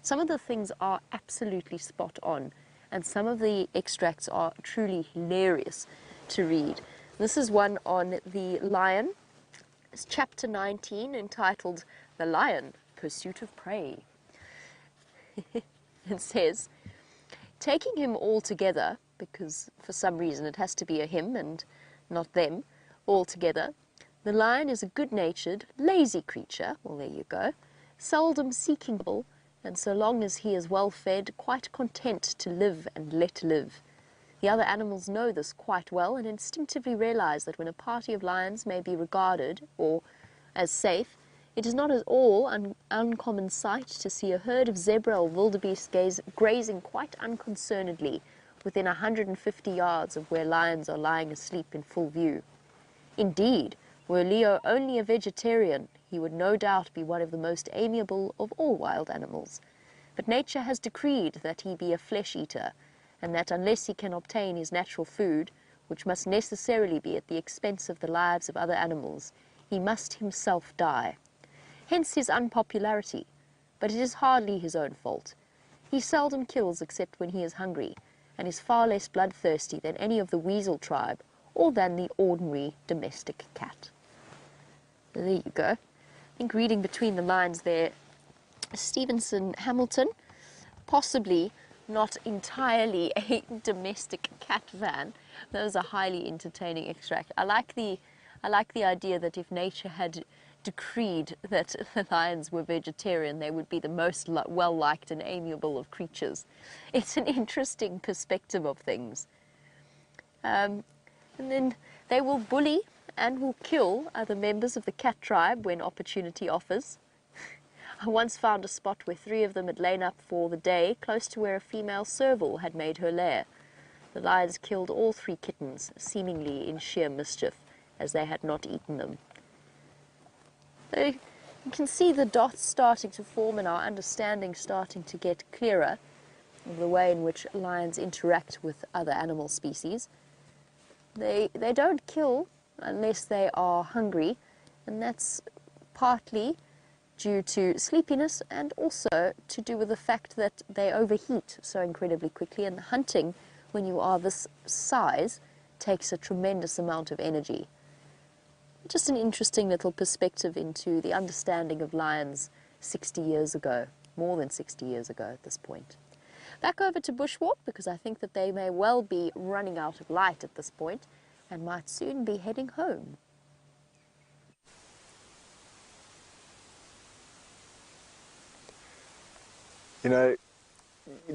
Some of the things are absolutely spot on, and some of the extracts are truly hilarious to read. This is one on the lion. It's chapter 19, entitled "The Lion, Pursuit of Prey." It says, taking him all together, because for some reason it has to be a him and not them, all together, the lion is a good-natured, lazy creature, well, there you go, seldom seeking trouble, and so long as he is well fed, quite content to live and let live. The other animals know this quite well and instinctively realize that when a party of lions may be regarded or as safe, it is not at all an uncommon sight to see a herd of zebra or wildebeest grazing quite unconcernedly within 150 yards of where lions are lying asleep in full view. Indeed, were Leo only a vegetarian, he would no doubt be one of the most amiable of all wild animals. But nature has decreed that he be a flesh-eater, and that unless he can obtain his natural food, which must necessarily be at the expense of the lives of other animals, he must himself die. Hence his unpopularity, but it is hardly his own fault. He seldom kills except when he is hungry, and is far less bloodthirsty than any of the weasel tribe, or than the ordinary domestic cat. There you go. I think reading between the lines there, Stevenson Hamilton, possibly not entirely a domestic cat fan. Those are highly entertaining extract. I like the idea that if nature had decreed that the lions were vegetarian, they would be the most well-liked and amiable of creatures. It's an interesting perspective of things. And then they will bully and will kill other members of the cat tribe when opportunity offers. I once found a spot where 3 of them had lain up for the day, close to where a female serval had made her lair. The lions killed all 3 kittens, seemingly in sheer mischief, as they had not eaten them. You can see the dots starting to form and our understanding starting to get clearer of the way in which lions interact with other animal species. They don't kill unless they are hungry, and that's partly due to sleepiness and also to do with the fact that they overheat so incredibly quickly, and hunting when you are this size takes a tremendous amount of energy. Just an interesting little perspective into the understanding of lions 60 years ago, more than 60 years ago at this point. Back over to Bushwalk, because I think that they may well be running out of light at this point and might soon be heading home. You know,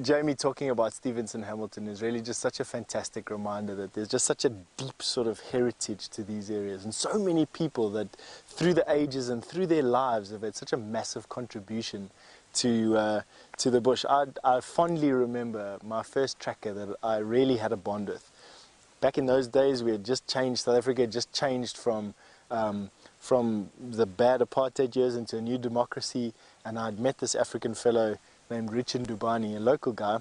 Jamie talking about Stevenson Hamilton is really just such a fantastic reminder that there's just such a deep sort of heritage to these areas, and so many people that through the ages and through their lives have had such a massive contribution to the bush. I fondly remember my first tracker that I really had a bond with. Back in those days, we had just changed, South Africa had just changed from the bad apartheid years into a new democracy, and I'd met this African fellow named Richard Dubani, a local guy.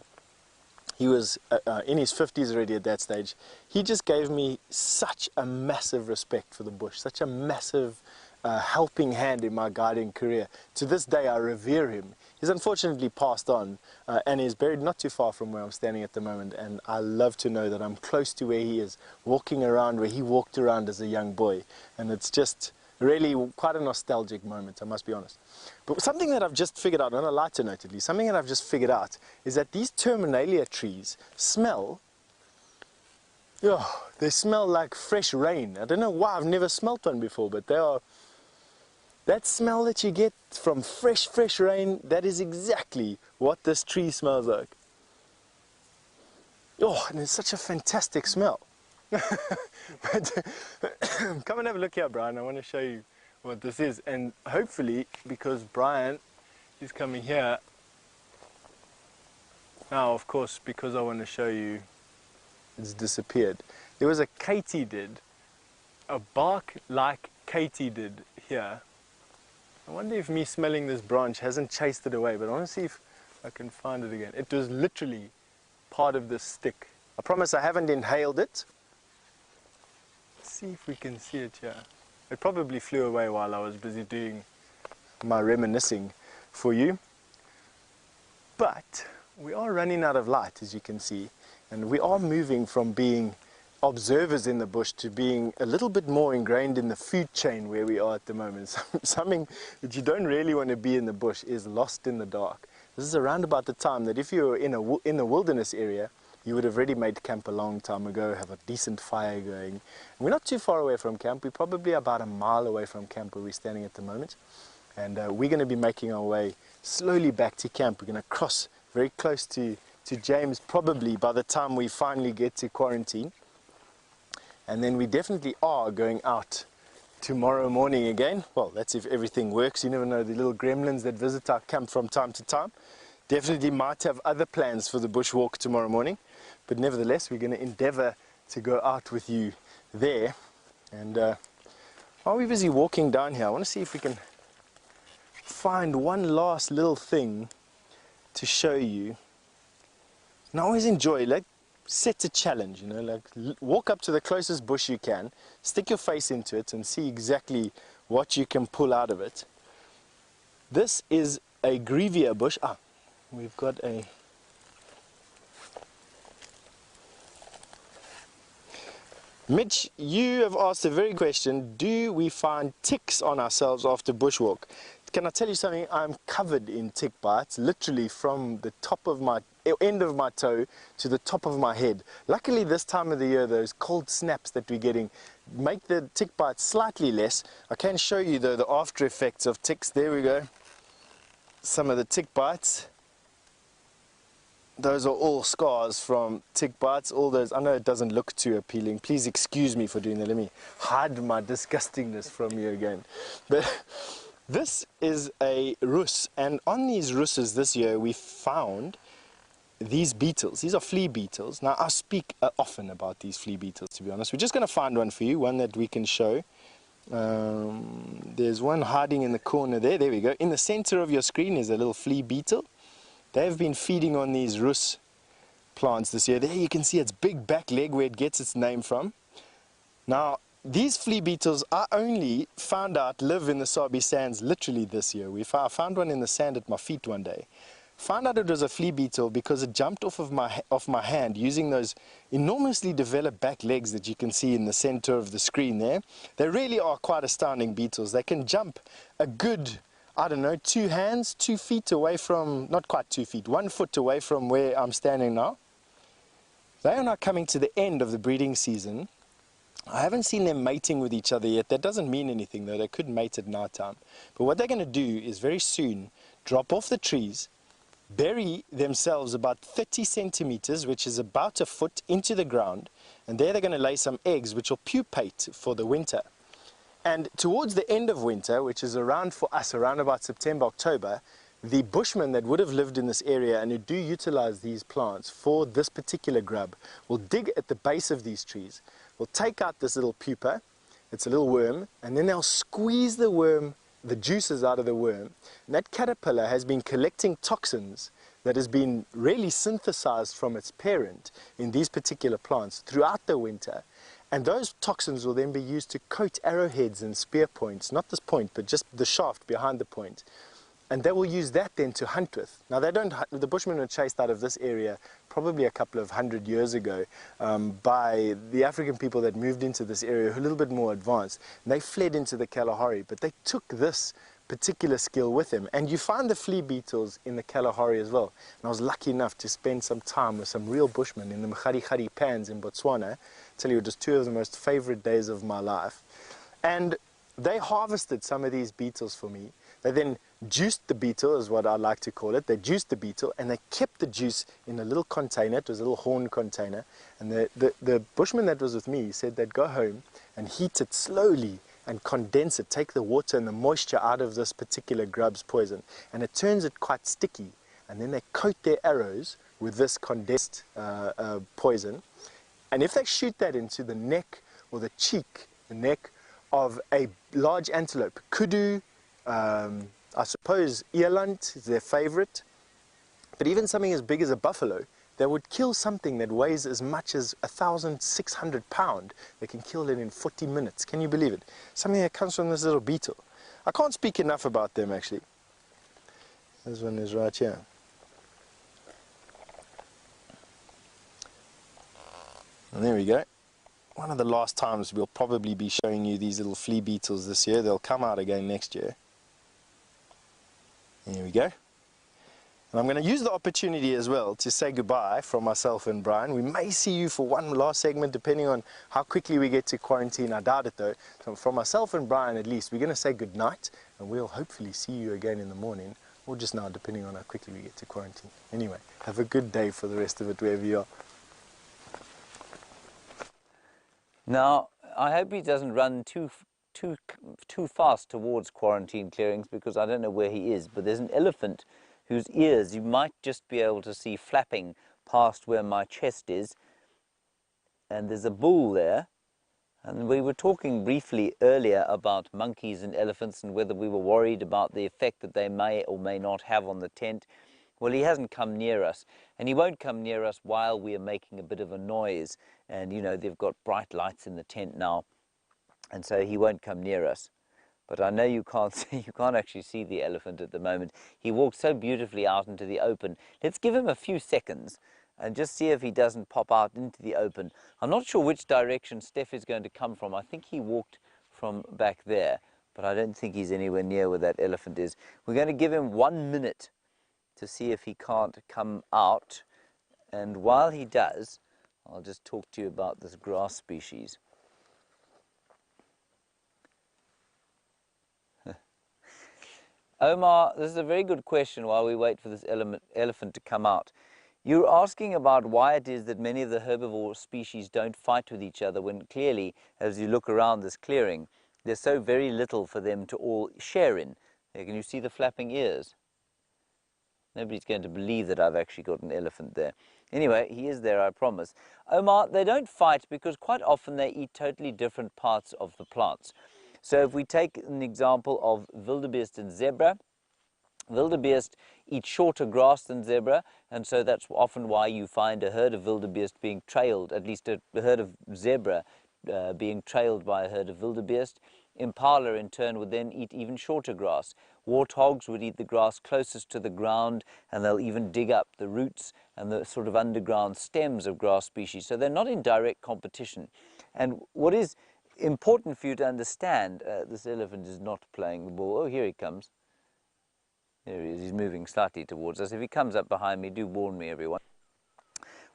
He was in his 50s already at that stage. He just gave me such a massive respect for the bush, such a massive helping hand in my guiding career. To this day, I revere him. He's unfortunately passed on and is buried not too far from where I'm standing at the moment, and I love to know that I'm close to where he is, walking around where he walked around as a young boy, and it's just really quite a nostalgic moment, I must be honest. But something that I've just figured out, on a lighter note at least, something that I've just figured out is that these terminalia trees smell, they smell like fresh rain. I don't know why, I've never smelt one before, but they are, that smell that you get from fresh rain, that is exactly what this tree smells like. Oh, and it's such a fantastic smell. But come and have a look here, Brian. I want to show you what this is, and hopefully, because Brian is coming here now, of course, because I want to show you, it's disappeared. There was a katydid, a bark like katydid here. I wonder if me smelling this branch hasn't chased it away, but I want to see if I can find it again. It was literally part of this stick. I promise I haven't inhaled it. See if we can see it here. It probably flew away while I was busy doing my reminiscing for you. But we are running out of light, as you can see, and we are moving from being observers in the bush to being a little bit more ingrained in the food chain where we are at the moment. Something that you don't really want to be in the bush is lost in the dark. This is around about the time that if you were in the wilderness area, you would have already made camp a long time ago, have a decent fire going. And we're not too far away from camp. We're probably about a mile away from camp where we're standing at the moment. And we're going to be making our way slowly back to camp. We're going to cross very close to James probably by the time we finally get to quarantine. And then we definitely are going out tomorrow morning again. Well, that's if everything works. You never know, the little gremlins that visit our camp from time to time definitely might have other plans for the bushwalk tomorrow morning. But nevertheless, we're going to endeavor to go out with you there. And while we're busy walking down here, I want to see if we can find one last little thing to show you. And I always enjoy, like, set a challenge, you know, like walk up to the closest bush you can, stick your face into it and see exactly what you can pull out of it. This is a grevia bush. We've got a... Mitch, you have asked a very good question. Do we find ticks on ourselves after bushwalk? Can I tell you something? I'm covered in tick bites, literally from the top of my end of my toe to the top of my head. Luckily this time of the year, those cold snaps that we're getting make the tick bites slightly less. I can show you though the after effects of ticks. There we go. Some of the tick bites. Those are all scars from tick bites. All those, I know it doesn't look too appealing. Please excuse me for doing that. Let me hide my disgustingness from you again. But this is a rus, and on these russes this year we found these beetles. These are flea beetles. Now, I speak often about these flea beetles, to be honest. We're just going to find one for you, one that we can show. There's one hiding in the corner there. There we go. In the center of your screen is a little flea beetle. They've been feeding on these rus plants this year. There you can see its big back leg where it gets its name from. Now, these flea beetles I only found out live in the Sabi sands literally this year. I found one in the sand at my feet one day. Found out it was a flea beetle because it jumped off my hand using those enormously developed back legs that you can see in the center of the screen there. They really are quite astounding beetles. They can jump a good, I don't know, 2 hands, 2 feet away from, not quite 2 feet, 1 foot away from where I'm standing now. They are now coming to the end of the breeding season. I haven't seen them mating with each other yet. That doesn't mean anything though. They could mate at night time. But what they're going to do is very soon drop off the trees, bury themselves about 30 centimeters, which is about a foot, into the ground, and there they're going to lay some eggs which will pupate for the winter. And towards the end of winter, which is around for us, around about September, October, the bushmen that would have lived in this area and who do utilize these plants for this particular grub will dig at the base of these trees, will take out this little pupa, it's a little worm, and then they'll squeeze the worm, the juices out of the worm. And that caterpillar has been collecting toxins that has been really synthesized from its parent in these particular plants throughout the winter. And those toxins will then be used to coat arrowheads and spear points, not this point, but just the shaft behind the point. And they will use that then to hunt with. Now the Bushmen were chased out of this area probably a couple of 100 years ago by the African people that moved into this area who are a little bit more advanced. And they fled into the Kalahari, but they took this particular skill with them. And you find the flea beetles in the Kalahari as well. And I was lucky enough to spend some time with some real Bushmen in the Mkhari pans in Botswana. I tell you, just 2 of the most favorite days of my life. And they harvested some of these beetles for me. They then juiced the beetle, is what I like to call it. They juiced the beetle and they kept the juice in a little container. It was a little horn container. And the bushman that was with me said they'd go home and heat it slowly and condense it, take the water and the moisture out of this particular grub's poison. And it turns it quite sticky. And then they coat their arrows with this condensed poison. And if they shoot that into the neck or the cheek, the neck of a large antelope, kudu, I suppose eland is their favorite, but even something as big as a buffalo, they would kill something that weighs as much as 1,600 pounds. They can kill it in 40 minutes. Can you believe it? Something that comes from this little beetle. I can't speak enough about them actually. This one is right here. And there we go. One of the last times we'll probably be showing you these little flea beetles this year. They'll come out again next year. Here we go. And I'm going to use the opportunity as well to say goodbye from myself and Brian. We may see you for one last segment depending on how quickly we get to quarantine. I doubt it though. So from myself and Brian at least, we're going to say goodnight and we'll hopefully see you again in the morning or just now depending on how quickly we get to quarantine. Anyway, have a good day for the rest of it wherever you are. Now, I hope he doesn't run too fast towards quarantine clearings because I don't know where he is, but there's an elephant whose ears you might just be able to see flapping past where my chest is, and there's a bull there. And we were talking briefly earlier about monkeys and elephants and whether we were worried about the effect that they may or may not have on the tent. Well, he hasn't come near us, and he won't come near us while we are making a bit of a noise. And, you know, they've got bright lights in the tent now, and so he won't come near us. But I know you can't see, you can't actually see the elephant at the moment. He walked so beautifully out into the open. Let's give him a few seconds and just see if he doesn't pop out into the open. I'm not sure which direction Steph is going to come from. I think he walked from back there, but I don't think he's anywhere near where that elephant is. We're going to give him 1 minute to see if he can't come out, and while he does, I'll just talk to you about this grass species. Omar, this is a very good question while we wait for this elephant to come out. You're asking about why it is that many of the herbivore species don't fight with each other when clearly, as you look around this clearing, there's so very little for them to all share in. Can you see the flapping ears? Nobody's going to believe that I've actually got an elephant there. Anyway, he is there, I promise. Omar, they don't fight because quite often they eat totally different parts of the plants. So if we take an example of wildebeest and zebra, wildebeest eat shorter grass than zebra, and so that's often why you find a herd of wildebeest being trailed, at least a herd of zebra being trailed by a herd of wildebeest. Impala, in turn, would then eat even shorter grass. Warthogs would eat the grass closest to the ground, and they'll even dig up the roots and the sort of underground stems of grass species. So they're not in direct competition. And what is important for you to understand, this elephant is not playing the ball. Oh, here he comes. There he is. He's moving slightly towards us. If he comes up behind me, do warn me, everyone.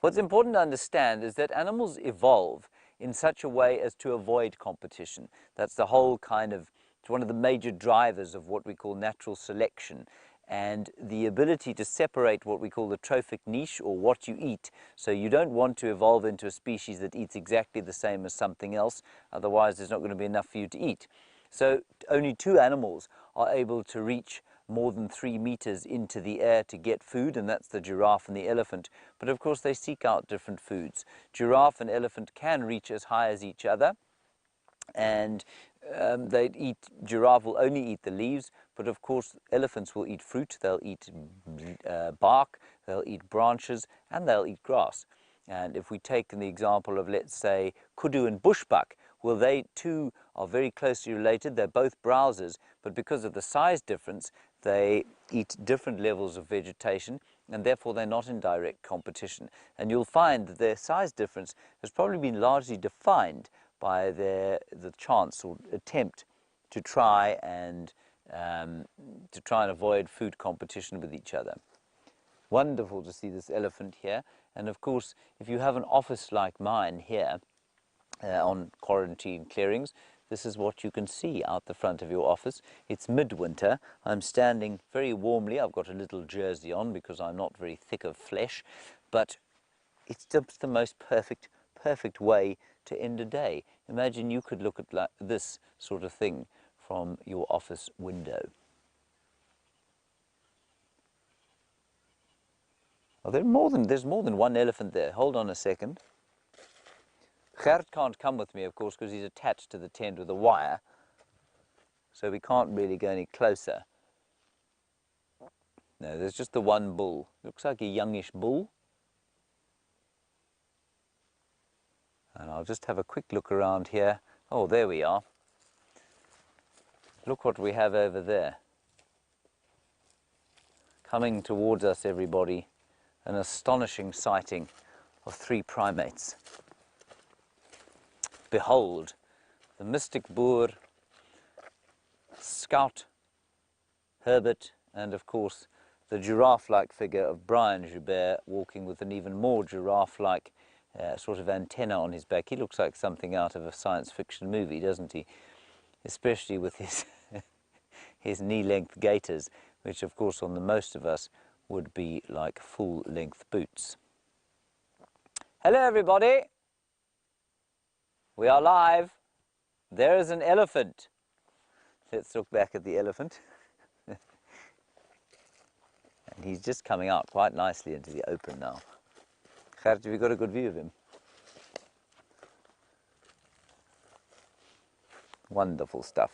What's important to understand is that animals evolve in such a way as to avoid competition. That's the whole kind of, it's one of the major drivers of what we call natural selection, and the ability to separate what we call the trophic niche, or what you eat. So you don't want to evolve into a species that eats exactly the same as something else, otherwise there's not going to be enough for you to eat. So only two animals are able to reach more than 3 meters into the air to get food, and that's the giraffe and the elephant. But of course they seek out different foods. Giraffe and elephant can reach as high as each other, and giraffe will only eat the leaves, but of course elephants will eat fruit, they'll eat bark, they'll eat branches, and they'll eat grass. And if we take the example of, let's say, kudu and bushbuck, well, they too are very closely related. They're both browsers, but because of the size difference, they eat different levels of vegetation, and therefore they're not in direct competition. And you'll find that their size difference has probably been largely defined by the chance or attempt to try and avoid food competition with each other. Wonderful to see this elephant here. And of course, if you have an office like mine here on quarantine clearings, this is what you can see out the front of your office. It's midwinter. I'm standing very warmly. I've got a little jersey on because I'm not very thick of flesh, but it's just the most perfect way to end a day. Imagine you could look at this sort of thing from your office window. Oh, there's more than one elephant there. Hold on a second. Gert can't come with me, of course, because he's attached to the tent with a wire, so we can't really go any closer. No, there's just the one bull. Looks like a youngish bull. And I'll just have a quick look around here. Oh, there we are. Look what we have over there. Coming towards us, everybody, an astonishing sighting of 3 primates. Behold, the mystic Boer, Scout, Herbert, and of course the giraffe-like figure of Brian Joubert, walking with an even more giraffe-like sort of antenna on his back. He looks like something out of a science fiction movie, doesn't he? Especially with his, his knee-length gaiters, which of course on the most of us would be like full-length boots. Hello everybody! We are live. There is an elephant. Let's look back at the elephant. And he's just coming out quite nicely into the open now. Gert, have you got a good view of him? Wonderful stuff.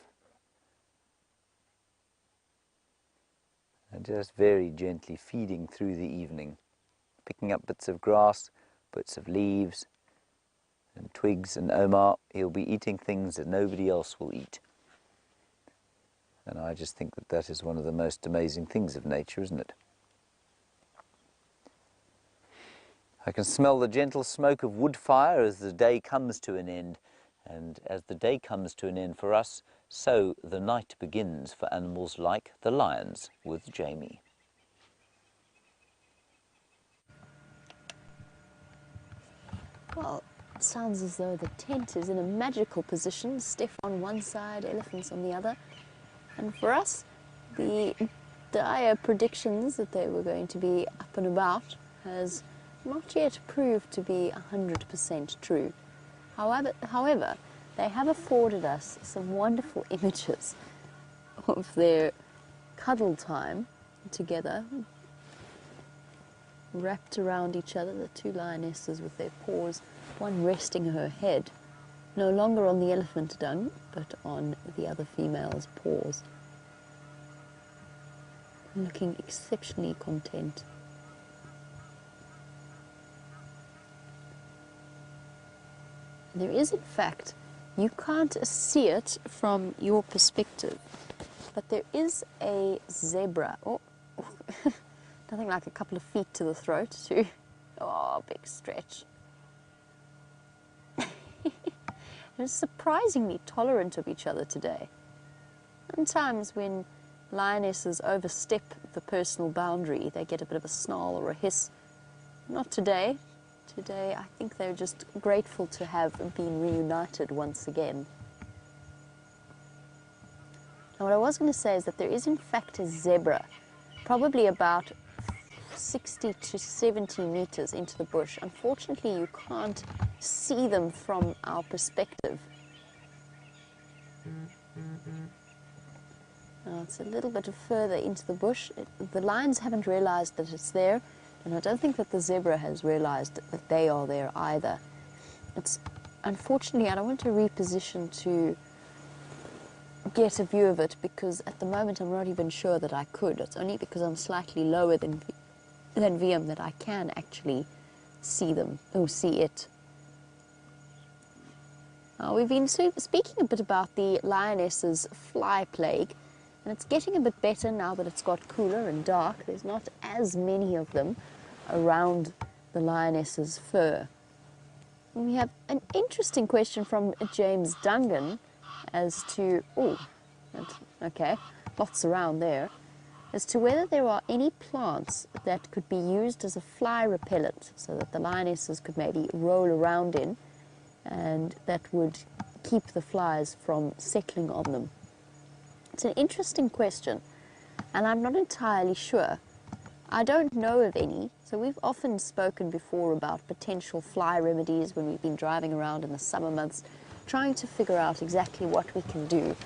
And just very gently feeding through the evening, picking up bits of grass, bits of leaves, and twigs, and Omar, he'll be eating things that nobody else will eat. And I just think that that is one of the most amazing things of nature, isn't it? I can smell the gentle smoke of wood fire as the day comes to an end. And as the day comes to an end for us, so the night begins for animals like the lions with Jamie. Well, it sounds as though the tent is in a magical position. Steph on one side, elephants on the other. And for us, the dire predictions that they were going to be up and about has not yet proved to be 100% true. However, they have afforded us some wonderful images of their cuddle time together, wrapped around each other, the two lionesses with their paws, one resting her head, no longer on the elephant dung, but on the other female's paws, looking exceptionally content. There is, in fact, you can't see it from your perspective, but there is a zebra. Oh, nothing like a couple of feet to the throat, too. Oh, big stretch. They're surprisingly tolerant of each other today. Sometimes when lionesses overstep the personal boundary, they get a bit of a snarl or a hiss. Not today. Today, I think they're just grateful to have been reunited once again. Now, what I was going to say is that there is, in fact, a zebra, probably about 60 to 70 meters into the bush. Unfortunately, you can't see them from our perspective. Now, it's a little bit further into the bush. The lions haven't realized that it's there, and I don't think that the zebra has realized that they are there either. It's unfortunately, I don't want to reposition to get a view of it, because at the moment I'm not even sure that I could. It's only because I'm slightly lower than VM that I can actually see them, or see it. We've been speaking a bit about the lioness's fly plague, and it's getting a bit better now that it's got cooler and dark. There's not as many of them around the lioness's fur. And we have an interesting question from James Dungan as to, okay, lots around there, as to whether there are any plants that could be used as a fly repellent so that the lionesses could maybe roll around in, and that would keep the flies from settling on them. It's an interesting question, and I'm not entirely sure. I don't know of any, so we've often spoken before about potential fly remedies when we've been driving around in the summer months, trying to figure out exactly what we can do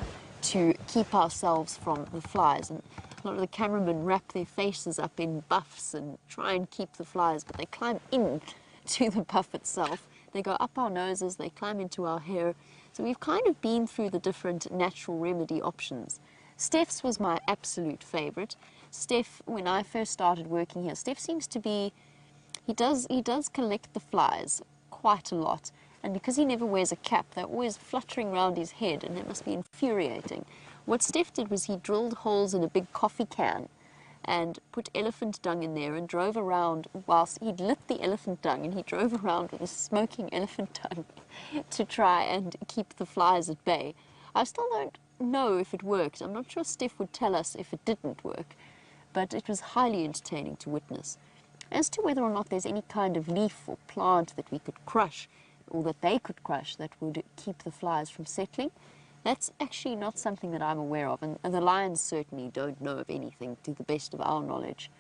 to keep ourselves from the flies. And a lot of the cameramen wrap their faces up in buffs and try and keep the flies, but they climb in to the buff itself. They go up our noses, they climb into our hair. So we've kind of been through the different natural remedy options. Steph's was my absolute favorite. Steph, when I first started working here, Steph seems to be, he does collect the flies quite a lot. And because he never wears a cap, they're always fluttering around his head, and it must be infuriating. What Steph did was he drilled holes in a big coffee can and put elephant dung in there and drove around whilst he'd lit the elephant dung, and he drove around with a smoking elephant dung to try and keep the flies at bay. I still don't know if it worked. I'm not sure Steph would tell us if it didn't work, but it was highly entertaining to witness. As to whether or not there's any kind of leaf or plant that we could crush, or that they could crush, that would keep the flies from settling, that's actually not something that I'm aware of, and the lions certainly don't know of anything to the best of our knowledge.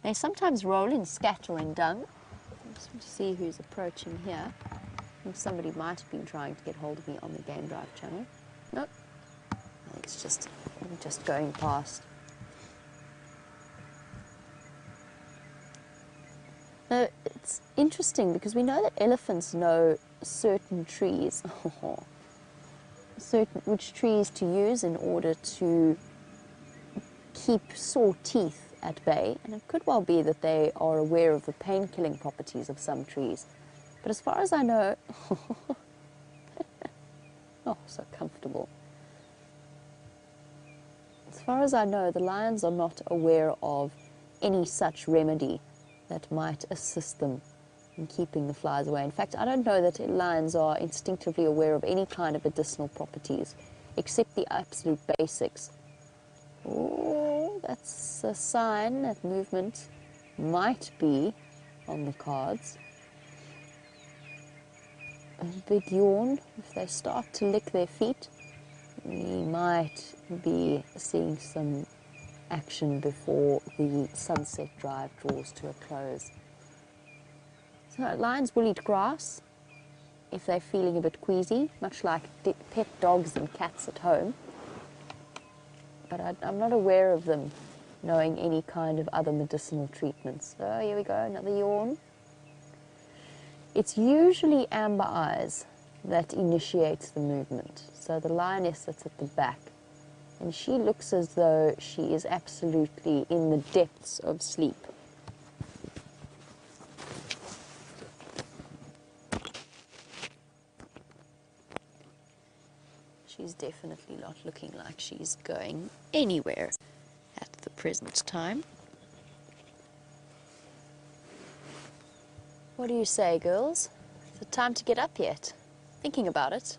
They sometimes roll in scat or in dung. I just want to see who's approaching here. I think somebody might have been trying to get hold of me on the Game Drive channel. Nope. It's just going past. It's interesting because we know that elephants know certain trees, which trees to use in order to keep sore teeth at bay, and it could well be that they are aware of the pain-killing properties of some trees. But as far as I know, oh, so comfortable. As far as I know, the lions are not aware of any such remedy that might assist them in keeping the flies away. In fact, I don't know that lions are instinctively aware of any kind of medicinal properties, except the absolute basics. Oh, that's a sign that movement might be on the cards. A big yawn. If they start to lick their feet, we might be seeing some action before the sunset drive draws to a close. So lions will eat grass if they're feeling a bit queasy, much like pet dogs and cats at home. But I'm not aware of them knowing any kind of other medicinal treatments. So here we go, another yawn. It's usually amber eyes that initiates the movement. So the lioness that's at the back, and she looks as though she is absolutely in the depths of sleep. She's definitely not looking like she's going anywhere at the present time. What do you say, girls? Is it time to get up yet? Thinking about it?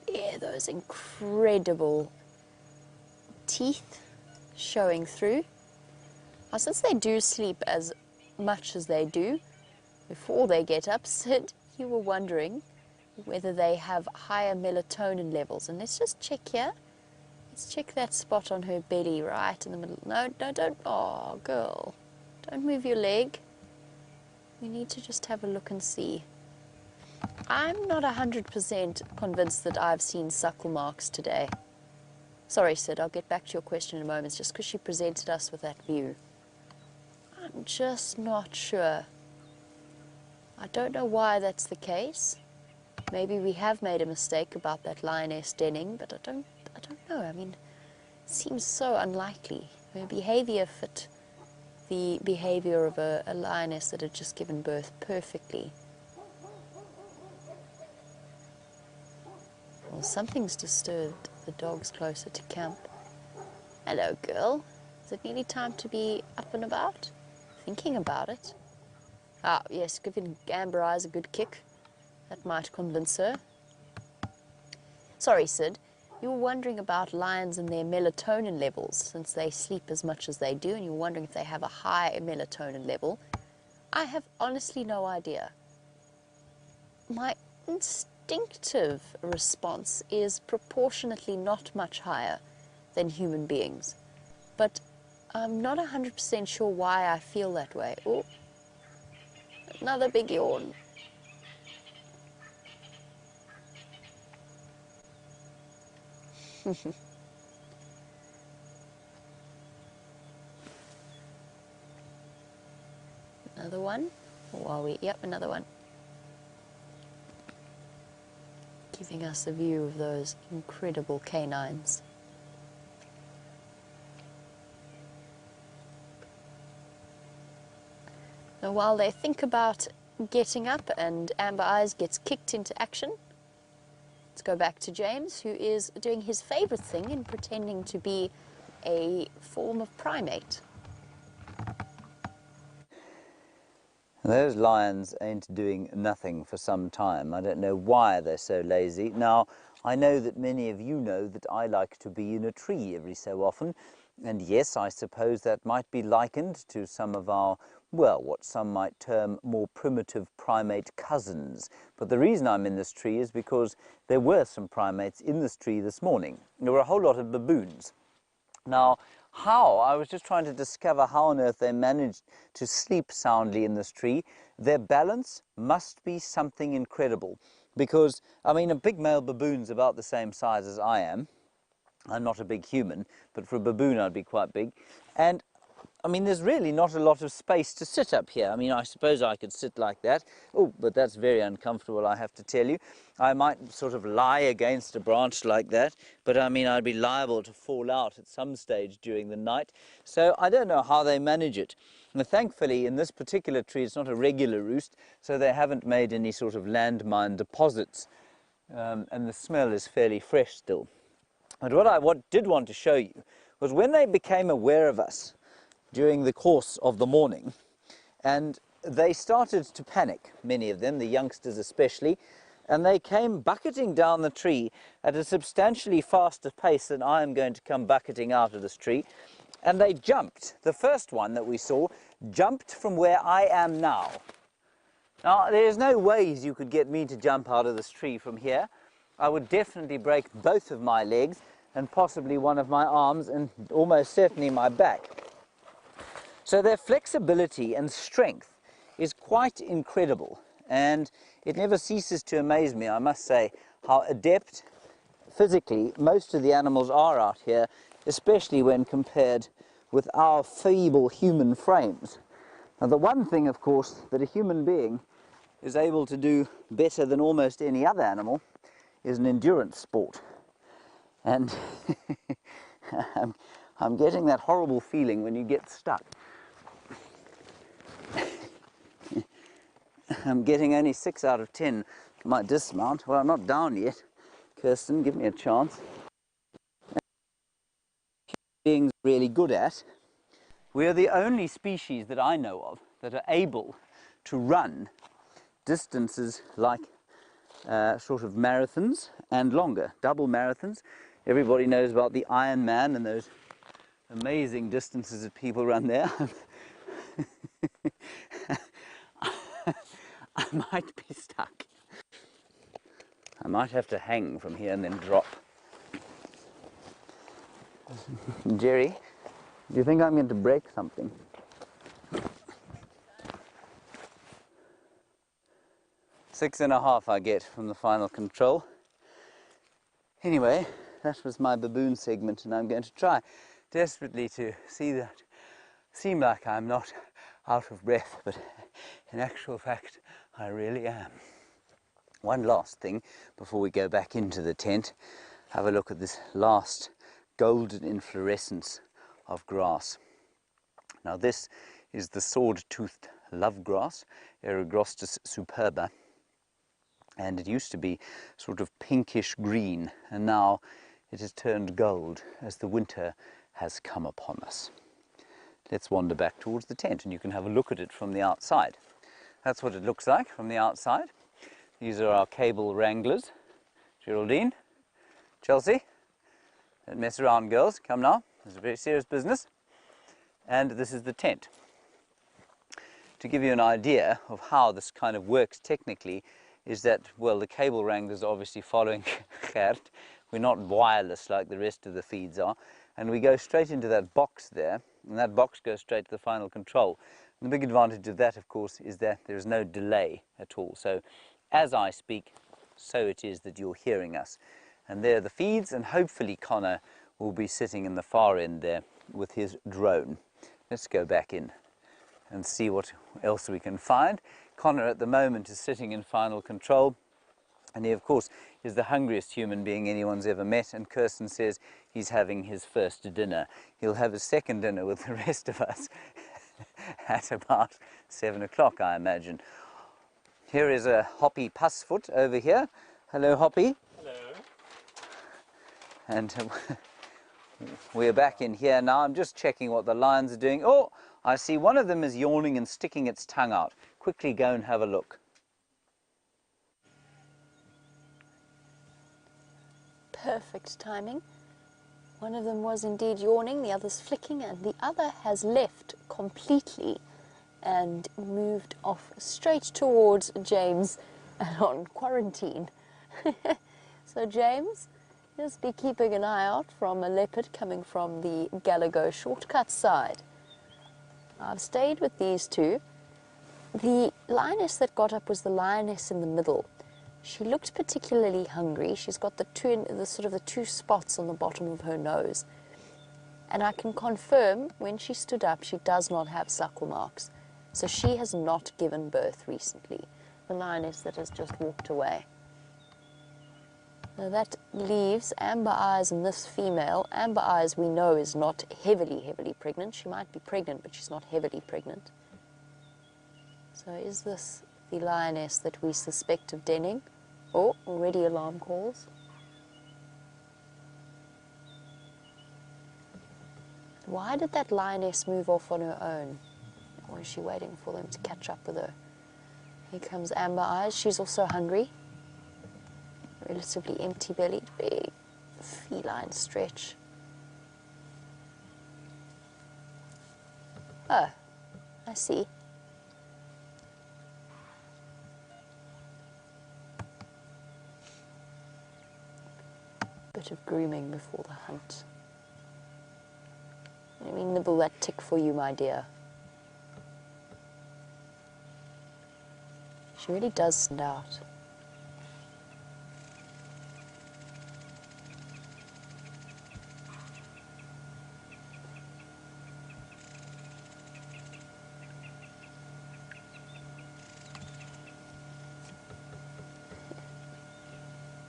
Yeah, those incredible teeth showing through. Now, since they do sleep as much as they do, before they get up, Sid, you were wondering whether they have higher melatonin levels. And let's just check here. Let's check that spot on her belly right in the middle. No, don't. Oh, girl. Don't move your leg. We need to just have a look and see. I'm not 100% convinced that I've seen suckle marks today. Sorry, Sid, I'll get back to your question in a moment. It's just because she presented us with that view. I'm just not sure. I don't know why that's the case. Maybe we have made a mistake about that lioness denning, but I don't know. I mean, it seems so unlikely. Her behavior fit the behavior of a lioness that had just given birth perfectly. Well, something's disturbed the dogs closer to camp. Hello, girl. Is it nearly time to be up and about? Thinking about it? Ah, yes, giving Amber Eyes a good kick. That might convince her. Sorry, Sid. You were wondering about lions and their melatonin levels, since they sleep as much as they do, and you were wondering if they have a high melatonin level. I have honestly no idea. My instinctive response is proportionately not much higher than human beings, but I'm not 100% sure why I feel that way. Oh, another big yawn. Another one? Or are we? Yep, another one. Giving us a view of those incredible canines. Now, while they think about getting up and Amber Eyes gets kicked into action, let's go back to James, who is doing his favorite thing in pretending to be a form of primate. Those lions ain't doing nothing for some time. I don't know why they're so lazy. Now, I know that many of you know that I like to be in a tree every so often. And yes, I suppose that might be likened to some of our, well, what some might term more primitive primate cousins. But the reason I'm in this tree is because there were some primates in this tree this morning. There were a whole lot of baboons. Now, how? I was just trying to discover how on earth they managed to sleep soundly in this tree. Their balance must be something incredible. Because, I mean, a big male baboon's about the same size as I am. I'm not a big human, but for a baboon I'd be quite big. And I mean, there's really not a lot of space to sit up here. I mean, I suppose I could sit like that. Oh, but that's very uncomfortable, I have to tell you. I might sort of lie against a branch like that, but I mean, I'd be liable to fall out at some stage during the night. So I don't know how they manage it. And thankfully, in this particular tree, it's not a regular roost, so they haven't made any sort of landmine deposits. And the smell is fairly fresh still. But what I did want to show you was when they became aware of us during the course of the morning, and they started to panic, many of them, the youngsters especially, and they came bucketing down the tree at a substantially faster pace than I am going to come bucketing out of this tree, and they jumped. The first one that we saw jumped from where I am now. Now, there's no ways you could get me to jump out of this tree from here. I would definitely break both of my legs and possibly one of my arms and almost certainly my back. So their flexibility and strength is quite incredible, and it never ceases to amaze me, I must say, how adept physically most of the animals are out here especially when compared with our feeble human frames. Now, the one thing, of course, that a human being is able to do better than almost any other animal is an endurance sport. And I'm getting that horrible feeling when you get stuck. I'm getting only 6 out of 10 for my dismount. Well, I'm not down yet. Kirsten, give me a chance. Being really good at. We are the only species that I know of that are able to run distances like sort of marathons and longer, double marathons. Everybody knows about the Ironman and those amazing distances that people run there. I might be stuck. I might have to hang from here and then drop. Jerry, do you think I'm going to break something? Six and a half I get from the final control. Anyway, that was my baboon segment, and I'm going to try desperately to seem like I'm not out of breath, but in actual fact, I really am. One last thing before we go back into the tent. Have a look at this last golden inflorescence of grass. Now this is the sword-toothed lovegrass, Eragrostis superba, and it used to be sort of pinkish green, and now it has turned gold as the winter has come upon us. Let's wander back towards the tent and you can have a look at it from the outside. That's what it looks like from the outside. These are our cable wranglers. Geraldine, Chelsea, don't mess around, girls. Come now, this is a very serious business. And this is the tent. To give you an idea of how this kind of works technically is that, well, the cable wranglers are obviously following Gert. We're not wireless like the rest of the feeds are. And we go straight into that box there, and that box goes straight to the final control. And the big advantage of that, of course, is that there is no delay at all. So as I speak, so it is that you're hearing us. And there are the feeds, and hopefully Connor will be sitting in the far end there with his drone. Let's go back in and see what else we can find. Connor at the moment is sitting in final control, and he of course is the hungriest human being anyone's ever met, and Kirsten says he's having his first dinner. He'll have his second dinner with the rest of us at about 7 o'clock, I imagine. Here is a Hoppy Pussfoot over here. Hello, Hoppy. Hello. And we're back in here now. I'm just checking what the lions are doing. Oh, I see one of them is yawning and sticking its tongue out. Quickly go and have a look. Perfect timing. One of them was indeed yawning, the other's flicking, and the other has left completely and moved off straight towards James on quarantine. So James, just be keeping an eye out from a leopard coming from the Gallagher shortcut side. I've stayed with these two. The lioness that got up was the lioness in the middle. She looked particularly hungry. She's got the two spots on the bottom of her nose. And I can confirm when she stood up, she does not have suckle marks. So she has not given birth recently. The lioness that has just walked away. Now that leaves Amber Eyes and this female. Amber Eyes we know is not heavily pregnant. She might be pregnant, but she's not heavily pregnant. So is this the lioness that we suspect of denning? Oh, already alarm calls. Why did that lioness move off on her own? Or is she waiting for them to catch up with her? Here comes Amber Eyes. She's also hungry. Relatively empty-bellied, big feline stretch. Oh, I see. Bit of grooming before the hunt. Let me nibble that tick for you, my dear. She really does stand out.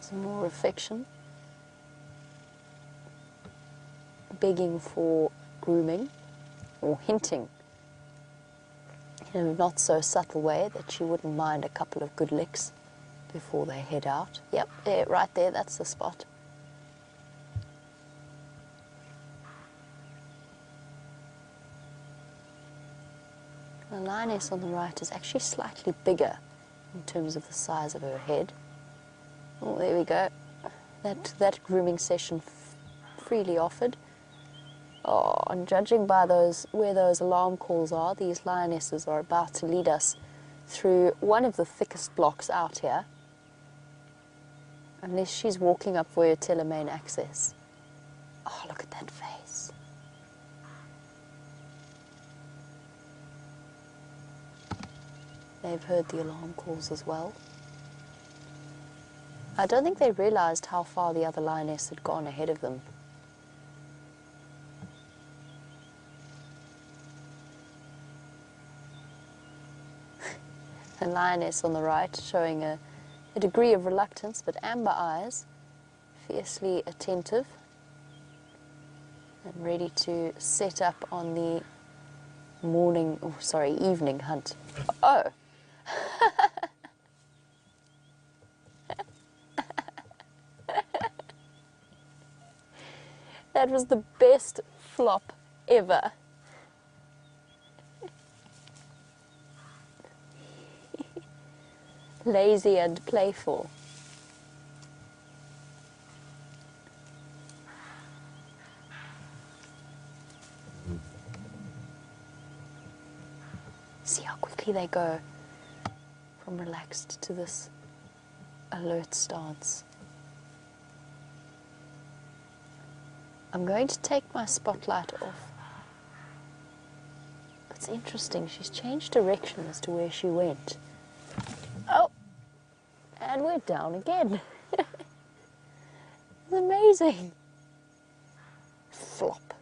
Some more affection. Begging for grooming or hinting in a not so subtle way that she wouldn't mind a couple of good licks before they head out. Yep, there, right there, that's the spot. The lioness on the right is actually slightly bigger in terms of the size of her head. Oh, there we go. That grooming session freely offered. Oh, and judging by where those alarm calls are, these lionesses are about to lead us through one of the thickest blocks out here. Unless she's walking up Voyatella main access. Oh, look at that face. They've heard the alarm calls as well. I don't think they realized how far the other lioness had gone ahead of them. The lioness on the right showing a degree of reluctance, but amber eyes, fiercely attentive and ready to set up on the evening hunt. Oh! That was the best flop ever. Lazy and playful. See how quickly they go from relaxed to this alert stance. I'm going to take my spotlight off. It's interesting, she's changed direction as to where she went. Oh, and we're down again. It's amazing. Flop.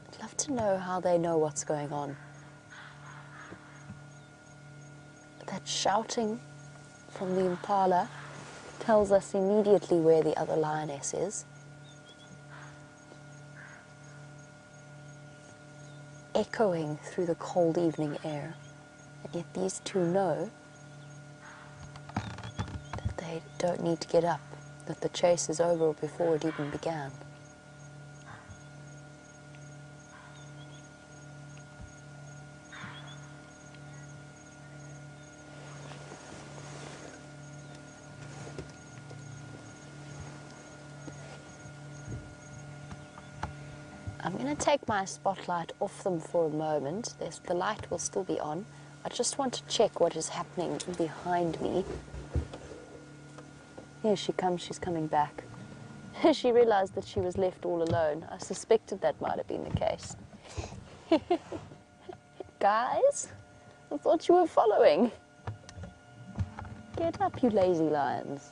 I'd love to know how they know what's going on. That shouting from the impala tells us immediately where the other lioness is. Echoing through the cold evening air, and yet these two know that they don't need to get up, that the chase is over before it even began. I'm going to take my spotlight off them for a moment. The light will still be on. I just want to check what is happening behind me. Here she comes, she's coming back. She realized that she was left all alone. I suspected that might have been the case. Guys, I thought you were following. Get up, you lazy lions.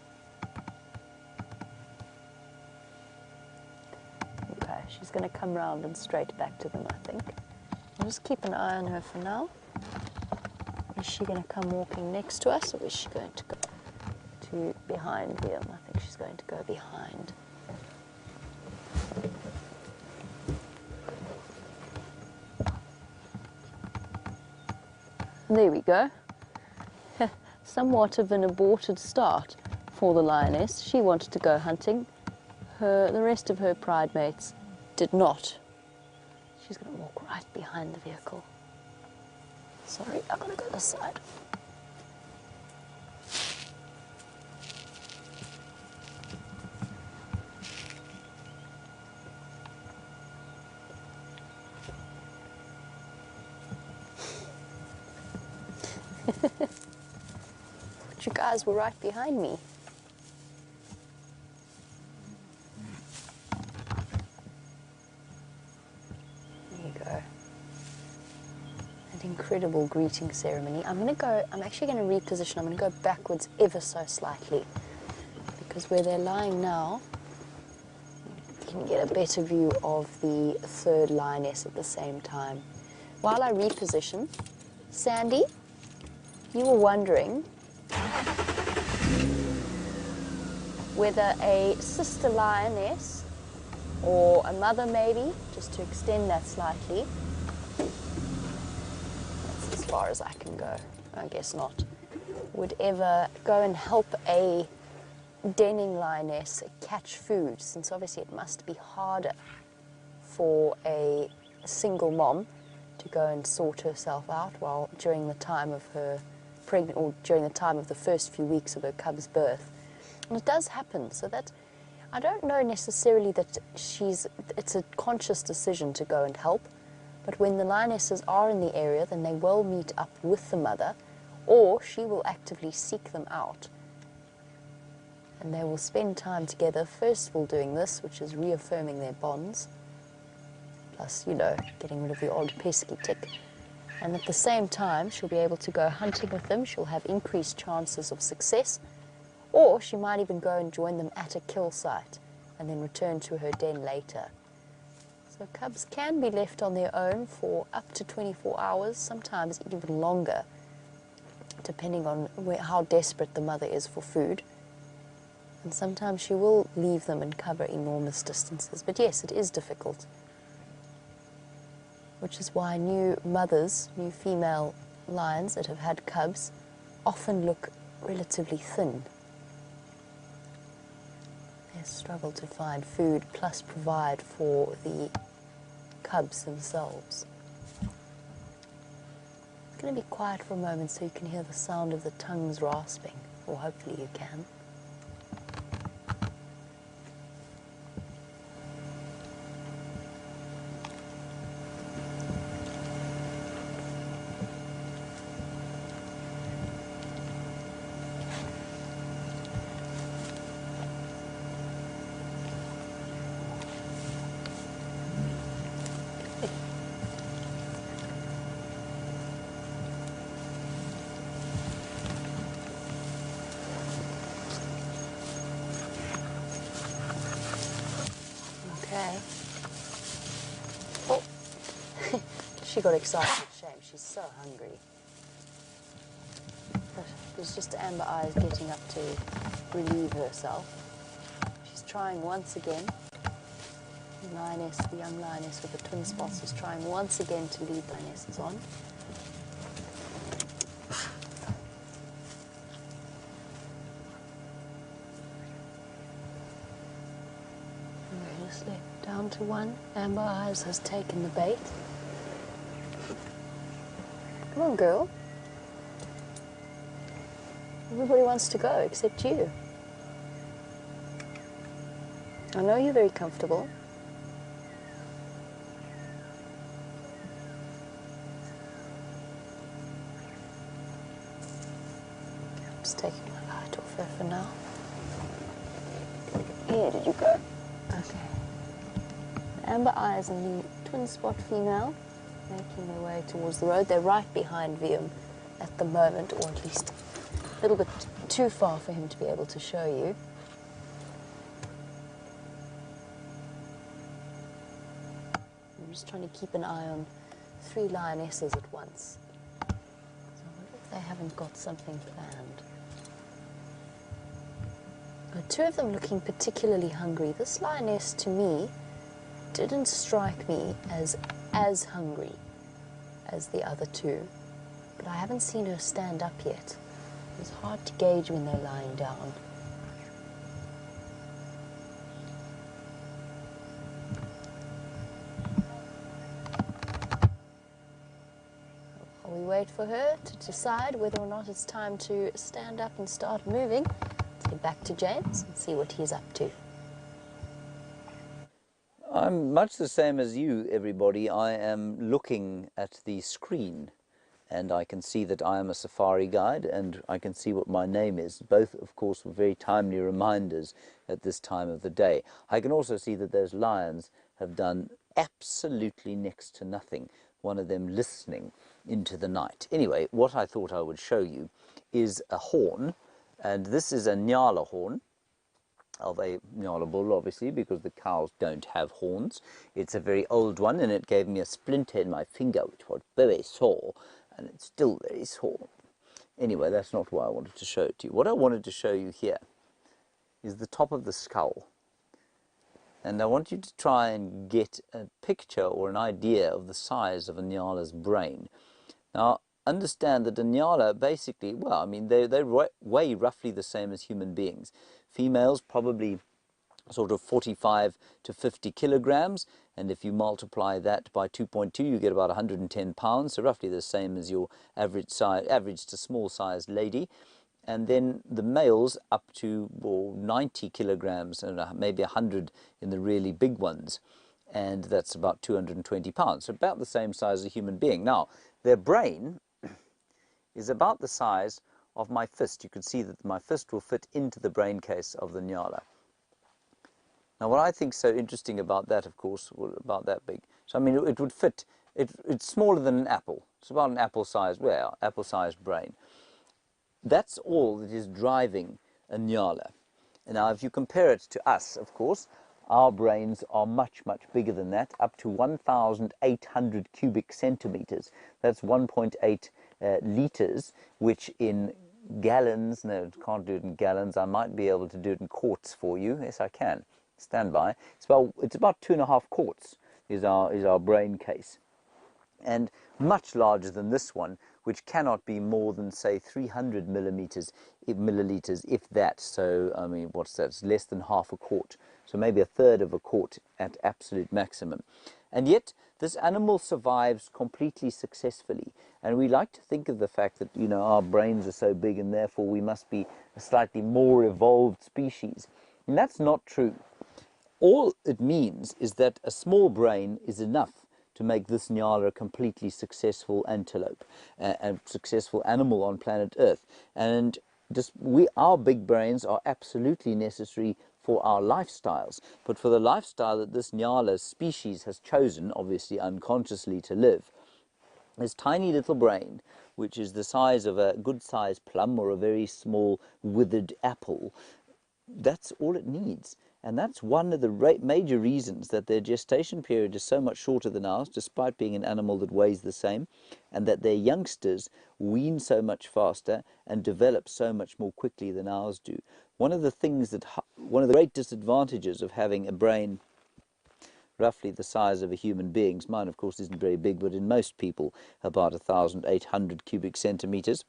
She's going to come round and straight back to them, I think. I'll just keep an eye on her for now. Is she going to come walking next to us, or is she going to go to behind here? I think she's going to go behind. There we go. Somewhat of an aborted start for the lioness. She wanted to go hunting. The rest of her pride mates did not. She's going to walk right behind the vehicle. Sorry, I've got to go this side. But you guys were right behind me. Incredible greeting ceremony. I'm actually going to reposition. I'm going to go backwards ever so slightly, because where they're lying now, you can get a better view of the third lioness at the same time. While I reposition, Sandy, you were wondering Whether a sister lioness or a mother maybe, just to extend that slightly. That's as far as I can go. I guess not. Would ever go and help a denning lioness catch food, since obviously it must be harder for a single mom to go and sort herself out while during the time of her pregnant, or during the time of the first few weeks of her cub's birth. And it does happen, so that I don't know necessarily that it's a conscious decision to go and help, but when the lionesses are in the area, then they will meet up with the mother, or she will actively seek them out. And they will spend time together, first of all doing this, which is reaffirming their bonds, plus, you know, getting rid of the odd pesky tick. And at the same time, she'll be able to go hunting with them, she'll have increased chances of success, or she might even go and join them at a kill site and then return to her den later. So cubs can be left on their own for up to 24 hours, sometimes even longer, depending on how desperate the mother is for food. And sometimes she will leave them and cover enormous distances. But yes, it is difficult. Which is why new mothers, new female lions that have had cubs, often look relatively thin. They struggle to find food plus provide for the cubs themselves. It's going to be quiet for a moment so you can hear the sound of the tongues rasping, or hopefully you can. Okay. Oh, she got excited. Shame, she's so hungry. But it was just Amber Eyes getting up to relieve herself. She's trying once again. The lioness, the young lioness with the twin spots, is trying once again to lead the lionesses on. Down to one. Amber Eyes has taken the bait. Come on, girl. Everybody wants to go except you. I know you're very comfortable. I'm just taking my light off her for now. Here, did you go? Okay. Amber Eyes and the twin spot female making their way towards the road. They're right behind Vium at the moment, or at least a little bit too far for him to be able to show you. I'm just trying to keep an eye on 3 lionesses at once. So I wonder if they haven't got something planned. 2 of them looking particularly hungry. This lioness, to me, didn't strike me as hungry as the other 2, but I haven't seen her stand up yet. It's hard to gauge when they're lying down. While we wait for her to decide whether or not it's time to stand up and start moving, let's get back to James and see what he's up to. I'm much the same as you, everybody. I am looking at the screen and I can see that I am a safari guide and I can see what my name is. Both, of course, were very timely reminders at this time of the day. I can also see that those lions have done absolutely next to nothing, one of them listening into the night. Anyway, what I thought I would show you is a horn, and this is a nyala horn of a nyala bull, obviously, because the cows don't have horns. It's a very old one, and it gave me a splinter in my finger, which was very sore, and it's still very sore. Anyway, that's not why I wanted to show it to you. What I wanted to show you here is the top of the skull. And I want you to try and get a picture or an idea of the size of a nyala's brain. Now, understand that a nyala basically, well, I mean, they weigh roughly the same as human beings. Females probably sort of 45 to 50 kilograms, and if you multiply that by 2.2, you get about 110 pounds, so roughly the same as your average to small-sized lady. And then the males up to 90 kilograms, and maybe 100 in the really big ones, and that's about 220 pounds, so about the same size as a human being. Now, their brain is about the size of my fist. You can see that my fist will fit into the brain case of the nyala. Now, what I think is so interesting about that, of course, well, about that big, so I mean, it would fit, it's smaller than an apple. It's about an apple-sized, well, apple-sized brain. That's all that is driving a nyala. And now, if you compare it to us, of course, our brains are much, much bigger than that, up to 1,800 cubic centimeters. That's 1.8 liters, which in gallons, no, can't do it in gallons. I might be able to do it in quarts for you. Yes, I can. Stand by. It's about 2.5 quarts is our brain case. And much larger than this one, which cannot be more than, say, 300 milliliters, if that. So, I mean, what's that? It's less than half a quart. So maybe a third of a quart at absolute maximum. And yet, this animal survives completely successfully. And we like to think of the fact that, you know, our brains are so big and therefore we must be a slightly more evolved species. And that's not true. All it means is that a small brain is enough to make this nyala a completely successful antelope, a successful animal on planet Earth. And our big brains are absolutely necessary for our lifestyles. But for the lifestyle that this nyala species has chosen, obviously unconsciously, to live, this tiny little brain, which is the size of a good-sized plum or a very small withered apple, that's all it needs. And that's one of the major reasons that their gestation period is so much shorter than ours, despite being an animal that weighs the same, and that their youngsters wean so much faster and develop so much more quickly than ours do. One of the great disadvantages of having a brain roughly the size of a human being's, mine of course isn't very big, but in most people about 1,800 cubic centimeters.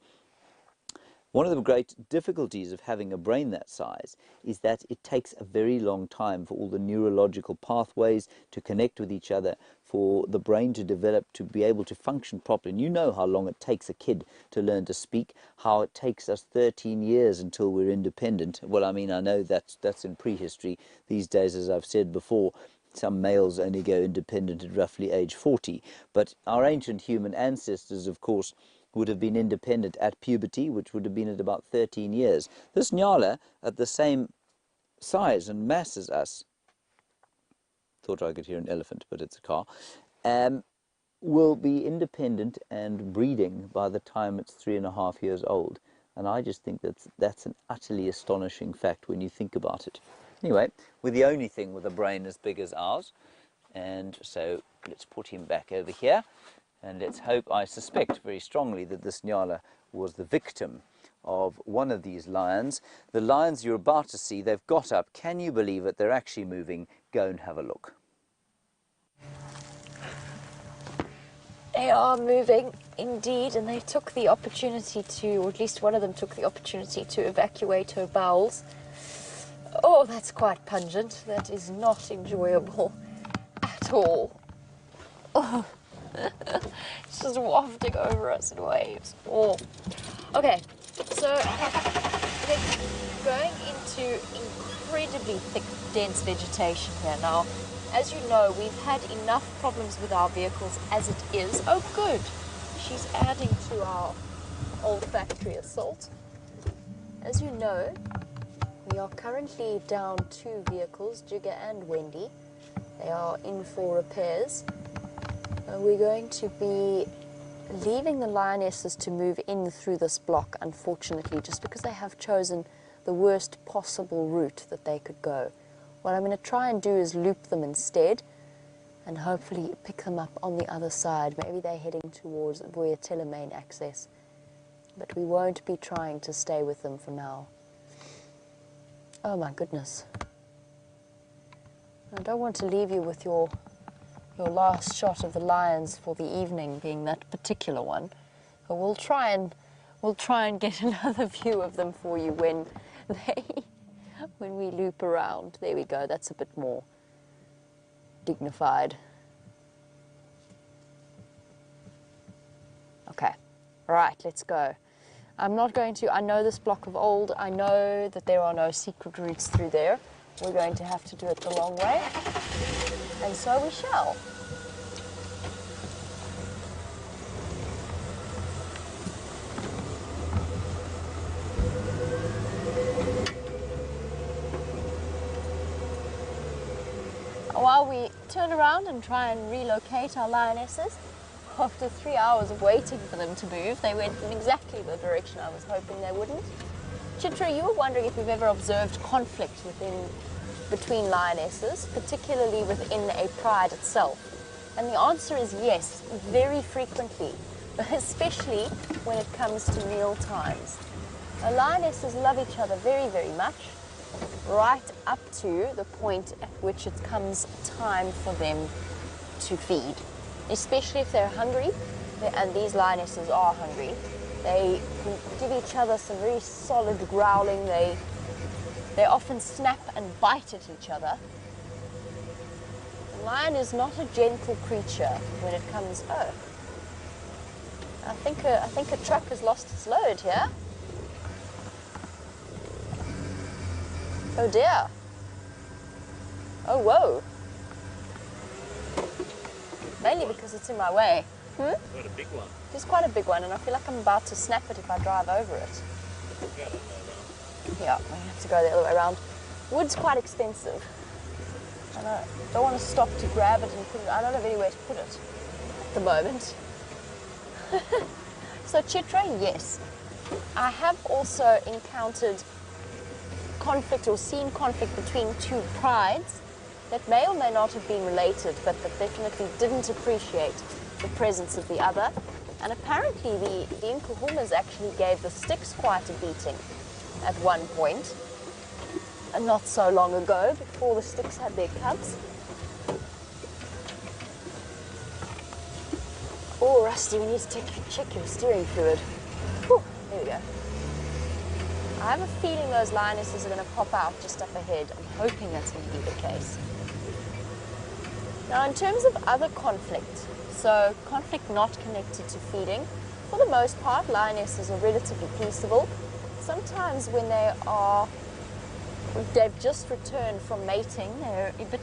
One of the great difficulties of having a brain that size is that it takes a very long time for all the neurological pathways to connect with each other, for the brain to develop, to be able to function properly. And you know how long it takes a kid to learn to speak, how it takes us 13 years until we're independent. Well, I mean, I know that's in prehistory. These days, as I've said before, some males only go independent at roughly age 40. But our ancient human ancestors, of course, would have been independent at puberty, which would have been at about 13 years. This nyala, at the same size and mass as us, thought I could hear an elephant, but it's a car, will be independent and breeding by the time it's 3.5 years old. And I just think that's an utterly astonishing fact when you think about it. Anyway, we're the only thing with a brain as big as ours, and so let's put him back over here. And let's hope, I suspect very strongly, that this nyala was the victim of one of these lions. The lions you're about to see, they've got up. Can you believe it? They're actually moving. Go and have a look. They are moving, indeed, and they took the opportunity to, or at least one of them took the opportunity to evacuate her bowels. Oh, that's quite pungent. That is not enjoyable at all. Oh. It's just wafting over us in waves. Oh. Okay, so we're going into incredibly thick, dense vegetation here now. As you know, we've had enough problems with our vehicles as it is. Oh, good. She's adding to our olfactory assault. As you know, we are currently down 2 vehicles, Jigger and Wendy. They are in for repairs. We're going to be leaving the lionesses to move in through this block, unfortunately, just because they have chosen the worst possible route that they could go. What I'm going to try and do is loop them instead and hopefully pick them up on the other side. Maybe they're heading towards Boyatilla main access. but we won't be trying to stay with them for now. Oh my goodness. I don't want to leave you with your last shot of the lions for the evening being that particular one. But we'll try and get another view of them for you when we loop around. There we go. That's a bit more dignified. Okay. All right, let's go. I'm not going to, I know this block of old, I know that there are no secret routes through there. We're going to have to do it the long way, and so we shall. While we turn around and try and relocate our lionesses, after 3 hours of waiting for them to move, they went in exactly the direction I was hoping they wouldn't. Chitra, you were wondering if we've ever observed conflict between lionesses, particularly within a pride itself. And the answer is yes, very frequently, especially when it comes to meal times. Lionesses love each other very, very much, right up to the point at which it comes time for them to feed. Especially if they're hungry, and these lionesses are hungry, they can give each other some very solid growling. They often snap and bite at each other. The lion is not a gentle creature when it comes. Oh, I think a truck has lost its load here. Oh dear. Oh whoa. Mainly because it's in my way. Quite a big one. It's quite a big one, and I feel like I'm about to snap it if I drive over it. Yeah, we have to go the other way around. Wood's quite expensive. I don't want to stop to grab it and put it. I don't have anywhere to put it at the moment. So Chitra, yes. I have also encountered conflict or seen conflict between two prides that may or may not have been related, but that definitely didn't appreciate the presence of the other. And apparently the Nkuhumas actually gave the sticks quite a beating at one point, and not so long ago, before the sticks had their cubs. Oh, Rusty, we need to check your steering fluid. Whew, there we go. I have a feeling those lionesses are going to pop out just up ahead. I'm hoping that's going to be the case. Now, in terms of other conflict, so conflict not connected to feeding, for the most part, lionesses are relatively peaceable. Sometimes when they've just returned from mating, they're a bit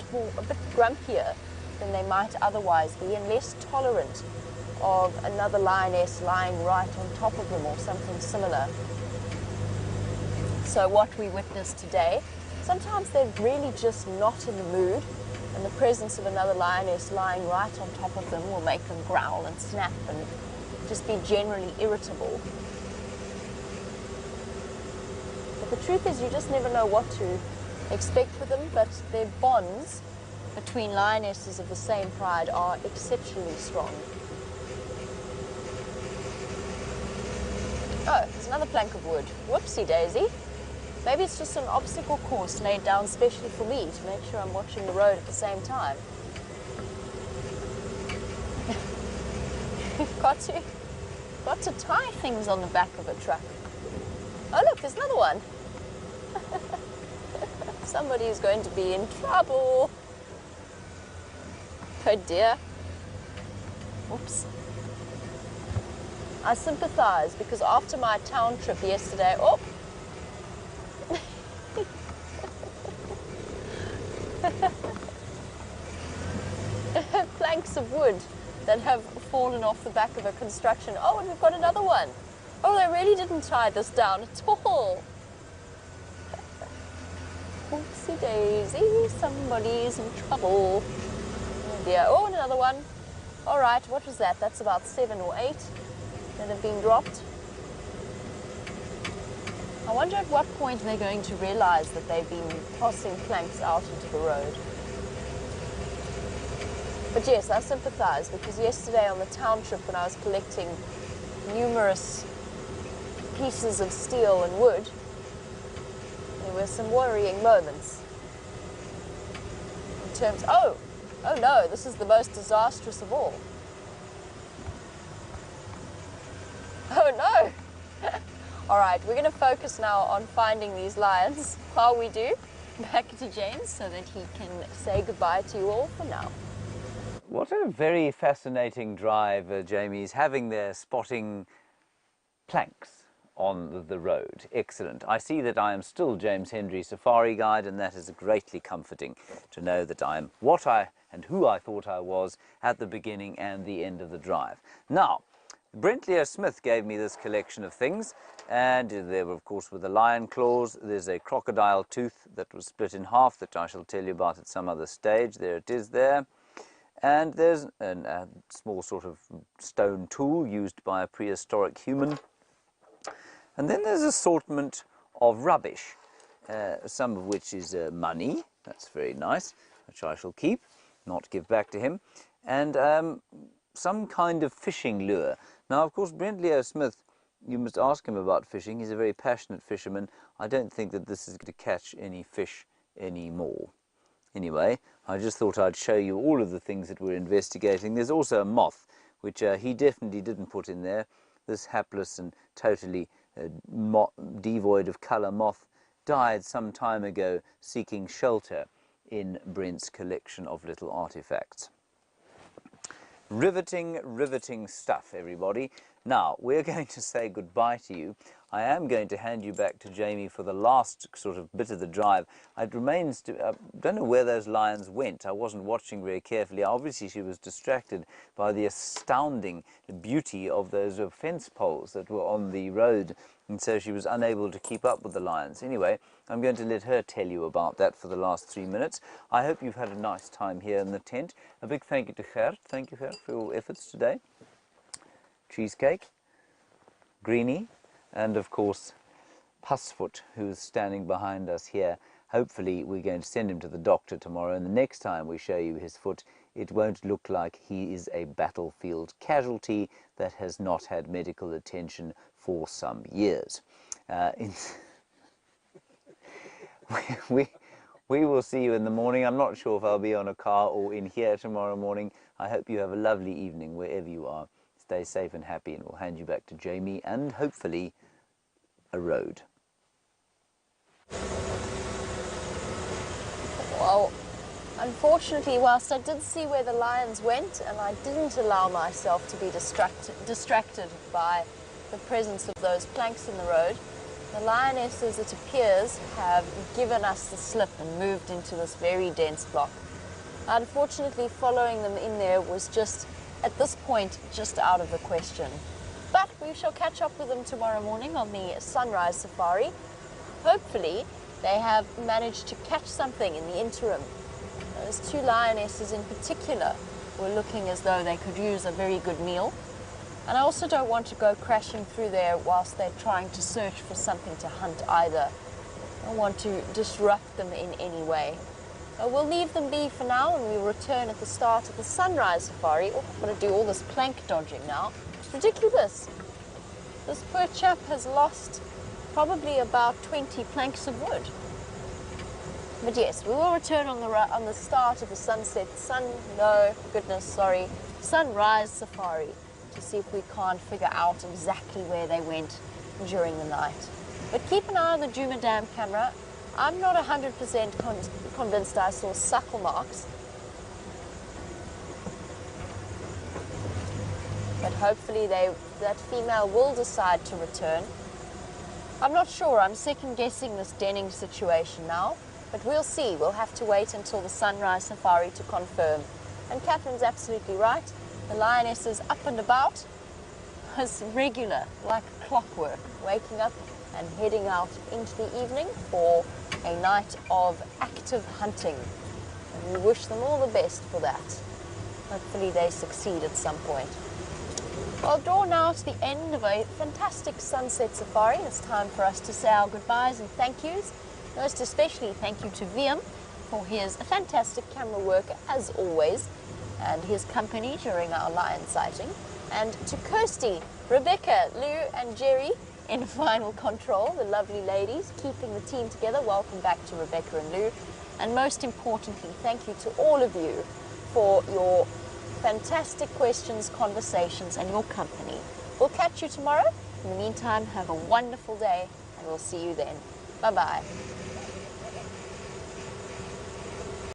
grumpier than they might otherwise be, and less tolerant of another lioness lying right on top of them or something similar. So what we witnessed today, sometimes they're really just not in the mood, and the presence of another lioness lying right on top of them will make them growl and snap and just be generally irritable. But the truth is, you just never know what to expect with them, but their bonds between lionesses of the same pride are exceptionally strong. Oh, there's another plank of wood. Whoopsie daisy. Maybe it's just an obstacle course laid down specially for me to make sure I'm watching the road at the same time. You've got to tie things on the back of a truck. Oh look, there's another one. Somebody's going to be in trouble. Oh dear. Oops. I sympathize because after my town trip yesterday, planks of wood that have fallen off the back of a construction. Oh, and we've got another one. Oh, they really didn't tie this down at all. Oopsie daisy, somebody's in trouble. Oh dear. Oh, and another one. All right, what was that? That's about 7 or 8 that have been dropped. I wonder at what point they're going to realize that they've been tossing planks out into the road. But yes, I sympathize because yesterday on the town trip when I was collecting numerous pieces of steel and wood, there were some worrying moments. In terms, oh no, this is the most disastrous of all. Oh no! All right, we're going to focus now on finding these lions. While we do, back to James so that he can say goodbye to you all for now. What a very fascinating drive Jamie's having there, spotting planks on the road. Excellent. I see that I am still James Hendry Safari Guide, and that is greatly comforting to know that I am what I and who I thought I was at the beginning and the end of the drive. Now, Brent Leo Smith gave me this collection of things, and there were, of course, with the lion claws. There's a crocodile tooth that was split in half that I shall tell you about at some other stage. There it is there. And there's a small sort of stone tool used by a prehistoric human. And then there's an assortment of rubbish, some of which is money. That's very nice, which I shall keep, not give back to him. And some kind of fishing lure. Now, of course, Brent Leo Smith, you must ask him about fishing. He's a very passionate fisherman. I don't think that this is going to catch any fish anymore. Anyway, I just thought I'd show you all of the things that we're investigating. There's also a moth, which he definitely didn't put in there. This hapless and totally devoid of colour moth died some time ago seeking shelter in Brent's collection of little artifacts. Riveting, riveting stuff, everybody. Now, we're going to say goodbye to you. I am going to hand you back to Jamie for the last sort of bit of the drive. It remains to, don't know where those lions went. I wasn't watching very carefully. Obviously, she was distracted by the astounding beauty of those fence poles that were on the road, and so she was unable to keep up with the lions. Anyway, I'm going to let her tell you about that for the last 3 minutes. I hope you've had a nice time here in the tent. A big thank you to Gert. Thank you, Gert, for your efforts today. Cheesecake, Greenie, and of course Pussfoot, who's standing behind us here. Hopefully we're going to send him to the doctor tomorrow, and the next time we show you his foot, it won't look like he is a battlefield casualty that has not had medical attention for some years. We will see you in the morning. I'm not sure if I'll be on a car or in here tomorrow morning. I hope you have a lovely evening wherever you are. Stay safe and happy, and we'll hand you back to Jamie and hopefully a road. Well, unfortunately, whilst I did see where the lions went and I didn't allow myself to be distracted by the presence of those planks in the road, the lionesses, it appears, have given us the slip and moved into this very dense block. Unfortunately, following them in there was just, at this point, just out of the question. But we shall catch up with them tomorrow morning on the sunrise safari. Hopefully, they have managed to catch something in the interim. Those two lionesses in particular were looking as though they could use a very good meal. And I also don't want to go crashing through there whilst they're trying to search for something to hunt either. I don't want to disrupt them in any way. We'll leave them be for now, and we'll return at the start of the sunrise safari. Oh, I'm going to do all this plank dodging now. It's ridiculous. This poor chap has lost probably about 20 planks of wood. But yes, we will return on the start of the sunrise safari to see if we can't figure out exactly where they went during the night. But keep an eye on the Djuma Dam camera. I'm not 100% convinced I saw suckle marks, but hopefully that female will decide to return. I'm not sure. I'm second guessing this denning situation now, but we'll see. We'll have to wait until the sunrise safari to confirm. And Catherine's absolutely right. The lioness is up and about as regular, like clockwork, waking up and heading out into the evening for a night of active hunting. And we wish them all the best for that. Hopefully they succeed at some point. I'll draw now to the end of a fantastic sunset safari. It's time for us to say our goodbyes and thank yous. Most especially thank you to VM for his fantastic camera work as always, and his company during our lion sighting. And to Kirsty, Rebecca, Lou and Jerry in final control, the lovely ladies, keeping the team together. Welcome back to Rebecca and Lou. And most importantly, thank you to all of you for your fantastic questions, conversations, and your company. We'll catch you tomorrow. In the meantime, have a wonderful day, and we'll see you then. Bye-bye.